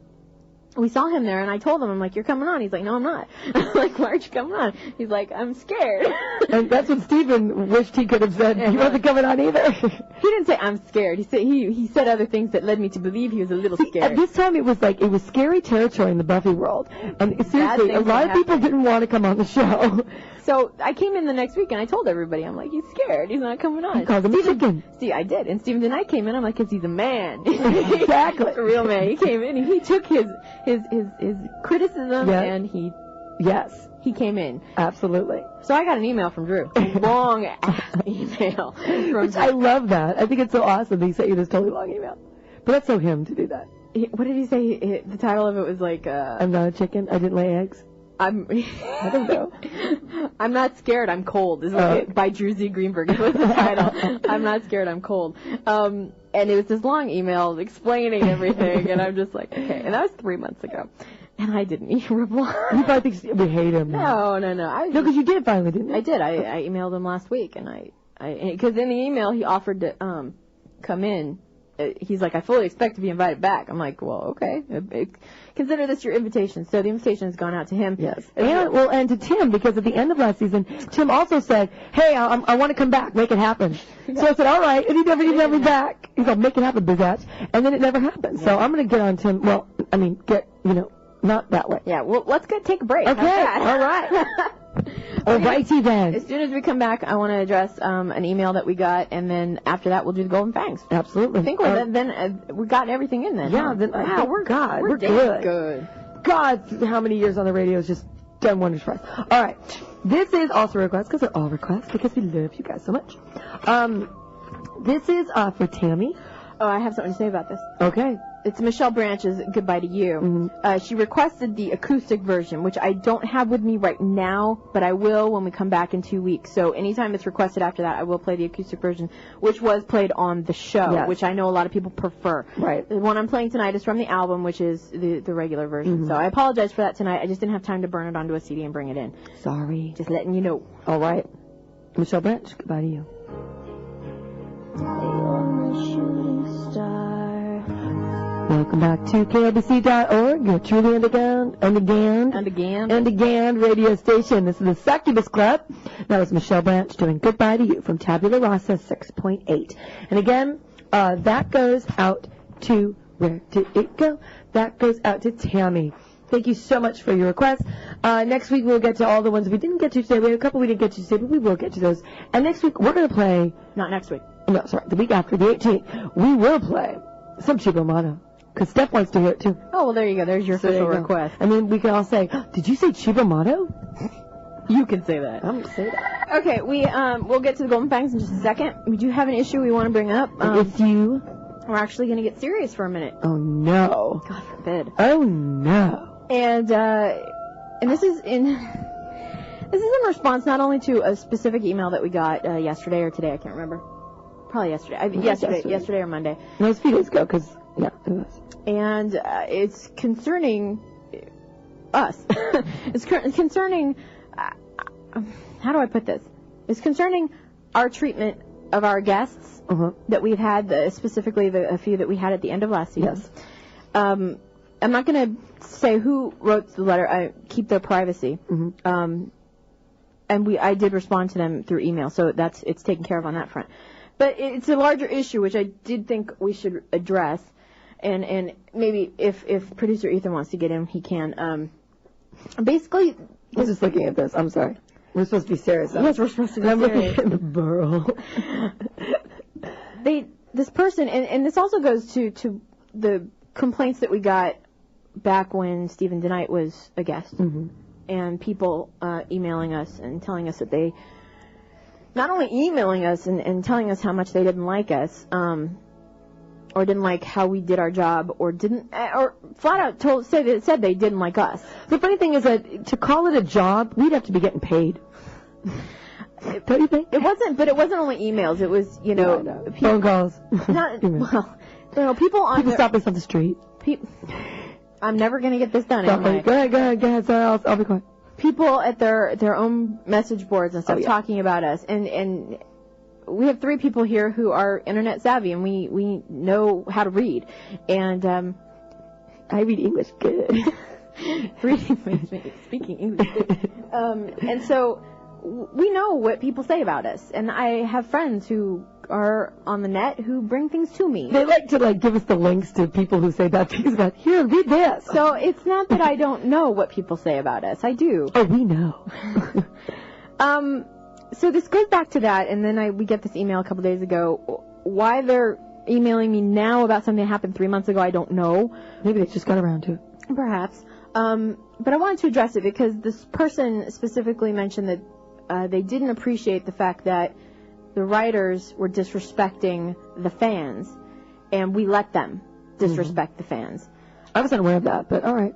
[SPEAKER 2] We saw him there, and I told him, I'm like, you're coming on. He's like, no, I'm not. I'm like, why aren't you coming on? He's like, I'm scared.
[SPEAKER 1] And that's what Steven wished he could have said. He wasn't coming on either.
[SPEAKER 2] He didn't say, I'm scared. He said other things that led me to believe he was a little scared.
[SPEAKER 1] At this time, it was scary territory in the Buffy world. And seriously, a lot of people didn't want to come on the show.
[SPEAKER 2] So I came in the next week, and I told everybody, I'm like, he's scared. He's not coming on.
[SPEAKER 1] You called him a chicken.
[SPEAKER 2] See, I did. And Steven tonight came in, I'm like, because he's a man.
[SPEAKER 1] Exactly.
[SPEAKER 2] He's a real man. He came in, and he took his criticism, and he came in.
[SPEAKER 1] Absolutely.
[SPEAKER 2] So I got an email from Drew. Long email.
[SPEAKER 1] Which I love that. I think it's so awesome that he sent you this totally long email. But that's so him to do that.
[SPEAKER 2] What did he say? The title of it was like,
[SPEAKER 1] I'm not a chicken. I didn't lay eggs.
[SPEAKER 2] I don't know. I'm not scared, I'm cold. Is by Drew Z. Greenberg. It was the title. I'm not scared, I'm cold. And it was this long email explaining everything, and I'm just like, okay. And that was 3 months ago. And I didn't even reply.
[SPEAKER 1] You probably think we hate him.
[SPEAKER 2] No.
[SPEAKER 1] No, because you did finally, didn't you?
[SPEAKER 2] I did. I emailed him last week, and because in the email he offered to come in. He's like, I fully expect to be invited back. I'm like, well, okay. Consider this your invitation. So the invitation has gone out to him.
[SPEAKER 1] Yes. And to Tim, because at the end of last season, Tim also said, hey, I want to come back. Make it happen. Yeah. So I said, all right. And he never emailed me back. He's like, make it happen, bigatch. And then it never happened. Yeah. So I'm going to get on Tim. Well, not that way.
[SPEAKER 2] Yeah, well, let's take a break.
[SPEAKER 1] Okay. All right. All righty then.
[SPEAKER 2] As soon as we come back, I want to address an email that we got, and then after that, we'll do the Golden Fangs.
[SPEAKER 1] Absolutely.
[SPEAKER 2] I think we got everything in then.
[SPEAKER 1] Yeah.
[SPEAKER 2] Huh?
[SPEAKER 1] Then, we're good. God, how many years on the radio has just done wonders for us. All right. This is also a request, because they're all requests, because we love you guys so much. This is for Tammy.
[SPEAKER 2] Oh, I have something to say about this.
[SPEAKER 1] Okay.
[SPEAKER 2] It's Michelle Branch's Goodbye to You. Mm-hmm. She requested the acoustic version, which I don't have with me right now, but I will when we come back in 2 weeks. So anytime it's requested after that, I will play the acoustic version, which was played on the show, which I know a lot of people prefer.
[SPEAKER 1] Right.
[SPEAKER 2] The one I'm playing tonight is from the album, which is the regular version. Mm-hmm. So I apologize for that tonight. I just didn't have time to burn it onto a CD and bring it in.
[SPEAKER 1] Sorry.
[SPEAKER 2] Just letting you know.
[SPEAKER 1] All right. Michelle Branch, Goodbye to You.
[SPEAKER 2] Stay on the shooting star.
[SPEAKER 1] Welcome back to KLBC.org, your truly underground radio station. This is the Succubus Club. That was Michelle Branch doing Goodbye to You from Tabula Rasa 6.8. And again, that goes out to, where did it go? That goes out to Tammy. Thank you so much for your request. Next week we'll get to all the ones we didn't get to today. We have a couple we didn't get to today, but we will get to those. And next week we're going to play...
[SPEAKER 2] Not next week.
[SPEAKER 1] No, sorry. The week after, the 18th. We will play some Chico Motto. Because Steph wants to hear it, too.
[SPEAKER 2] Oh, well, there you go. There's your official request.
[SPEAKER 1] And then we can all say, did you say Chiba Motto?
[SPEAKER 2] You can say that.
[SPEAKER 1] I'm going to say that.
[SPEAKER 2] Okay, we'll get to the Golden Fangs in just a second. We do have an issue we want to bring up. We're actually going to get serious for a minute.
[SPEAKER 1] Oh, no.
[SPEAKER 2] God forbid.
[SPEAKER 1] Oh, no.
[SPEAKER 2] And this is in response not only to a specific email that we got yesterday or today. I can't remember. Probably yesterday. Yesterday or Monday.
[SPEAKER 1] No, it was a few days ago, because... Yeah, it was.
[SPEAKER 2] And it's concerning us. It's concerning, how do I put this? It's concerning our treatment of our guests that we've had, specifically a few that we had at the end of last season.
[SPEAKER 1] Yes.
[SPEAKER 2] I'm not going to say who wrote the letter. I keep their privacy. Mm-hmm. And I did respond to them through email, so it's taken care of on that front. But it's a larger issue, which I did think we should address. And maybe if producer Ethan wants to get in, he can. Basically,
[SPEAKER 1] I'm just looking at this. I'm sorry. We're supposed to be serious.
[SPEAKER 2] Yes, we're supposed to be serious.
[SPEAKER 1] I'm looking at the burl.
[SPEAKER 2] This person, and this also goes to the complaints that we got back when Stephen DeKnight was a guest, and people emailing us and telling us that they, not only emailing us and telling us how much they didn't like us, or didn't like how we did our job, or flat out said they didn't like us.
[SPEAKER 1] The funny thing is that to call it a job, we'd have to be getting paid. Don't you think?
[SPEAKER 2] It wasn't only emails. It was,
[SPEAKER 1] phone calls.
[SPEAKER 2] Well, You know, people
[SPEAKER 1] stop us on the street.
[SPEAKER 2] I'm never going to get this done.
[SPEAKER 1] Go ahead. Sorry, I'll be quiet.
[SPEAKER 2] People at their own message boards and stuff talking about us. And we have 3 people here who are internet savvy, and we know how to read. And
[SPEAKER 1] I read English good.
[SPEAKER 2] Speaking English good. And so we know what people say about us. And I have friends who are on the net who bring things to me.
[SPEAKER 1] They like to give us the links to people who say bad things about, here, read this.
[SPEAKER 2] So it's not that I don't know what people say about us. I do.
[SPEAKER 1] Oh, we know.
[SPEAKER 2] So this goes back to that, and then we get this email a couple days ago. Why they're emailing me now about something that happened 3 months ago, I don't know.
[SPEAKER 1] Maybe they just got around to it.
[SPEAKER 2] Perhaps. But I wanted to address it because this person specifically mentioned that they didn't appreciate the fact that the writers were disrespecting the fans, and we let them disrespect the fans.
[SPEAKER 1] I wasn't aware of that, but all right.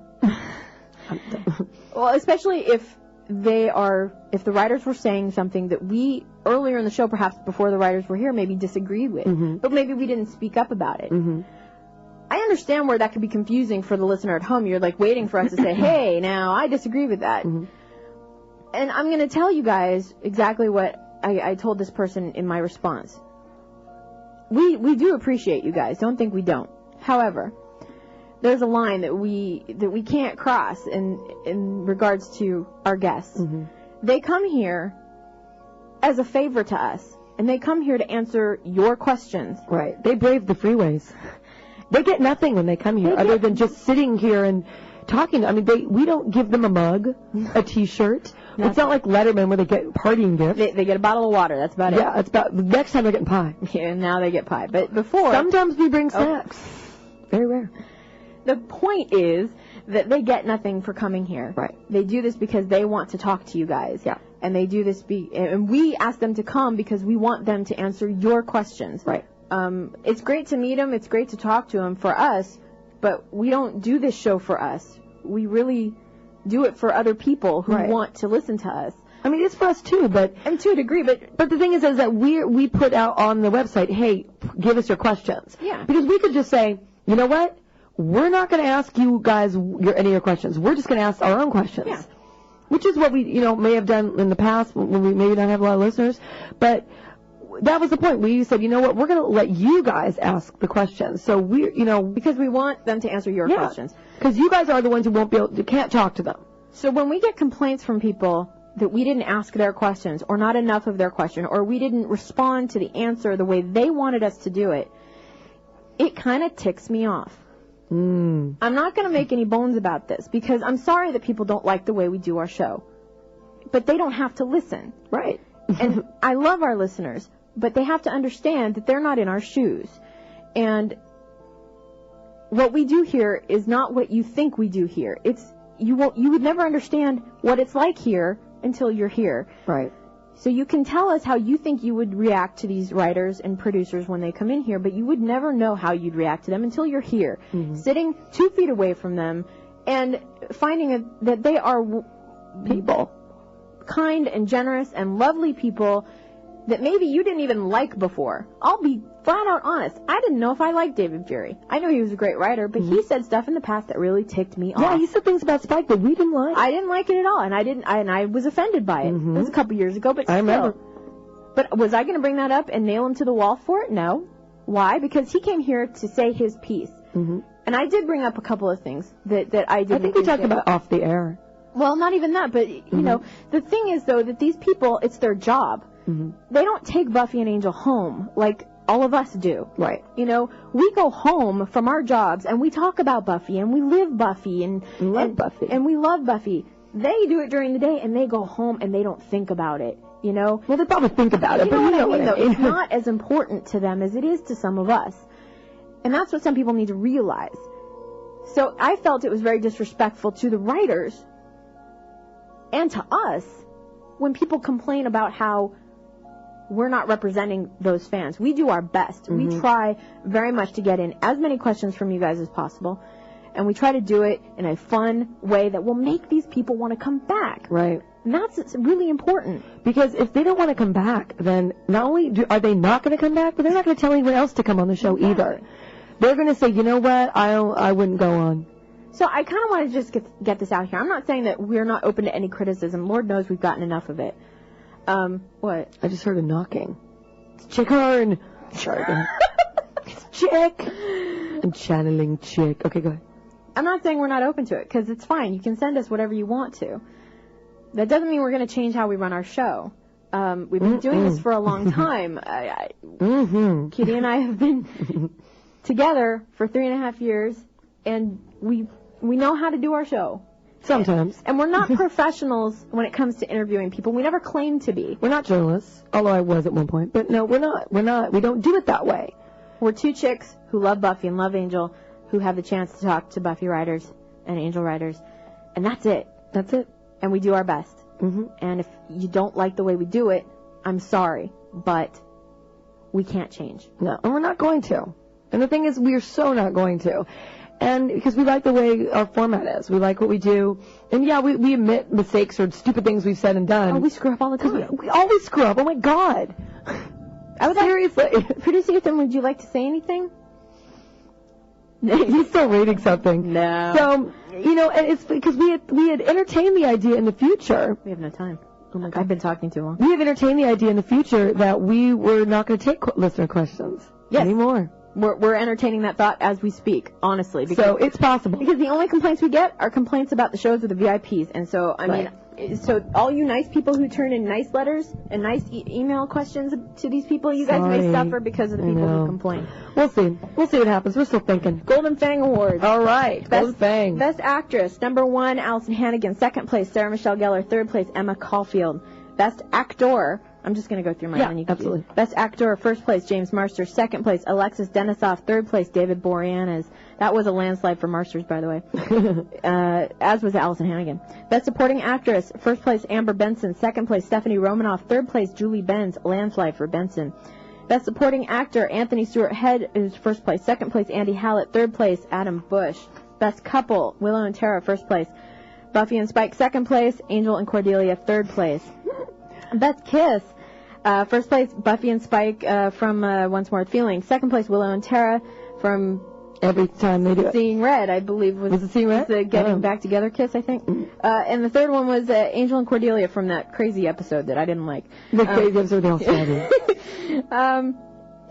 [SPEAKER 2] Well, especially if the writers were saying something that we, earlier in the show, perhaps before the writers were here, maybe disagreed with, but maybe we didn't speak up about it. I understand where that could be confusing for the listener at home. You're waiting for us to say, hey, now, I disagree with that. And I'm going to tell you guys exactly what I told this person in my response. We do appreciate you guys. Don't think we don't. However, there's a line that we can't cross in regards to our guests. They come here as a favor to us, and they come here to answer your questions.
[SPEAKER 1] Right. They brave the freeways. They get nothing when they come here other than just sitting here and talking. I mean, we don't give them a mug, a T-shirt. It's not like Letterman where they get partying gifts.
[SPEAKER 2] They get a bottle of water. That's about it.
[SPEAKER 1] Yeah, it's about next time they're getting pie.
[SPEAKER 2] Yeah, now they get pie. But before,
[SPEAKER 1] sometimes we bring snacks. Very rare.
[SPEAKER 2] The point is that they get nothing for coming here.
[SPEAKER 1] Right.
[SPEAKER 2] They do this because they want to talk to you guys.
[SPEAKER 1] Yeah.
[SPEAKER 2] And they do this and we ask them to come because we want them to answer your questions.
[SPEAKER 1] Right.
[SPEAKER 2] It's great to meet them. It's great to talk to them for us, but we don't do this show for us. We really do it for other people who want to listen to us.
[SPEAKER 1] I mean, it's for us too,
[SPEAKER 2] and to a degree, but
[SPEAKER 1] the thing is that we put out on the website, hey, give us your questions.
[SPEAKER 2] Yeah.
[SPEAKER 1] Because we could just say, you know what? We're not going to ask you guys any of your questions. We're just going to ask our own questions.
[SPEAKER 2] Yeah.
[SPEAKER 1] Which is what we, may have done in the past when we maybe don't have a lot of listeners. But that was the point. We said, you know what? We're going to let you guys ask the questions. So
[SPEAKER 2] because we want them to answer your questions.
[SPEAKER 1] Because you guys are the ones who can't talk to them.
[SPEAKER 2] So when we get complaints from people that we didn't ask their questions or not enough of their question or we didn't respond to the answer the way they wanted us to do it, it kind of ticks me off. I'm not going to make any bones about this because I'm sorry that people don't like the way we do our show. But they don't have to listen.
[SPEAKER 1] Right.
[SPEAKER 2] And I love our listeners, but they have to understand that they're not in our shoes. And what we do here is not what you think we do here. You would never understand what it's like here until you're here.
[SPEAKER 1] Right.
[SPEAKER 2] So you can tell us how you think you would react to these writers and producers when they come in here, but you would never know how you'd react to them until you're here, sitting 2 feet away from them and finding that they are people, kind and generous and lovely people that maybe you didn't even like before. I'll be flat out honest. I didn't know if I liked David Fury. I know he was a great writer, but he said stuff in the past that really ticked me off.
[SPEAKER 1] Yeah, he said things about Spike that we didn't like.
[SPEAKER 2] I didn't like it at all, and I was offended by it. It was a couple years ago, but still.
[SPEAKER 1] I remember.
[SPEAKER 2] But was I going to bring that up and nail him to the wall for it? No. Why? Because he came here to say his piece. And I did bring up a couple of things that I didn't.
[SPEAKER 1] I think we talked about off the air.
[SPEAKER 2] Well, not even that, but, you know, the thing is, though, that these people, it's their job. They don't take Buffy and Angel home like all of us do.
[SPEAKER 1] Right.
[SPEAKER 2] You know, we go home from our jobs and we talk about Buffy and we live Buffy and we love Buffy. They do it during the day and they go home and they don't think about it, you know?
[SPEAKER 1] Well, they probably think about it, but you know what I mean.
[SPEAKER 2] It's not as important to them as it is to some of us. And that's what some people need to realize. So I felt it was very disrespectful to the writers and to us when people complain about how we're not representing those fans. We do our best. We try very much to get in as many questions from you guys as possible. And we try to do it in a fun way that will make these people want to come back.
[SPEAKER 1] Right.
[SPEAKER 2] And that's really important.
[SPEAKER 1] Because if they don't want to come back, then not only are they not going to come back, but they're not going to tell anyone else to come on the show either. they're going to say, you know what, I wouldn't go on.
[SPEAKER 2] So I kind of want to just get this out here. I'm not saying that we're not open to any criticism. Lord knows we've gotten enough of it. What?
[SPEAKER 1] I just heard a knocking. It's Chick Hearn. It's Chick. I'm channeling Chick. Okay, go ahead.
[SPEAKER 2] I'm not saying we're not open to it, because it's fine. You can send us whatever you want to. That doesn't mean we're going to change how we run our show. We've been doing this for a long time. Kitty and I have been together for 3.5 years, and we know how to do our show.
[SPEAKER 1] Sometimes.
[SPEAKER 2] And we're not professionals when it comes to interviewing people. We never claim to be.
[SPEAKER 1] We're not journalists, although I was at one point. But no, we're not. We don't do it that way.
[SPEAKER 2] We're two chicks who love Buffy and love Angel, who have the chance to talk to Buffy writers and Angel writers. And that's it.
[SPEAKER 1] That's it.
[SPEAKER 2] And we do our best. And if you don't like the way we do it, I'm sorry. But we can't change.
[SPEAKER 1] No, and we're not going to. And the thing is, we're so not going to. And because we like the way our format is. We like what we do. And yeah, we admit mistakes or stupid things we've said and done.
[SPEAKER 2] Oh, we screw up all the time.
[SPEAKER 1] We always screw up. Oh my God. Seriously.
[SPEAKER 2] Producer Ethan, would you like to say anything?
[SPEAKER 1] He's still reading something.
[SPEAKER 2] No.
[SPEAKER 1] So, and it's because we had entertained the idea in the future.
[SPEAKER 2] We have no time. Oh my God. I've been talking too long.
[SPEAKER 1] We have entertained the idea in the future that we were not going to take listener questions anymore.
[SPEAKER 2] We're entertaining that thought as we speak, honestly.
[SPEAKER 1] So it's possible.
[SPEAKER 2] Because the only complaints we get are complaints about the shows with the VIPs. And so, I mean, so all you nice people who turn in nice letters and nice email questions to these people, you guys may suffer because of the people who complain.
[SPEAKER 1] We'll see. We'll see what happens. We're still thinking.
[SPEAKER 2] Golden Fang Awards.
[SPEAKER 1] All right. Golden Fang.
[SPEAKER 2] Best Actress. Number 1, Allison Hannigan. Second place, Sarah Michelle Gellar. Third place, Emma Caulfield. Best Actor. I'm just going to go through mine.
[SPEAKER 1] Yeah, absolutely.
[SPEAKER 2] Best Actor, first place, James Marsters. Second place, Alexis Denisof. Third place, David Boreanaz. That was a landslide for Marsters, by the way. As was Allison Hannigan. Best Supporting Actress, first place, Amber Benson. Second place, Stephanie Romanoff. Third place, Julie Benz. Landslide for Benson. Best Supporting Actor, Anthony Stewart Head is first place. Second place, Andy Hallett. Third place, Adam Bush. Best Couple, Willow and Tara, first place. Buffy and Spike, second place. Angel and Cordelia, third place. Best Kiss. First place, Buffy and Spike from Once More with Feeling. Second place, Willow and Tara from
[SPEAKER 1] Every Time They Do It.
[SPEAKER 2] Seeing Red, I believe. Was
[SPEAKER 1] it Seeing Red?
[SPEAKER 2] The Getting Back Together kiss, I think. And the third one was Angel and Cordelia from that crazy episode that I didn't like.
[SPEAKER 1] The crazy episode they all started.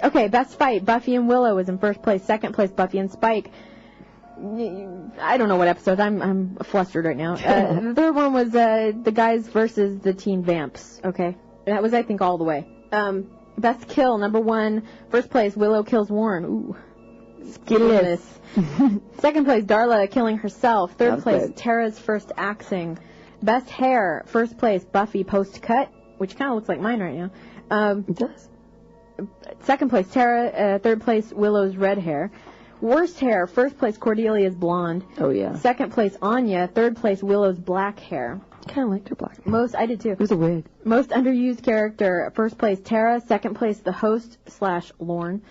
[SPEAKER 2] Okay, Best Fight. Buffy and Willow was in first place. Second place, Buffy and Spike. I don't know what episode. I'm flustered right now. The third one was the guys versus the Teen Vamps. Okay. That was, I think, all the way. Best Kill, number 1, first place, Willow kills Warren. Ooh. Skittless. Second place, Darla killing herself. Third place, Tara's first axing. Best Hair, first place, Buffy post-cut, which kind of looks like mine right now.
[SPEAKER 1] It does.
[SPEAKER 2] Second place, Tara. Third place, Willow's red hair. Worst hair, first place, Cordelia's blonde.
[SPEAKER 1] Oh, yeah.
[SPEAKER 2] Second place, Anya. Third place, Willow's black hair.
[SPEAKER 1] I kind of liked her black hair.
[SPEAKER 2] I did too.
[SPEAKER 1] It was a wig.
[SPEAKER 2] Most underused character, first place, Tara. Second place, the host / Lorne.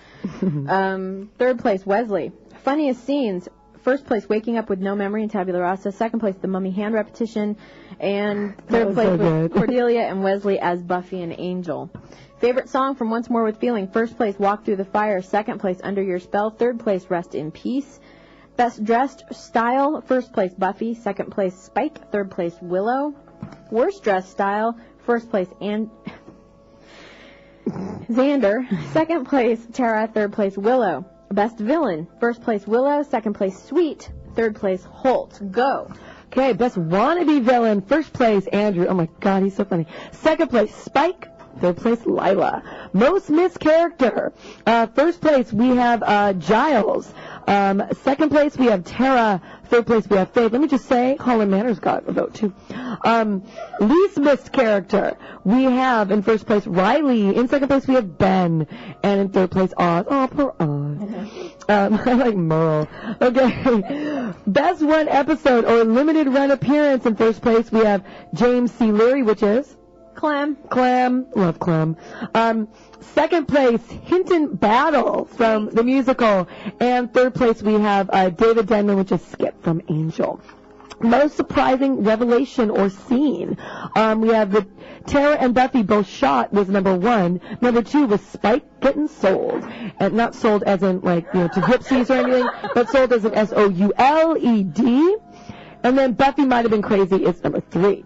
[SPEAKER 2] Third place, Wesley. Funniest scenes, first place, waking up with no memory in Tabula Rasa. Second place, the mummy hand repetition. And third place was Cordelia and Wesley as Buffy and Angel. Favorite song from Once More with Feeling, first place, Walk Through the Fire. Second place, Under Your Spell. Third place, Rest in Peace. Best Dressed Style, first place, Buffy. Second place, Spike. Third place, Willow. Worst Dressed Style, first place, Xander. Second place, Tara. Third place, Willow. Best Villain, first place, Willow. Second place, Sweet. Third place, Holt. Go.
[SPEAKER 1] Okay, Best Wannabe Villain, first place, Andrew. Oh my God, he's so funny. Second place, Spike. Third place, Lila. Most missed character. First place, we have Giles. Second place, we have Tara. Third place, we have Faith. Let me just say, Holland Manor's got a vote, too. Least missed character, we have, in first place, Riley. In second place, we have Ben. And in third place, Oz. Oh, poor Oz. I like Merle. Okay. Best one episode or limited run appearance. In first place, we have James C. Leary, which is... Clam. Love Clam. Second place, Hinton Battle from the musical. And third place, we have David Denman, which is Skip from Angel. Most surprising revelation or scene. We have the Tara and Buffy both shot was number 1. Number 2 was Spike getting sold. And not sold as in, like, to gypsies or anything, but sold as in SOULED. And then Buffy might have been crazy is number 3.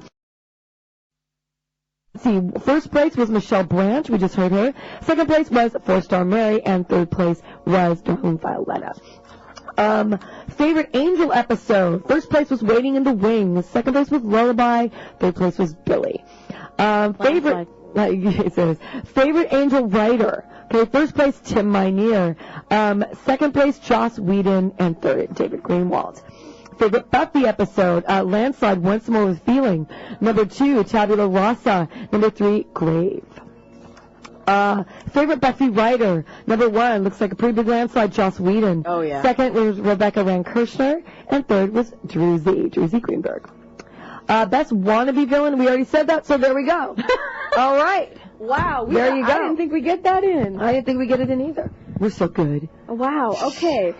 [SPEAKER 1] Let's see, first place was Michelle Branch. We just heard her. Second place was 4-Star Mary. And third place was Darlene Violetta. Favorite Angel episode. First place was Waiting in the Wings. Second place was Lullaby. Third place was Billy. Favorite Angel writer. Okay, first place Tim Minear. Second place Joss Whedon, and third David Greenwald. Favorite Buffy episode. Landslide, Once More with Feeling. Number 2, Tabula Rasa. Number 3, Grave. Favorite Buffy writer. Number 1, looks like a pretty big landslide, Joss Whedon.
[SPEAKER 2] Oh, yeah.
[SPEAKER 1] Second was Rebecca Van Kirshner. And third was Drew Greenberg. Best wannabe villain, we already said that, so there we go. All right.
[SPEAKER 2] Wow.
[SPEAKER 1] There you go.
[SPEAKER 2] I didn't think we'd get that in.
[SPEAKER 1] I didn't think we'd get it in either. We're so good.
[SPEAKER 2] Wow. Okay.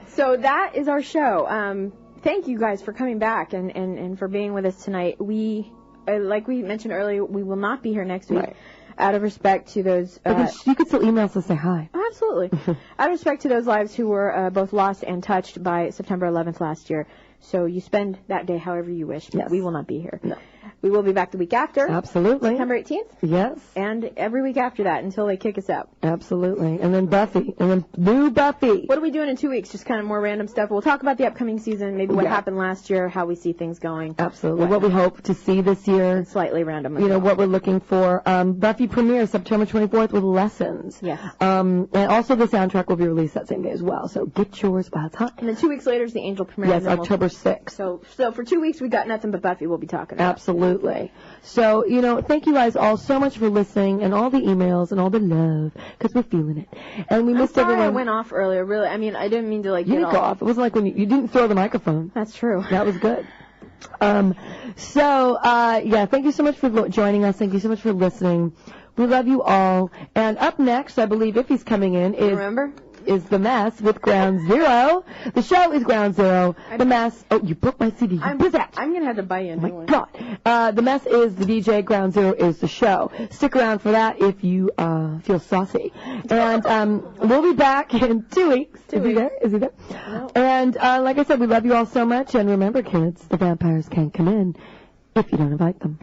[SPEAKER 2] So that is our show. Thank you guys for coming back and for being with us tonight. We, like we mentioned earlier, we will not be here next week.
[SPEAKER 1] Right.
[SPEAKER 2] Out of respect to those...
[SPEAKER 1] you could still email us and say hi.
[SPEAKER 2] Absolutely. Out of respect to those lives who were both lost and touched by September 11th last year. So you spend that day however you wish.
[SPEAKER 1] Yes.
[SPEAKER 2] We will not be here.
[SPEAKER 1] No.
[SPEAKER 2] We will be back the week after.
[SPEAKER 1] Absolutely.
[SPEAKER 2] September 18th.
[SPEAKER 1] Yes.
[SPEAKER 2] And every week after that until they kick us out.
[SPEAKER 1] Absolutely. And then Buffy. And then new Buffy.
[SPEAKER 2] What are we doing in 2 weeks? Just kind of more random stuff. We'll talk about the upcoming season, maybe what happened last year, how we see things going.
[SPEAKER 1] Absolutely. What we hope to see this year.
[SPEAKER 2] It's slightly random.
[SPEAKER 1] What we're looking for. Buffy premieres September 24th with Lessons.
[SPEAKER 2] Yes.
[SPEAKER 1] And also the soundtrack will be released that same day as well. So get yours while it's hot.
[SPEAKER 2] And then 2 weeks later is the Angel premiere.
[SPEAKER 1] Yes, October 6th.
[SPEAKER 2] So for 2 weeks we got nothing but Buffy we'll be talking about.
[SPEAKER 1] Absolutely. So, thank you guys all so much for listening and all the emails and all the love, because we're feeling it. And we missed everyone.
[SPEAKER 2] I went off earlier, really. I mean, I didn't mean to,
[SPEAKER 1] You didn't go off. It wasn't like when you didn't throw the microphone.
[SPEAKER 2] That's true.
[SPEAKER 1] That was good. Thank you so much for joining us. Thank you so much for listening. We love you all. And up next, I believe, if he's coming in, is The Mess with Ground Zero. The show is Ground Zero. The Mess. Oh, you broke my CD.
[SPEAKER 2] I'm going to have to buy you a new one.
[SPEAKER 1] God. The Mess is the DJ. Ground Zero is the show. Stick around for that if you feel saucy. And we'll be back in 2 weeks. Is he there? No. And like I said, we love you all so much. And remember, kids, the vampires can't come in if you don't invite them.